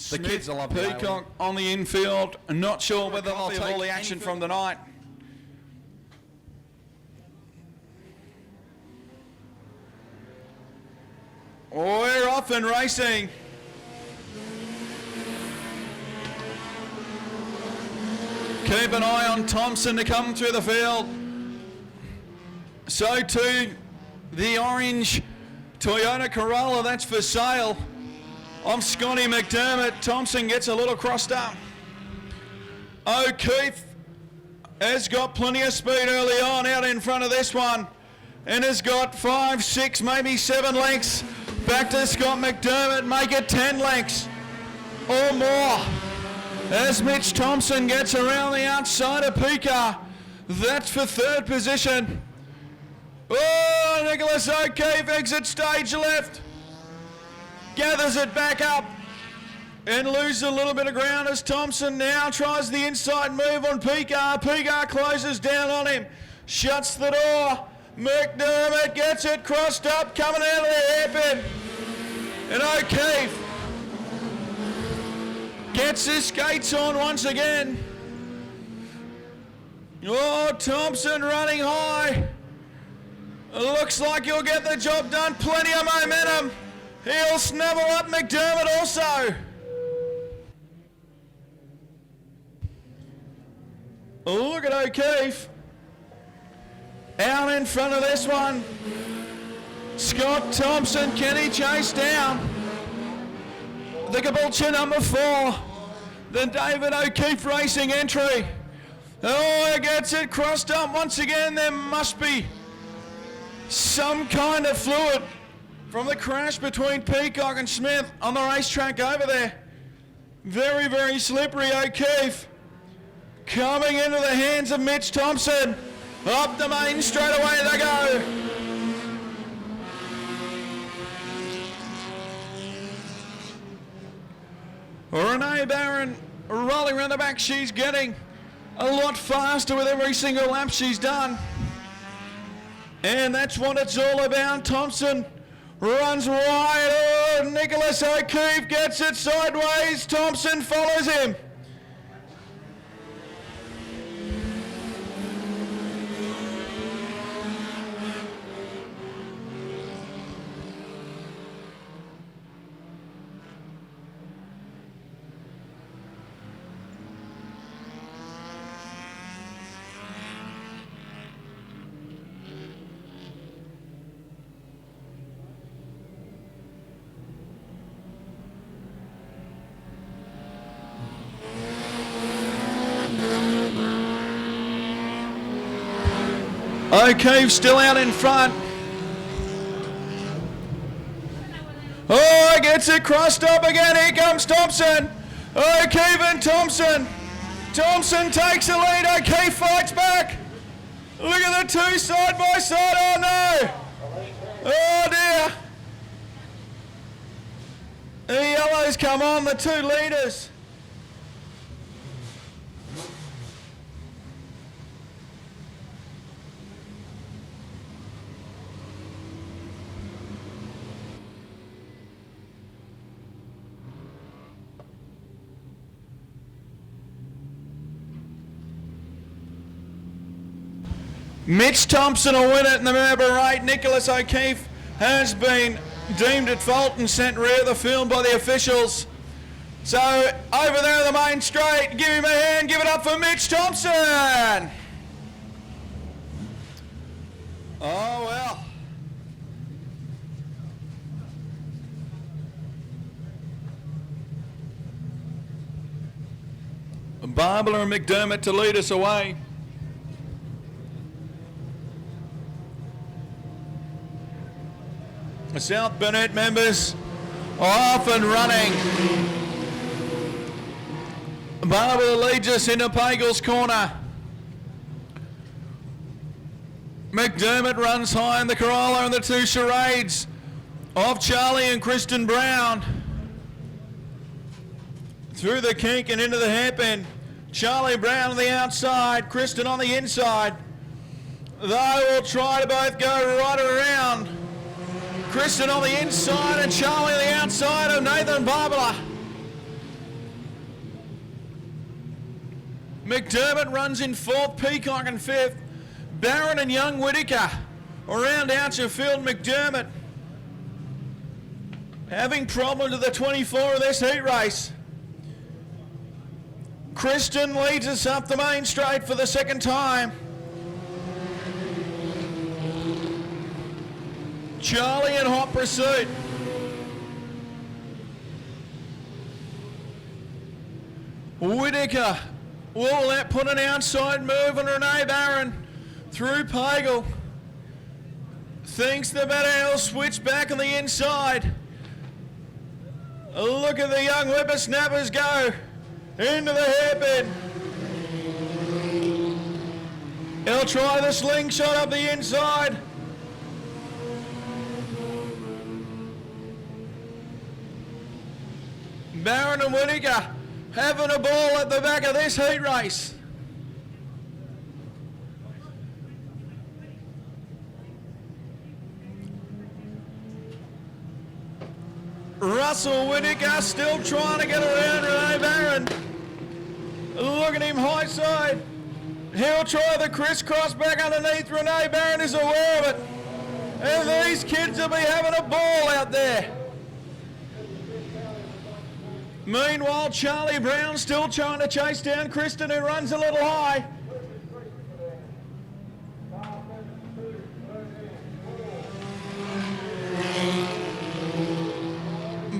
The kids will love Peacock on the infield. Not sure whether they'll take all the action from the night. We're off and racing. Keep an eye on Thompson to come through the field. So too the orange Toyota Corolla, that's for sale. I'm Scotty McDermott. Thompson gets a little crossed up. O'Keefe has got plenty of speed early on out in front of this one and has got 5, 6, maybe 7 lengths. Back to Scott McDermott, make it 10 lengths or more. As Mitch Thompson gets around the outside of Pika, that's for 3rd position. Oh, Nicholas O'Keefe exits stage left. Gathers it back up and loses a little bit of ground as Thompson now tries the inside move on Pika. Pika closes down on him, shuts the door. McDermott gets it crossed up, coming out of the hairpin. And O'Keefe gets his skates on once again. Oh, Thompson running high. Looks like he'll get the job done. Plenty of momentum. He'll snubble up McDermott also. Look at O'Keefe. Out in front of this one. Scott Thompson, can he chase down the Caboolture number 4? The David O'Keefe Racing entry. Oh, he gets it crossed up once again. There must be some kind of fluid from the crash between Peacock and Smith on the racetrack over there. Very, very slippery. O'Keefe coming into the hands of Mitch Thompson. Up the main straight away they go. Renee Barron rolling around the back. She's getting a lot faster with every single lap she's done. And that's what it's all about. Thompson runs wide. Oh, Nicholas O'Keefe gets it sideways. Thompson follows him. O'Keefe still out in front. Oh, gets it crossed up again. Here comes Thompson. O'Keefe and Thompson. Thompson takes the lead. O'Keefe fights back. Look at the two side by side. Oh no. Oh dear. The yellows come on, the 2 leaders. Mitch Thompson will win it in the Melbourne rate. Nicholas O'Keefe has been deemed at fault and sent rear of the field by the officials. So over there in the main straight, give him a hand, give it up for Mitch Thompson. Oh well. Barbara and McDermott to lead us away. The South Burnett members are off and running. Barbara leads us into Pagel's corner. McDermott runs high in the Corolla and the 2 charades of Charlie and Kristen Brown. Through the kink and into the hairpin. Charlie Brown on the outside, Kristen on the inside. They will try to both go right around. Kristen on the inside and Charlie on the outside of Nathan Barbara. McDermott runs in fourth, Peacock in fifth. Barron and Young Whittaker around Archerfield. McDermott having problems with the 24 of this heat race. Kristen leads us up the main straight for the second time. Charlie in hot pursuit. Whittaker will let put an outside move on Renee Barron through Pagel. Thinks the better, he'll switch back on the inside. Look at the young whippersnappers go into the hairpin. He'll try the slingshot up the inside. Barron and Whittaker having a ball at the back of this heat race. Russell Whittaker still trying to get around Renee Barron. Look at him high side. He'll try the crisscross back underneath. Renee Barron is aware of it. And these kids will be having a ball out there. Meanwhile, Charlie Brown still trying to chase down Kristen, who runs a little high.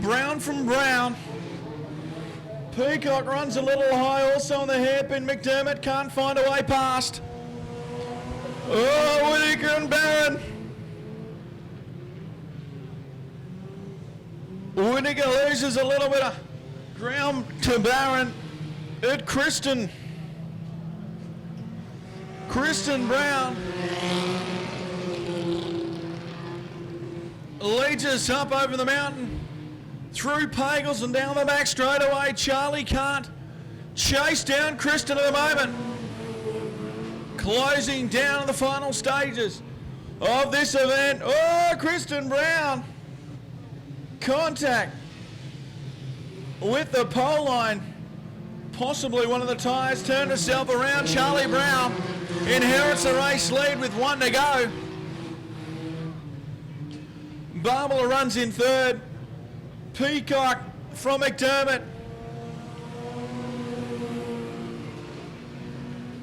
Brown from Brown. Peacock runs a little high also on the hairpin. McDermott can't find a way past. Oh, Whittaker and Barron. Whittaker loses a little bit of ground to Barron at Kristen. Kristen Brown leads us up over the mountain through Pagels and down the back straight away. Charlie can't chase down Kristen at the moment. Closing down the final stages of this event. Oh, Kristen Brown. Contact with the pole line. Possibly one of the tyres turned herself around. Charlie Brown inherits the race lead with one to go. Barbara runs in third. Peacock from McDermott.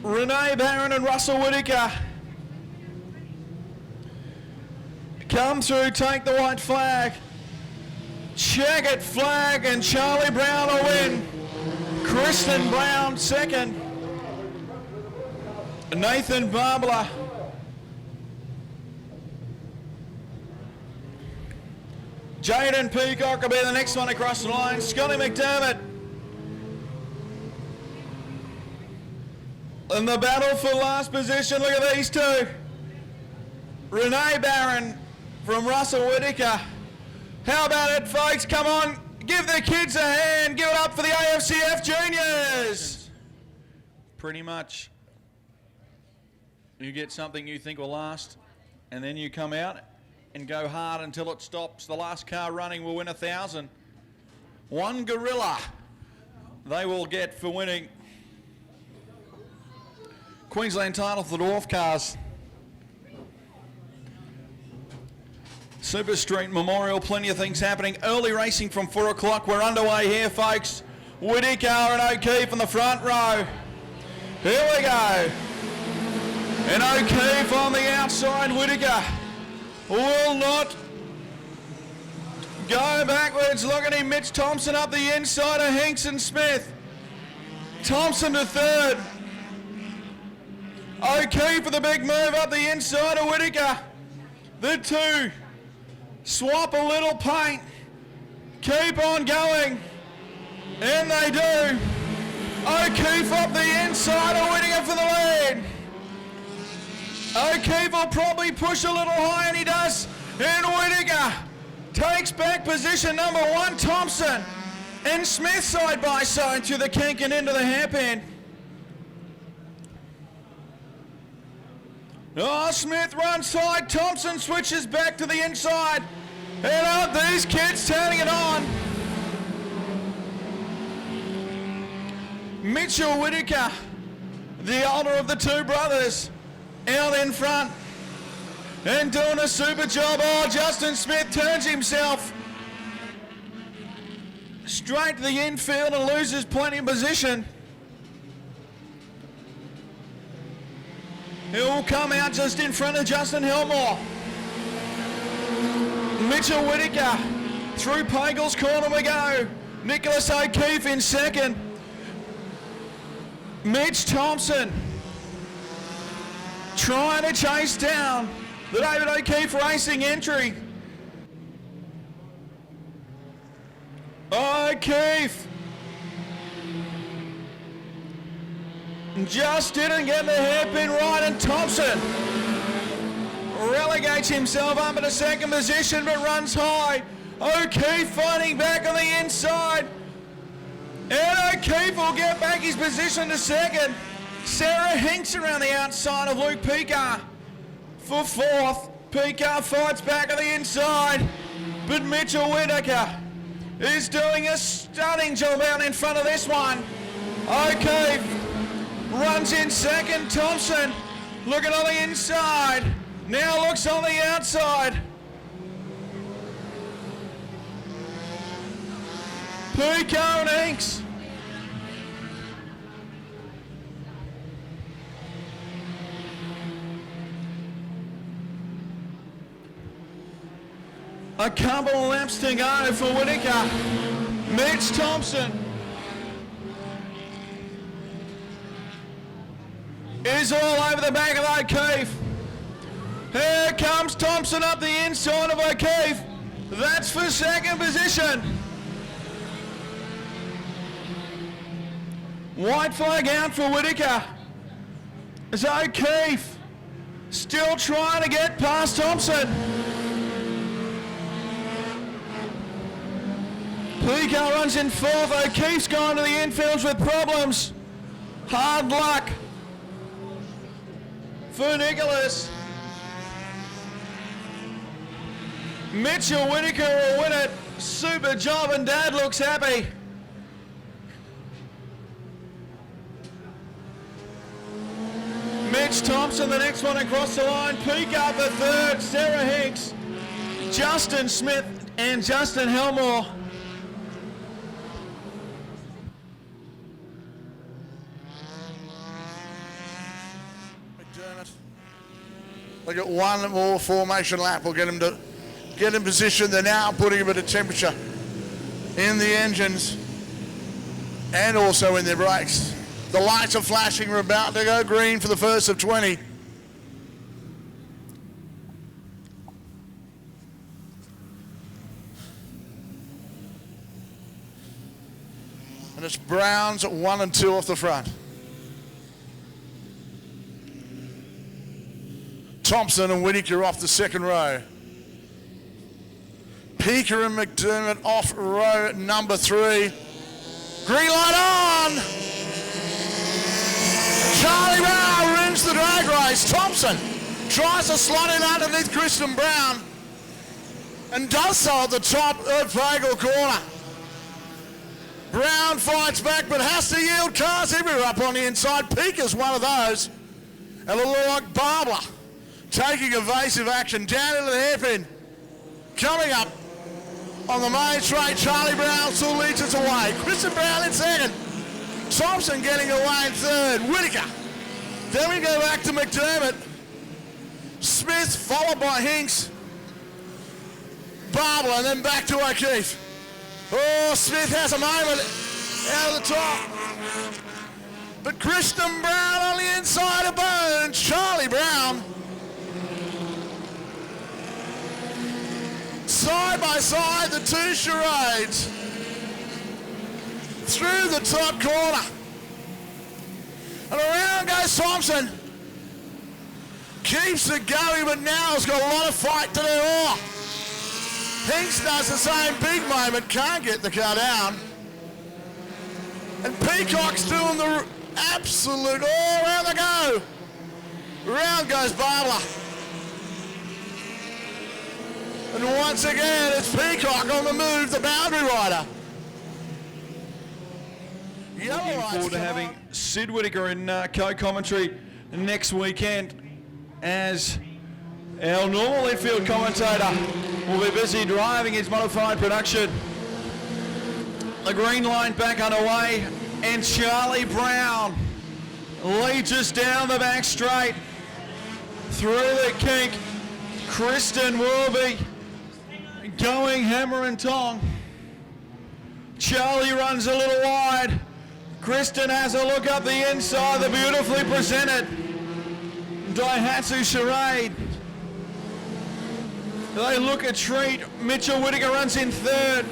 Renee Barron and Russell Whittaker come through, take the white flag. Checkered flag, and Charlie Brown will win. Kristen Brown second. Nathan Barbara. Jaden Peacock will be the next one across the line. Scotty McDermott. In the battle for last position, look at these two. Renee Barron from Russell Whittaker. How about it, folks? Come on, give the kids a hand. Give it up for the AFCF Juniors. Pretty much. You get something you think will last, and then you come out and go hard until it stops. The last car running will win 1,000. One gorilla they will get for winning. Queensland title for the dwarf cars. Super Street Memorial, plenty of things happening. Early racing from 4 o'clock. We're underway here, folks. Whittaker and O'Keefe in the front row. Here we go. And O'Keefe on the outside. Whittaker will not go backwards. Look at him. Mitch Thompson up the inside of Hinkson Smith. Thompson to third. O'Keefe for the big move up the inside of Whittaker. The two swap a little paint. Keep on going. And they do. O'Keefe up the inside of Whittaker for the lead. O'Keefe will probably push a little high, and he does. And Whittaker takes back position number one. Thompson and Smith side by side through the kink and into the hairpin. Oh, Smith runs side. Thompson switches back to the inside. And aren't these kids turning it on? Mitchell Whittaker, the older of the two brothers, out in front and doing a super job. Oh, Justin Smith turns himself straight to the infield and loses plenty of position. He'll come out just in front of Justin Helmore. Mitchell Whittaker through Pagel's corner we go. Nicholas O'Keefe in second. Mitch Thompson trying to chase down the David O'Keefe Racing entry. O'Keefe just didn't get the hairpin right, and Thompson relegates himself up into second position but runs high. O'Keefe fighting back on the inside. And O'Keefe will get back his position to second. Sarah Hinks around the outside of Luke Picard for fourth. Picard fights back on the inside, but Mitchell Whittaker is doing a stunning job out in front of this one. O'Keefe runs in second. Thompson looking on the inside. Now looks on the outside. Pico and Hinks. A couple of laps to go for Whittaker. Mitch Thompson is all over the back of O'Keefe. Here comes Thompson up the inside of O'Keefe. That's for second position. White flag out for Whittaker. As O'Keefe still trying to get past Thompson. Pico runs in fourth. O'Keefe's going to the infields with problems. Hard luck for Nicholas. Mitchell Whittaker will win it. Super job, and Dad looks happy. Mitch Thompson, the next one across the line. Pico the third. Sarah Hinks, Justin Smith, and Justin Helmore. They got one more formation lap. We'll get him in position. They're now putting a bit of temperature in the engines and also in their brakes. The lights are flashing. We're about to go green for the first of 20. And it's Browns at 1 and 2 off the front. Thompson and Whittaker off the second row. Pico and McDermott off row number 3. Green light on! Charlie Brown wins the drag race. Thompson tries to slot in underneath Kristen Brown and does so at the top of Pagel corner. Brown fights back but has to yield. Cars everywhere up on the inside. Pico's one of those. And a little like Barbara taking evasive action down into the hairpin. Coming up on the main straight, Charlie Brown still leads us away. Kristen Brown in second. Thompson getting away in third. Whittaker. Then we go back to McDermott. Smith followed by Hinks. Barbara, and then back to O'Keefe. Oh, Smith has a moment out of the top. But Kristen Brown on the inside of Bones. Charlie Brown. Side by side, the two charades through the top corner. And around goes Thompson. Keeps it going, but now has got a lot of fight to do. Oh, Hinks does the same big moment, can't get the car down. And Peacock's doing the absolute all around the go. Round goes Bartler. And once again, it's Peacock on the move, the boundary rider. Looking forward to having Sid Whittaker in co-commentary next weekend, as our normal infield commentator will be busy driving his modified production. The green line back underway, and Charlie Brown leads us down the back straight through the kink. Kristen will be going hammer and tong. Charlie runs a little wide. Kristen has a look up the inside, the beautifully presented Daihatsu Charade. They look a treat. Mitchell Whittaker runs in third.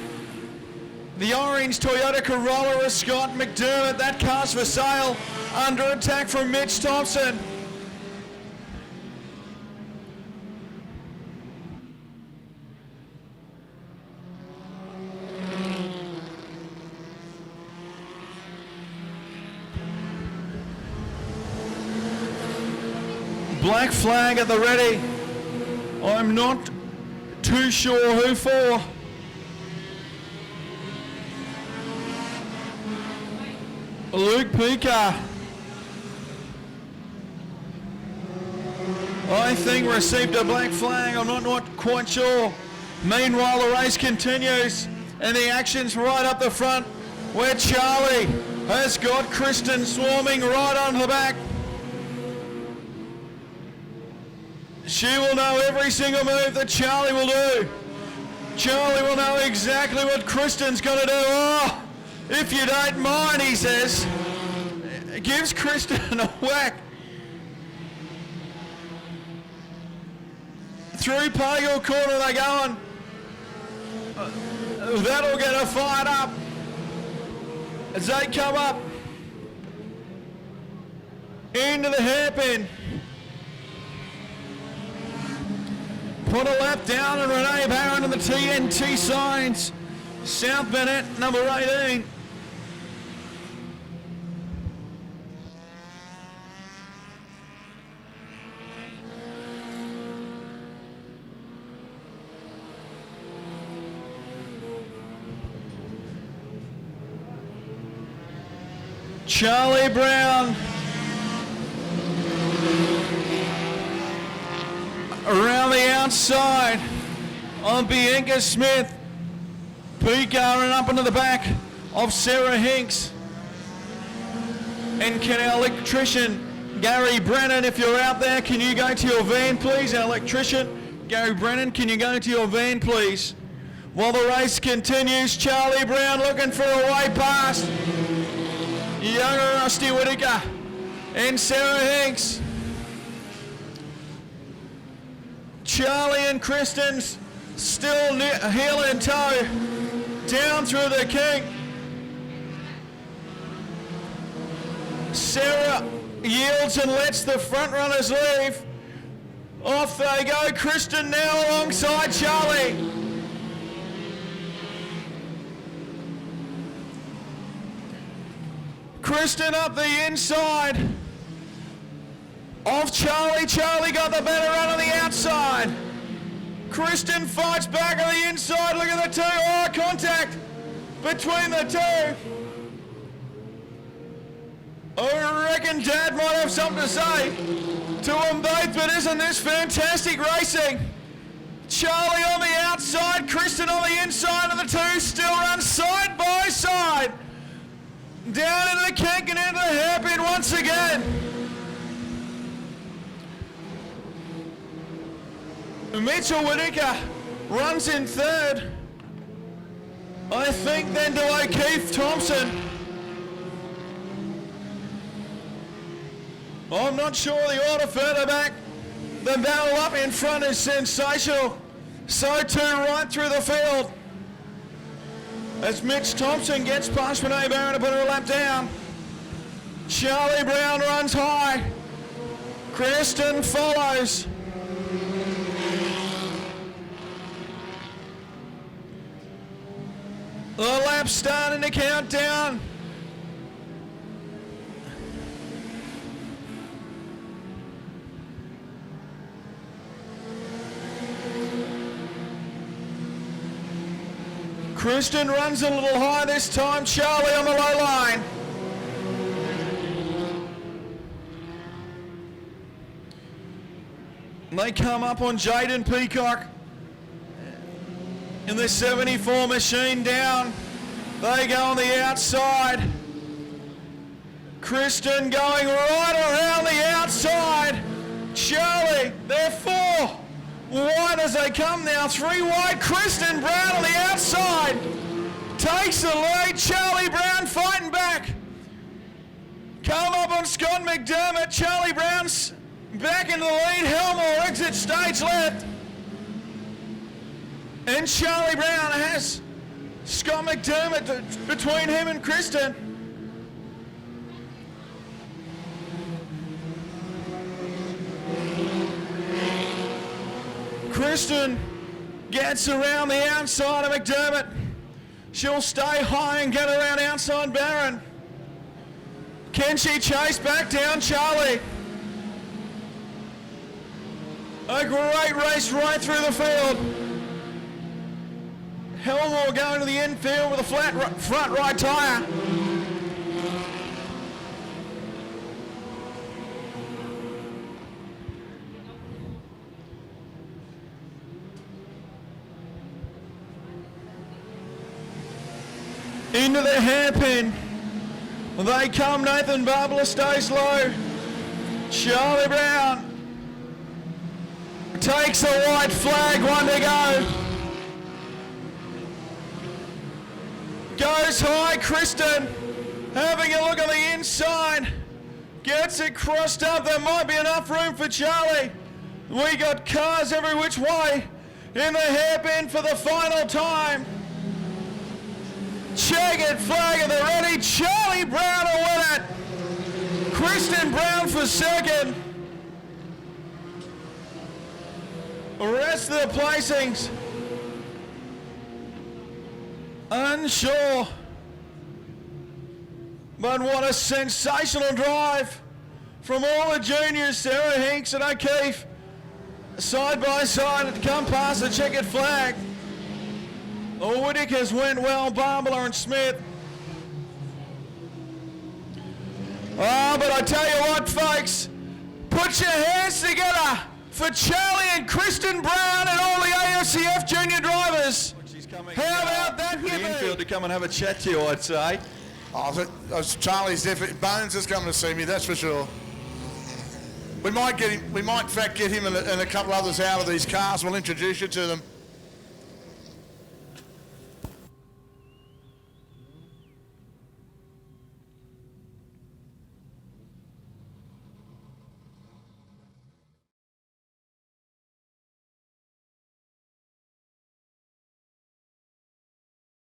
The orange Toyota Corolla of Scott McDermott, that car's for sale. Under attack from Mitch Thompson. Black flag at the ready. I'm not too sure who for. Luke Pica, I think, received a black flag. I'm not quite sure. Meanwhile, the race continues, and the action's right up the front, where Charlie has got Kristen swarming right on the back. She will know every single move that Charlie will do. Charlie will know exactly what Kristen's going to do. Oh, if you don't mind, he says. Gives Kristen a whack. Through Pagel corner they're going. That'll get her fired up as they come up into the hairpin. Put a lap down, and Renee Barron and the TNT signs. South Bennett, number 18. Charlie Brown around the outside on Bianca Smith. Pica and up into the back of Sarah Hinks. And can our electrician, Gary Brennan, if you're out there, can you go to your van, please? Our electrician, Gary Brennan, can you go to your van, please? While the race continues, Charlie Brown looking for a way past younger Rusty Whittaker and Sarah Hinks. Charlie and Kristen's still heel and toe down through the kink. Sarah yields and lets the front runners leave. Off they go. Kristen now alongside Charlie. Kristen up the inside of Charlie. Charlie got the better run on the outside. Kristen fights back on the inside. Look at the two. Oh, contact between the two. I reckon Dad might have something to say to them both, but isn't this fantastic racing? Charlie on the outside, Kristen on the inside, and the two still run side by side. Down into the kink and into the hairpin once again. Mitchell Whittaker runs in third. I think then to O'Keefe Thompson. I'm not sure the order further back. The battle up in front is sensational. So too right through the field. As Mitch Thompson gets past Renee Barron to put her lap down. Charlie Brown runs high. Kristen follows. The lap's starting to count down. Christian runs a little high this time. Charlie on the low line. And they come up on Jaden Peacock in the 74 machine down. They go on the outside. Kristen going right around the outside. Charlie, they're 4 wide as they come now. 3 wide. Kristen Brown on the outside. Takes the lead. Charlie Brown fighting back. Come up on Scott McDermott. Charlie Brown's back into the lead. Helmore exit stage left. And Charlie Brown has Scott McDermott between him and Kristen. Kristen gets around the outside of McDermott. She'll stay high and get around outside Barron. Can she chase back down Charlie? A great race right through the field. Helmore going to the infield with a flat front right tyre. Into the hairpin. They come. Nathan Barbler stays low. Charlie Brown takes a white flag, 1 to go. Goes high, Kristen having a look on the inside. Gets it crossed up. There might be enough room for Charlie. We got cars every which way in the hairpin for the final time. Checkered flag at the ready. Charlie Brown will win it. Kristen Brown for second. The rest of the placings unsure. But what a sensational drive from all the juniors. Sarah Hinks and O'Keefe side by side to come past the checkered flag. The Whitakers went well, Barbler and Smith. Oh, but I tell you what, folks, put your hands together for Charlie and Kristen Brown and all the AFCF junior drivers. How about that, Gympie? The infield to come and have a chat to you, I'd say. Oh, Charlie's definitely, Bones is coming to see me, that's for sure. We might get him. We might in fact get him and a couple others out of these cars. We'll introduce you to them.